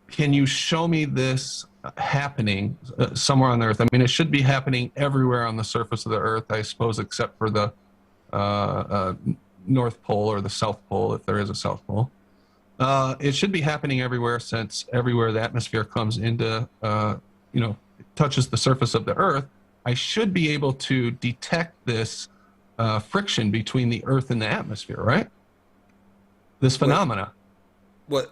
can you show me this happening somewhere on the Earth? I mean, it should be happening everywhere on the surface of the Earth, I suppose, except for the North Pole or the South Pole, if there is a South Pole. It should be happening everywhere, since everywhere the atmosphere comes into, touches the surface of the Earth. I should be able to detect this friction between the Earth and the atmosphere, right? This phenomena.
Well,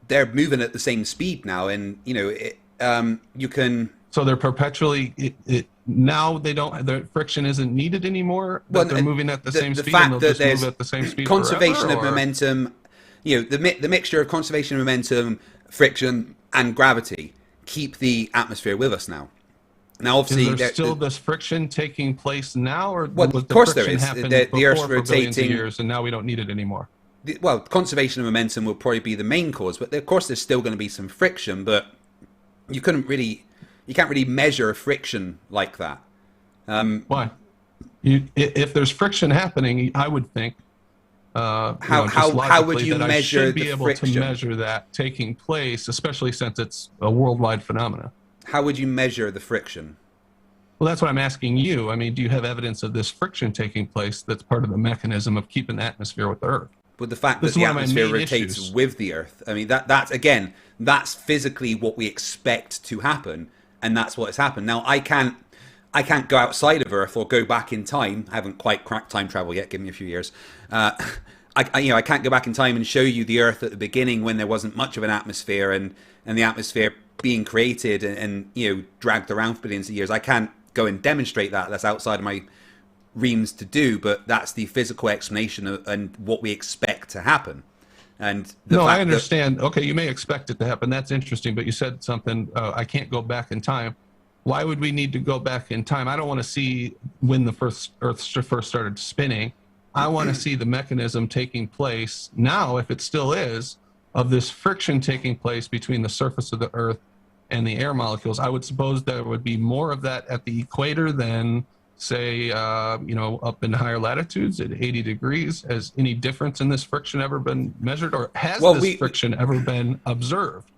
they're moving at the same speed now, and you can.
So they're perpetually. Now they don't. The friction isn't needed anymore. Well, they're moving at the same speed, and they'll just move at the same speed.
Conservation
forever,
of momentum. The mixture of conservation of momentum, friction, and gravity keep the atmosphere with us now. Now, obviously,
is there still this friction taking place now, or
well,
was
of course
the friction
there is.
happened
The Earth's
before for billions of
rotating
years, and now we don't need it anymore?
Well, conservation of momentum will probably be the main cause, but of course, there's still going to be some friction. But you can't really measure friction like that.
Why? If there's friction happening, I would think.
How would you measure
I should be
the
able
friction?
to measure that taking place, especially since it's a worldwide phenomenon?
How would you measure the friction?
Well, that's what I'm asking you. I mean, do you have evidence of this friction taking place that's part of the mechanism of keeping the atmosphere with the Earth?
With the fact that the atmosphere rotates with the Earth. I mean, that's physically what we expect to happen, and that's what has happened. Now, I can't go outside of Earth or go back in time. I haven't quite cracked time travel yet. Give me a few years. I can't go back in time and show you the Earth at the beginning when there wasn't much of an atmosphere, and the atmosphere being created and dragged around for billions of years. I can't go and demonstrate that. That's outside of my realms to do, but that's the physical explanation and what we expect to happen. And
I understand. Okay, you may expect it to happen. That's interesting, but you said something, I can't go back in time. Why would we need to go back in time? I don't want to see when the Earth first started spinning. I want to see the mechanism taking place now, if it still is, of this friction taking place between the surface of the Earth and the air molecules. I would suppose there would be more of that at the equator than, say, up in higher latitudes at 80 degrees. Has any difference in this friction ever been measured, or has this friction ever been observed?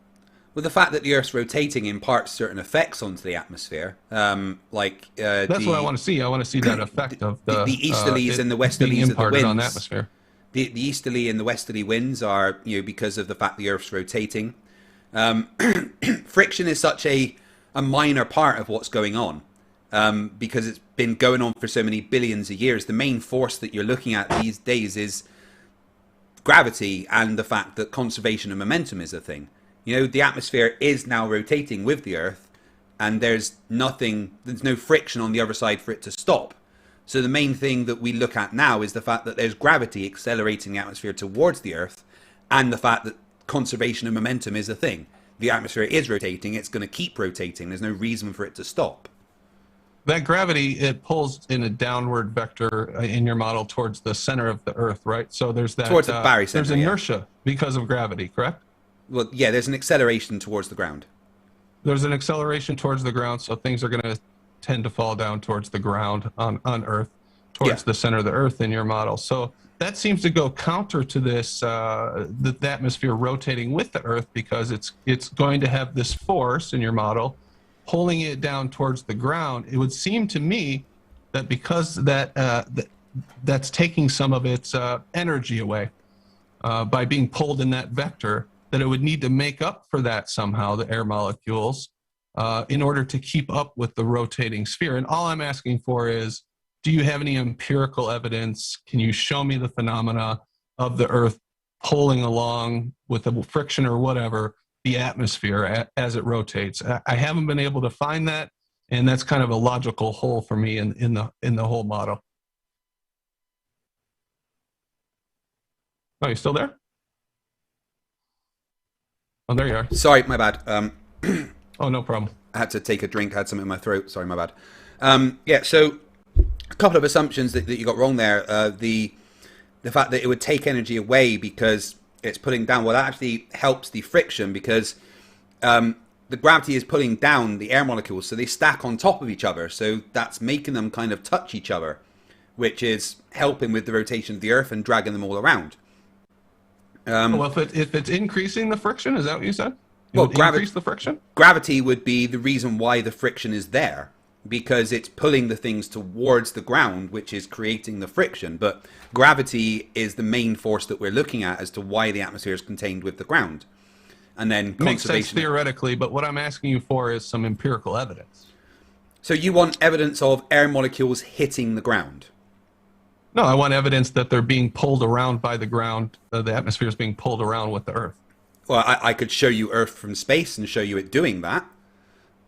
Well, the fact that the Earth's rotating imparts certain effects onto the atmosphere, that's
what I want to see. I want to see that effect of the
easterlies and the westerlies of the winds.
On the atmosphere.
The easterly and the westerly winds are, because of the fact the Earth's rotating. Friction is such a minor part of what's going on, because it's been going on for so many billions of years. The main force that you're looking at these days is gravity and the fact that conservation of momentum is a thing. The atmosphere is now rotating with the Earth, and there's no friction on the other side for it to stop. So the main thing that we look at now is the fact that there's gravity accelerating the atmosphere towards the Earth, and the fact that conservation of momentum is a thing. The atmosphere is rotating, it's going to keep rotating, there's no reason for it to stop.
That gravity, it pulls in a downward vector in your model towards the center of the Earth, right? So there's that
towards the barycenter,
there's inertia because of gravity, correct?
Well, yeah, there's an acceleration towards the ground.
There's an acceleration towards the ground, so things are going to tend to fall down towards the ground on Earth, towards the center of the Earth in your model. So that seems to go counter to this, the atmosphere rotating with the Earth, because it's going to have this force in your model pulling it down towards the ground. It would seem to me that because that's taking some of its energy away by being pulled in that vector, that it would need to make up for that somehow, the air molecules, in order to keep up with the rotating sphere. And all I'm asking for is, do you have any empirical evidence? Can you show me the phenomena of the Earth pulling along with the friction or whatever, the atmosphere as it rotates? I haven't been able to find that, and that's kind of a logical hole for me in the whole model. Oh, you still there? Oh, there you are.
Sorry, my bad.
Oh, no problem.
I had to take a drink. I had something in my throat. Sorry, my bad. So a couple of assumptions that you got wrong there. The fact that it would take energy away because it's pulling down. Well, that actually helps the friction because the gravity is pulling down the air molecules, so they stack on top of each other. So that's making them kind of touch each other, which is helping with the rotation of the Earth and dragging them all around.
Well, if it's increasing the friction, is that what you said?
Well,
increase the friction?
Gravity would be the reason why the friction is there, because it's pulling the things towards the ground, which is creating the friction. But gravity is the main force that we're looking at as to why the atmosphere is contained with the ground. And then
makes sense theoretically, but what I'm asking you for is some empirical evidence.
So you want evidence of air molecules hitting the ground?
No, I want evidence that they're being pulled around by the ground. The atmosphere is being pulled around with the Earth.
Well, I could show you Earth from space and show you it doing that.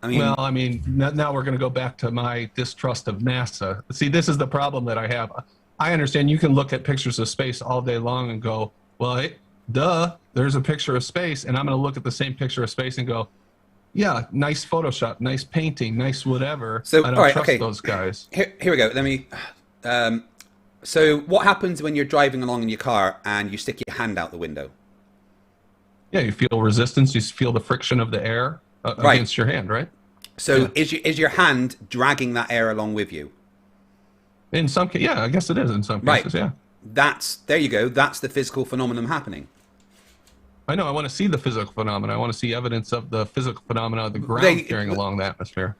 I mean, now we're going to go back to my distrust of NASA. See, this is the problem that I have. I understand you can look at pictures of space all day long and go, well, there's a picture of space, and I'm going to look at the same picture of space and go, yeah, nice Photoshop, nice painting, nice whatever.
So,
I don't trust those guys.
Here we go. Let me... so what happens when you're driving along in your car and you stick your hand out the window?
Yeah, you feel resistance. You feel the friction of the air against your hand, right?
So is your hand dragging that air along with you?
In some cases, yeah, I guess it is in some cases, yeah.
There you go. That's the physical phenomenon happening.
I know. I want to see the physical phenomena. I want to see evidence of the physical phenomena of the ground carrying along the atmosphere.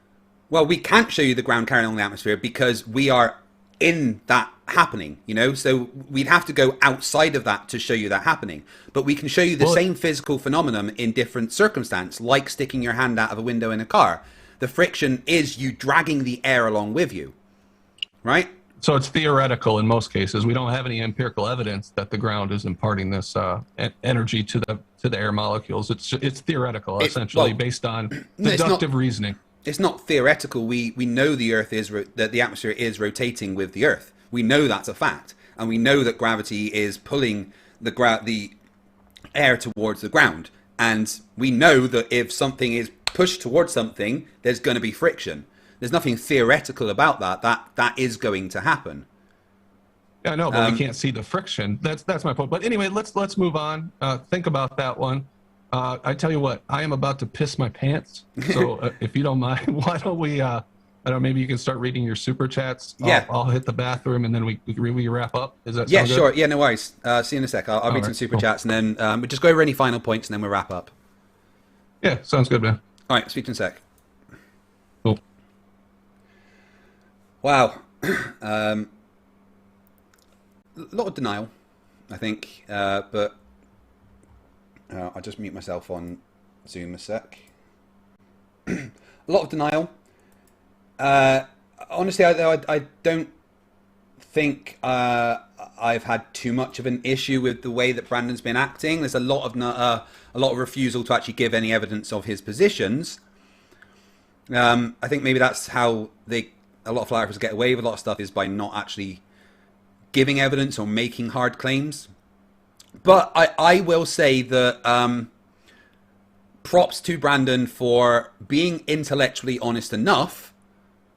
Well, we can't show you the ground carrying along the atmosphere because we are in that happening, so we'd have to go outside of that to show you that happening. But we can show you the same physical phenomenon in different circumstances, like sticking your hand out of a window in a car. The friction is you dragging the air along with you, right?
So it's theoretical in most cases. We don't have any empirical evidence that the ground is imparting this energy to the air molecules. It's theoretical, essentially, based on deductive reasoning. It's
not theoretical. We know that the atmosphere is rotating with the Earth. We know that's a fact, and we know that gravity is pulling the air towards the ground. And we know that if something is pushed towards something, there's going to be friction. There's nothing theoretical about that. That is going to happen.
Yeah, I know, but we can't see the friction. That's my point. But anyway, let's move on. Think about that one. I tell you what, I am about to piss my pants. So if you don't mind, why don't we? I don't know, maybe you can start reading your super chats. I'll hit the bathroom and then we wrap up. Is that
sound good? Sure. Yeah, no worries. See you in a sec. I'll read some super chats and then we'll just go over any final points and then we'll wrap up.
Yeah, sounds good, man.
All right, speak to you in a sec.
Cool.
Wow. A lot of denial, I think, but I'll just mute myself on Zoom a sec. A lot of denial. Honestly, I don't think I've had too much of an issue with the way that Brandon's been acting. There's a lot of refusal to actually give any evidence of his positions. I think maybe that's how a lot of flat earthers get away with a lot of stuff, is by not actually giving evidence or making hard claims. But I will say that props to Brandon for being intellectually honest enough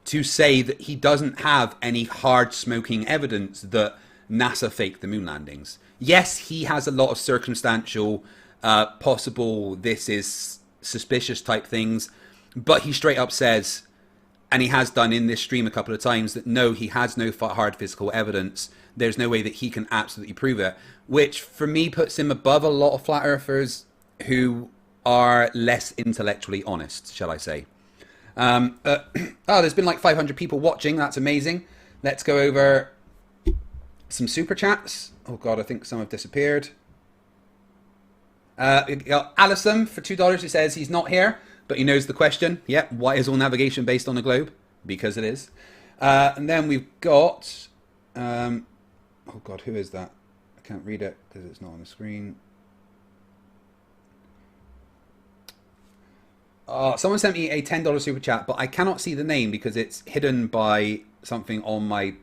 to say that he doesn't have any hard smoking evidence that NASA faked the moon landings. Yes, he has a lot of circumstantial, possible, this is suspicious type things, but he straight up says, and he has done in this stream a couple of times, that no, he has no hard physical evidence. There's no way that he can absolutely prove it, which for me puts him above a lot of flat earthers who are less intellectually honest, shall I say. There's been like 500 people watching. That's amazing. Let's go over some super chats. Oh God, I think some have disappeared. Alison for $2 who says he's not here, but he knows the question. Yep. Why is all navigation based on a globe? Because it is. And then we've got, oh God, who is that? I can't read it because it's not on the screen. Someone sent me a $10 super chat, but I cannot see the name because it's hidden by something on my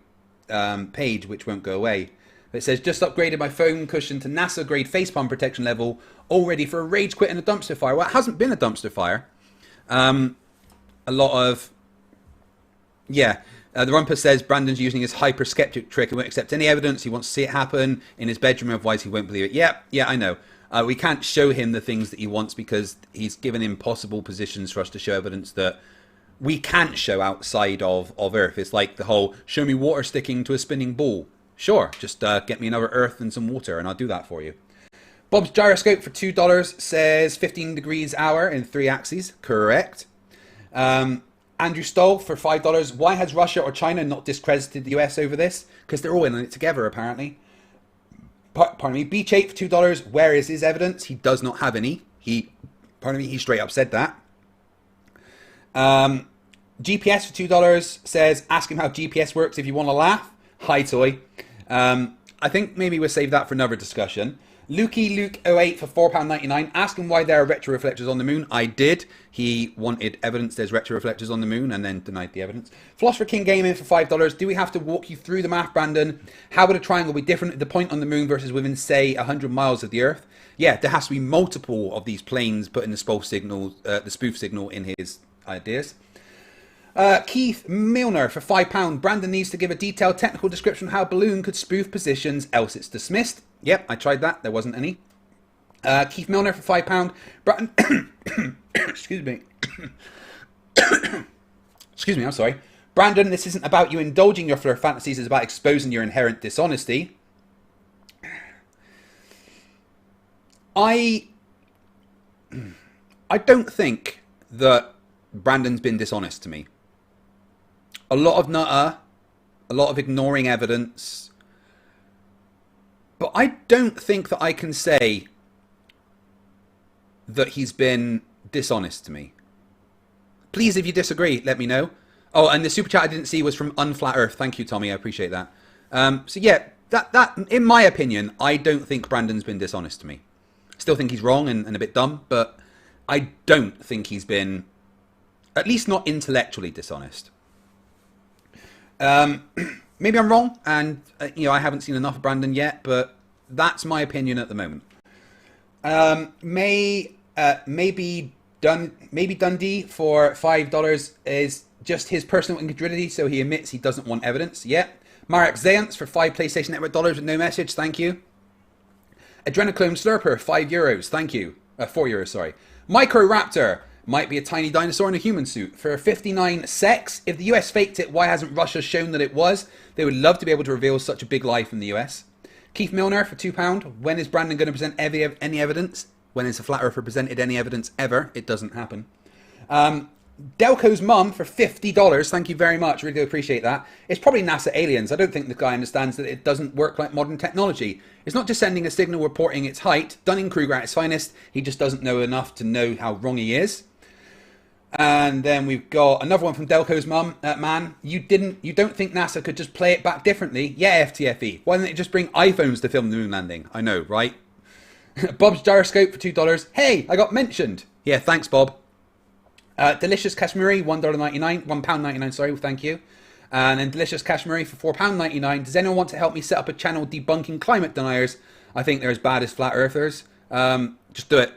page, which won't go away. It says, just upgraded my phone cushion to NASA grade facepalm protection level, all ready for a rage quit in a dumpster fire. Well, it hasn't been a dumpster fire. A lot of, The Rumpus says Brandon's using his hyper-skeptic trick and won't accept any evidence. He wants to see it happen in his bedroom, otherwise he won't believe it. Yeah, I know. We can't show him the things that he wants because he's given impossible positions for us to show evidence that we can't show outside of Earth. It's like the whole, show me water sticking to a spinning ball. Sure, just get me another Earth and some water and I'll do that for you. Bob's Gyroscope for $2 says 15 degrees hour in 3 axes. Correct. Andrew Stoll for $5. Why has Russia or China not discredited the US over this? Because they're all in it together, apparently. Pardon me. Beach8 for $2. Where is his evidence? He does not have any. He straight up said that. GPS for $2 says, ask him how GPS works if you want to laugh. Hi, Toy. I think maybe we'll save that for another discussion. Luke08 for £4.99. Ask him why there are retroreflectors on the moon. I did. He wanted evidence there's retroreflectors on the moon and then denied the evidence. Philosopher King Gaming for $5. Do we have to walk you through the math, Brandon? How would a triangle be different at the point on the moon versus within, say, 100 miles of the Earth? Yeah, there has to be multiple of these planes putting the spoof signal in his ideas. Keith Milner for £5. Brandon needs to give a detailed technical description of how balloon could spoof positions, else it's dismissed. Yep, I tried that. There wasn't any. Keith Milner for £5. Excuse me. Excuse me, I'm sorry. Brandon, this isn't about you indulging your flirt fantasies. It's about exposing your inherent dishonesty. I don't think that Brandon's been dishonest to me. A lot of nutter, a lot of ignoring evidence. But I don't think that I can say that he's been dishonest to me. Please, if you disagree, let me know. Oh, and the super chat I didn't see was from Unflat Earth. Thank you, Tommy. I appreciate that. So yeah, that in my opinion, I don't think Brandon's been dishonest to me. Still think he's wrong and a bit dumb, but I don't think he's been, at least not intellectually dishonest. Maybe I'm wrong, and I haven't seen enough of Brandon yet, but that's my opinion at the moment. Maybe Dundee for $5 is just his personal incredulity, so he admits he doesn't want evidence. Yeah. Marek Zayance for $5 PlayStation Network with no message. Thank you. Adrenochrome Slurper, €5. Thank you. €4, sorry. Microraptor might be a tiny dinosaur in a human suit for 59 sex. If the US faked it, why hasn't Russia shown that it was? They would love to be able to reveal such a big lie from the US. Keith Milner for £2. When is Brandon going to present any evidence? When is a flat earther presented any evidence ever? It doesn't happen. Delco's mum for $50. Thank you very much. Really do appreciate that. It's probably NASA aliens. I don't think the guy understands that it doesn't work like modern technology. It's not just sending a signal reporting its height. Dunning-Kruger at its finest. He just doesn't know enough to know how wrong he is. And then we've got another one from Delco's mum. Man, you don't think NASA could just play it back differently? Yeah, FTFE. Why didn't they just bring iPhones to film the moon landing? I know, right? Bob's Gyroscope for $2. Hey, I got mentioned. Yeah, thanks, Bob. Delicious Kashmiri, £1.99, sorry, thank you. And then Delicious Kashmiri for £4.99. Does anyone want to help me set up a channel debunking climate deniers? I think they're as bad as flat earthers. Just do it.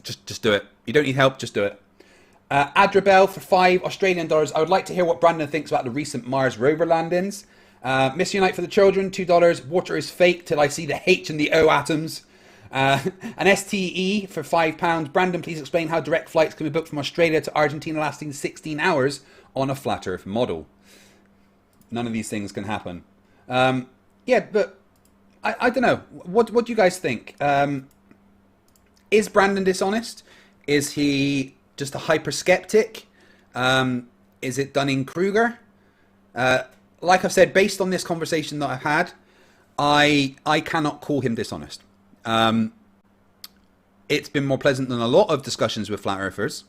Just do it. You don't need help, just do it. Adrabel for $5 Australian. I would like to hear what Brandon thinks about the recent Mars rover landings. Miss Unite for the children, $2. Water is fake till I see the H and the O atoms. An STE for £5. Brandon, please explain how direct flights can be booked from Australia to Argentina lasting 16 hours on a flat earth model. None of these things can happen. Yeah, but I don't know. What do you guys think? Is Brandon dishonest? Is he just a hyper-skeptic? Is it Dunning-Kruger? Like I've said, based on this conversation that I've had, I cannot call him dishonest. It's been more pleasant than a lot of discussions with flat earthers,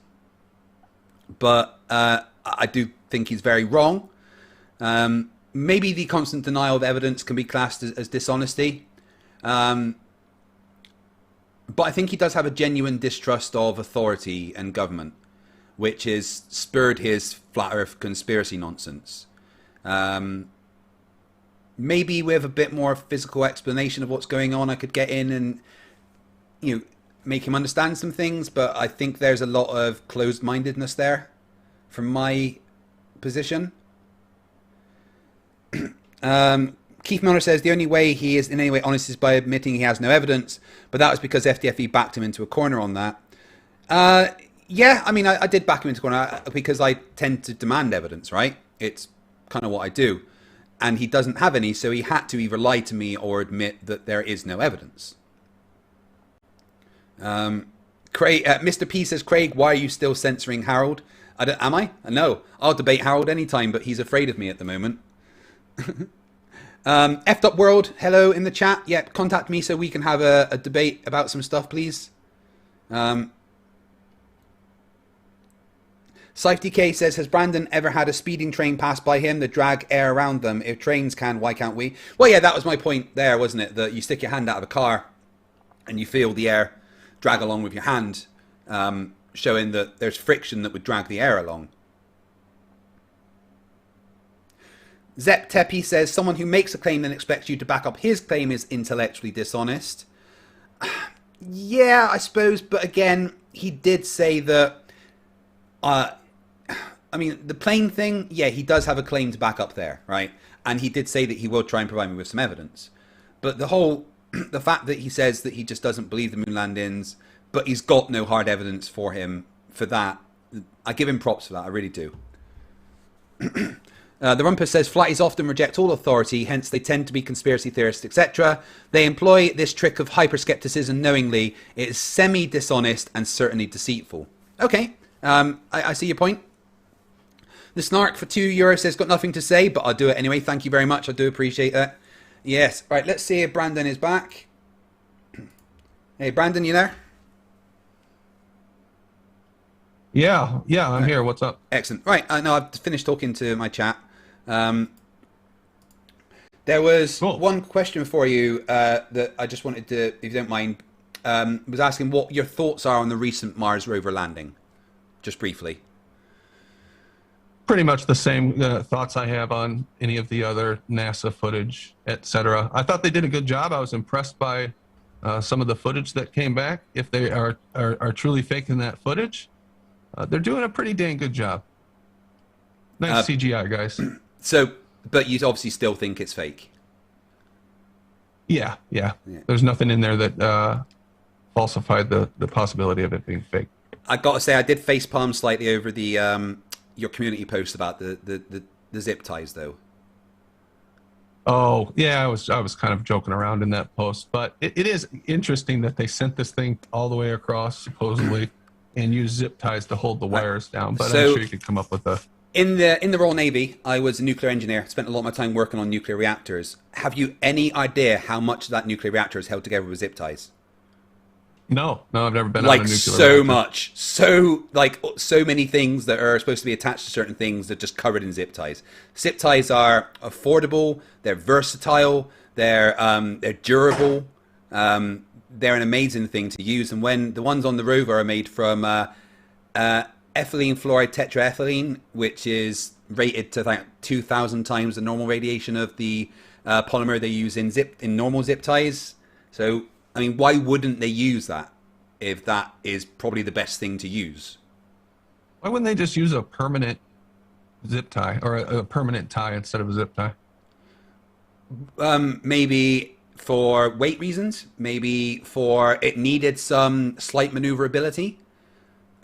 but I do think he's very wrong. Maybe the constant denial of evidence can be classed as dishonesty, but I think he does have a genuine distrust of authority and government, which has spurred his flat earth conspiracy nonsense. Maybe with a bit more physical explanation of what's going on, I could get in and, make him understand some things. But I think there's a lot of closed-mindedness there from my position. Keith Miller says the only way he is in any way honest is by admitting he has no evidence, but that was because FTFE backed him into a corner on that. Yeah, I mean, I did back him into a corner because I tend to demand evidence, right? It's kind of what I do. And he doesn't have any, so he had to either lie to me or admit that there is no evidence. Craig, Mr. P says, Craig, why are you still censoring Harold? Am I? No. I'll debate Harold anytime, but he's afraid of me at the moment. F'd Up World, hello in the chat. Yeah, contact me so we can have a debate about some stuff, please. SifeDK says, has Brandon ever had a speeding train pass by him that drag air around them? If trains can, why can't we? Well, yeah, that was my point there, wasn't it? That you stick your hand out of a car and you feel the air drag along with your hand, showing that there's friction that would drag the air along. Zep Tepi says, someone who makes a claim then expects you to back up his claim is intellectually dishonest. Yeah, I suppose, but again, he did say that, I mean, the plane thing, yeah, he does have a claim to back up there, right? And he did say that he will try and provide me with some evidence. But the fact that he says that he just doesn't believe the moon landings, but he's got no hard evidence for him for that, I give him props for that, I really do. The Rumpus says, flighties often reject all authority, hence they tend to be conspiracy theorists, etc. They employ this trick of hyperskepticism knowingly. It is semi-dishonest and certainly deceitful. Okay, I see your point. The Snark for €2 says, got nothing to say, but I'll do it anyway. Thank you very much. I do appreciate that. Yes. Right, let's see if Brandon is back. Hey, Brandon, you there?
Yeah, I'm here. What's up?
Excellent. Right, no, I've finished talking to my chat. There was one question for you that I just wanted to, if you don't mind, was asking what your thoughts are on the recent Mars rover landing, just briefly.
Pretty much the same thoughts I have on any of the other NASA footage, etc. I thought they did a good job. I was impressed by some of the footage that came back. If they are truly faking that footage, they're doing a pretty dang good job. Nice CGI, guys.
So, but you obviously still think it's fake?
Yeah. There's nothing in there that falsified the possibility of it being fake. I
got to say, I did facepalm slightly over the your community post about the zip ties, though.
Oh, yeah, I was kind of joking around in that post, but it is interesting that they sent this thing all the way across, supposedly, and used zip ties to hold the wires down. But I'm sure you could come up with a...
In the Royal Navy, I was a nuclear engineer, spent a lot of my time working on nuclear reactors. Have you any idea how much of that nuclear reactor is held together with zip ties?
No, I've never been on a
like
nuclear
so
reactor.
much, so many things that are supposed to be attached to certain things that are just covered in zip ties. Zip ties are affordable, they're versatile, they're durable, they're an amazing thing to use. And when the ones on the rover are made from ethylene fluoride tetraethylene, which is rated to like 2,000 times the normal radiation of the polymer they use in normal zip ties. So, I mean, why wouldn't they use that if that is probably the best thing to use?
Why wouldn't they just use a permanent zip tie or a permanent tie instead of a zip tie?
Maybe for weight reasons. Maybe for it needed some slight maneuverability.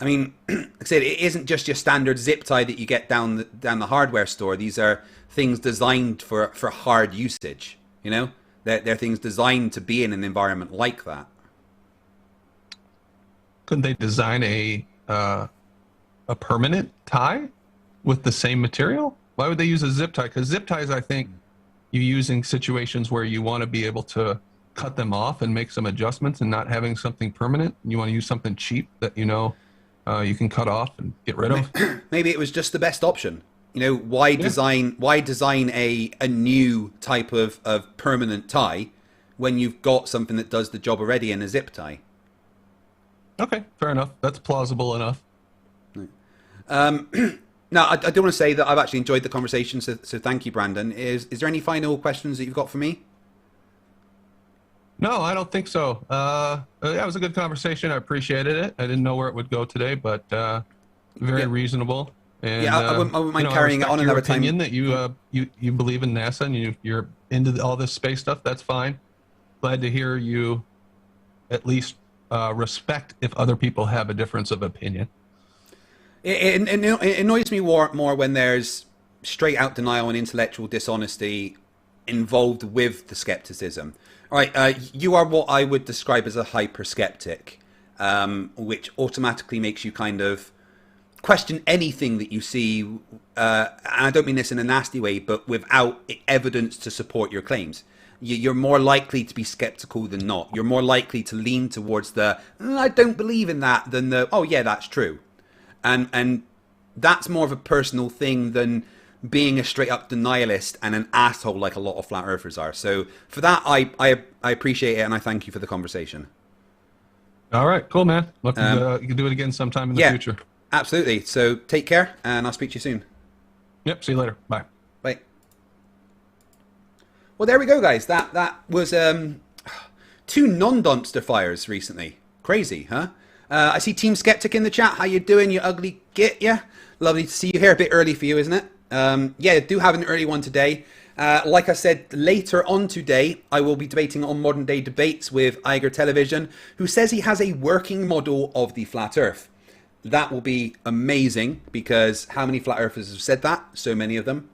I mean, like I said, it isn't just your standard zip tie that you get down the hardware store. These are things designed for hard usage, you know? They're things designed to be in an environment like that.
Couldn't they design a permanent tie with the same material? Why would they use a zip tie? Because zip ties, I think, you use in situations where you want to be able to cut them off and make some adjustments and not having something permanent. You want to use something cheap that you know you can cut off and get rid of.
Maybe it was just the best option. You know, why design a new type of permanent tie when you've got something that does the job already in a zip tie?
Okay, fair enough. That's plausible enough.
Now, I do want to say that I've actually enjoyed the conversation, so thank you, Brandon. Is there any final questions that you've got for me?
No, I don't think so. Yeah, it was a good conversation. I appreciated it. I didn't know where it would go today, but very reasonable. And,
Yeah, I wouldn't mind carrying it on another time.
Opinion that you believe in NASA and you're into all this space stuff. That's fine. Glad to hear you at least respect if other people have a difference of opinion.
It annoys me more when there's straight out denial and intellectual dishonesty involved with the skepticism. All right, you are what I would describe as a hyper skeptic, which automatically makes you kind of question anything that you see, and I don't mean this in a nasty way, but without evidence to support your claims. You're more likely to be skeptical than not. You're more likely to lean towards the, I don't believe in that, than the, oh yeah, that's true. And that's more of a personal thing than being a straight up denialist and an asshole like a lot of flat earthers are. So for that, I appreciate it, and I thank you for the conversation. All
right, cool, man. Look, you can do it again sometime in the future.
Absolutely. So take care, and I'll speak to you soon.
Yep. See you later. Bye.
Bye. Well, there we go, guys. That was 2 non-dumpster fires recently. Crazy, huh? I see Team Skeptic in the chat. How you doing, you ugly git? Yeah. Lovely to see you here. A bit early for you, isn't it? Yeah, do have an early one today. Like I said, later on today, I will be debating on modern day debates with Iger Television, who says he has a working model of the flat earth. That will be amazing, because how many flat earthers have said that? So many of them.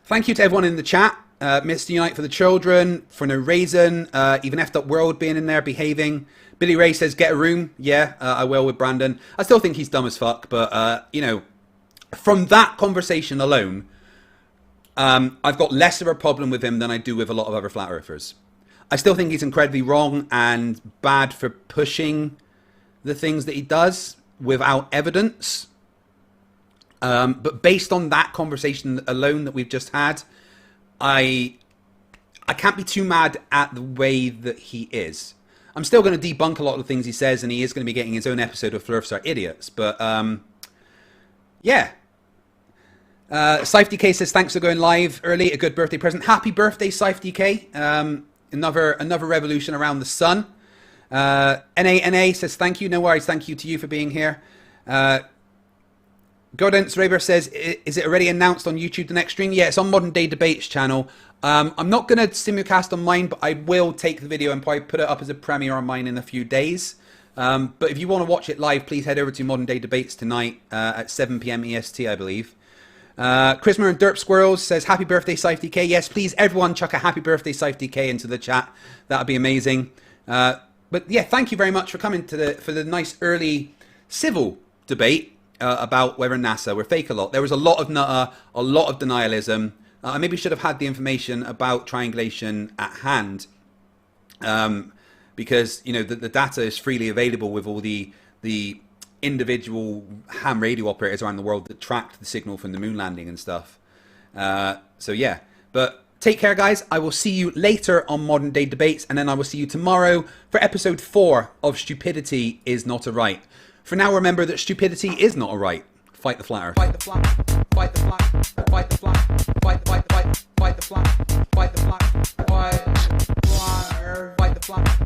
Thank you to everyone in the chat. Mr. Unite for the Children, for no reason, even F'd Up World being in there behaving. Billy Ray says, get a room. Yeah, I will with Brandon. I still think he's dumb as fuck, but, you know, from that conversation alone, I've got less of a problem with him than I do with a lot of other flat earthers. I still think he's incredibly wrong and bad for pushing the things that he does without evidence. But based on that conversation alone that we've just had, I can't be too mad at the way that he is. I'm still going to debunk a lot of the things he says, and he is going to be getting his own episode of Flerfs Are Idiots. But, yeah. SafeDK says, thanks for going live early. A good birthday present. Happy birthday, SafeDK. Another revolution around the sun. NA says, thank you. No worries. Thank you to you for being here. Godence Raber says, is it already announced on YouTube the next stream? Yeah, it's on Modern Day Debates channel. I'm not going to simulcast on mine, but I will take the video and probably put it up as a premiere on mine in a few days. But if you want to watch it live, please head over to Modern Day Debates tonight at 7 p.m. EST, I believe. Christmas and Derp Squirrels says, happy birthday, SafeDK. Yes, please, everyone chuck a happy birthday, SafeDK into the chat. That would be amazing. But yeah, thank you very much for coming to for the nice early civil debate about whether NASA were fake a lot. There was a lot of nutter, a lot of denialism. I maybe should have had the information about triangulation at hand, because you know the data is freely available with all the individual ham radio operators around the world that tracked the signal from the moon landing and stuff. So yeah, but take care, guys. I will see you later on Modern Day Debates, and then I will see you tomorrow for episode 4 of Stupidity Is Not a Right. For now, remember that stupidity is not a right. Fight the flat earth. Fight the flat. Fight the flat. Fight the flat. Fight the flat. Fight the flat. Fight the flat. Fight the flat.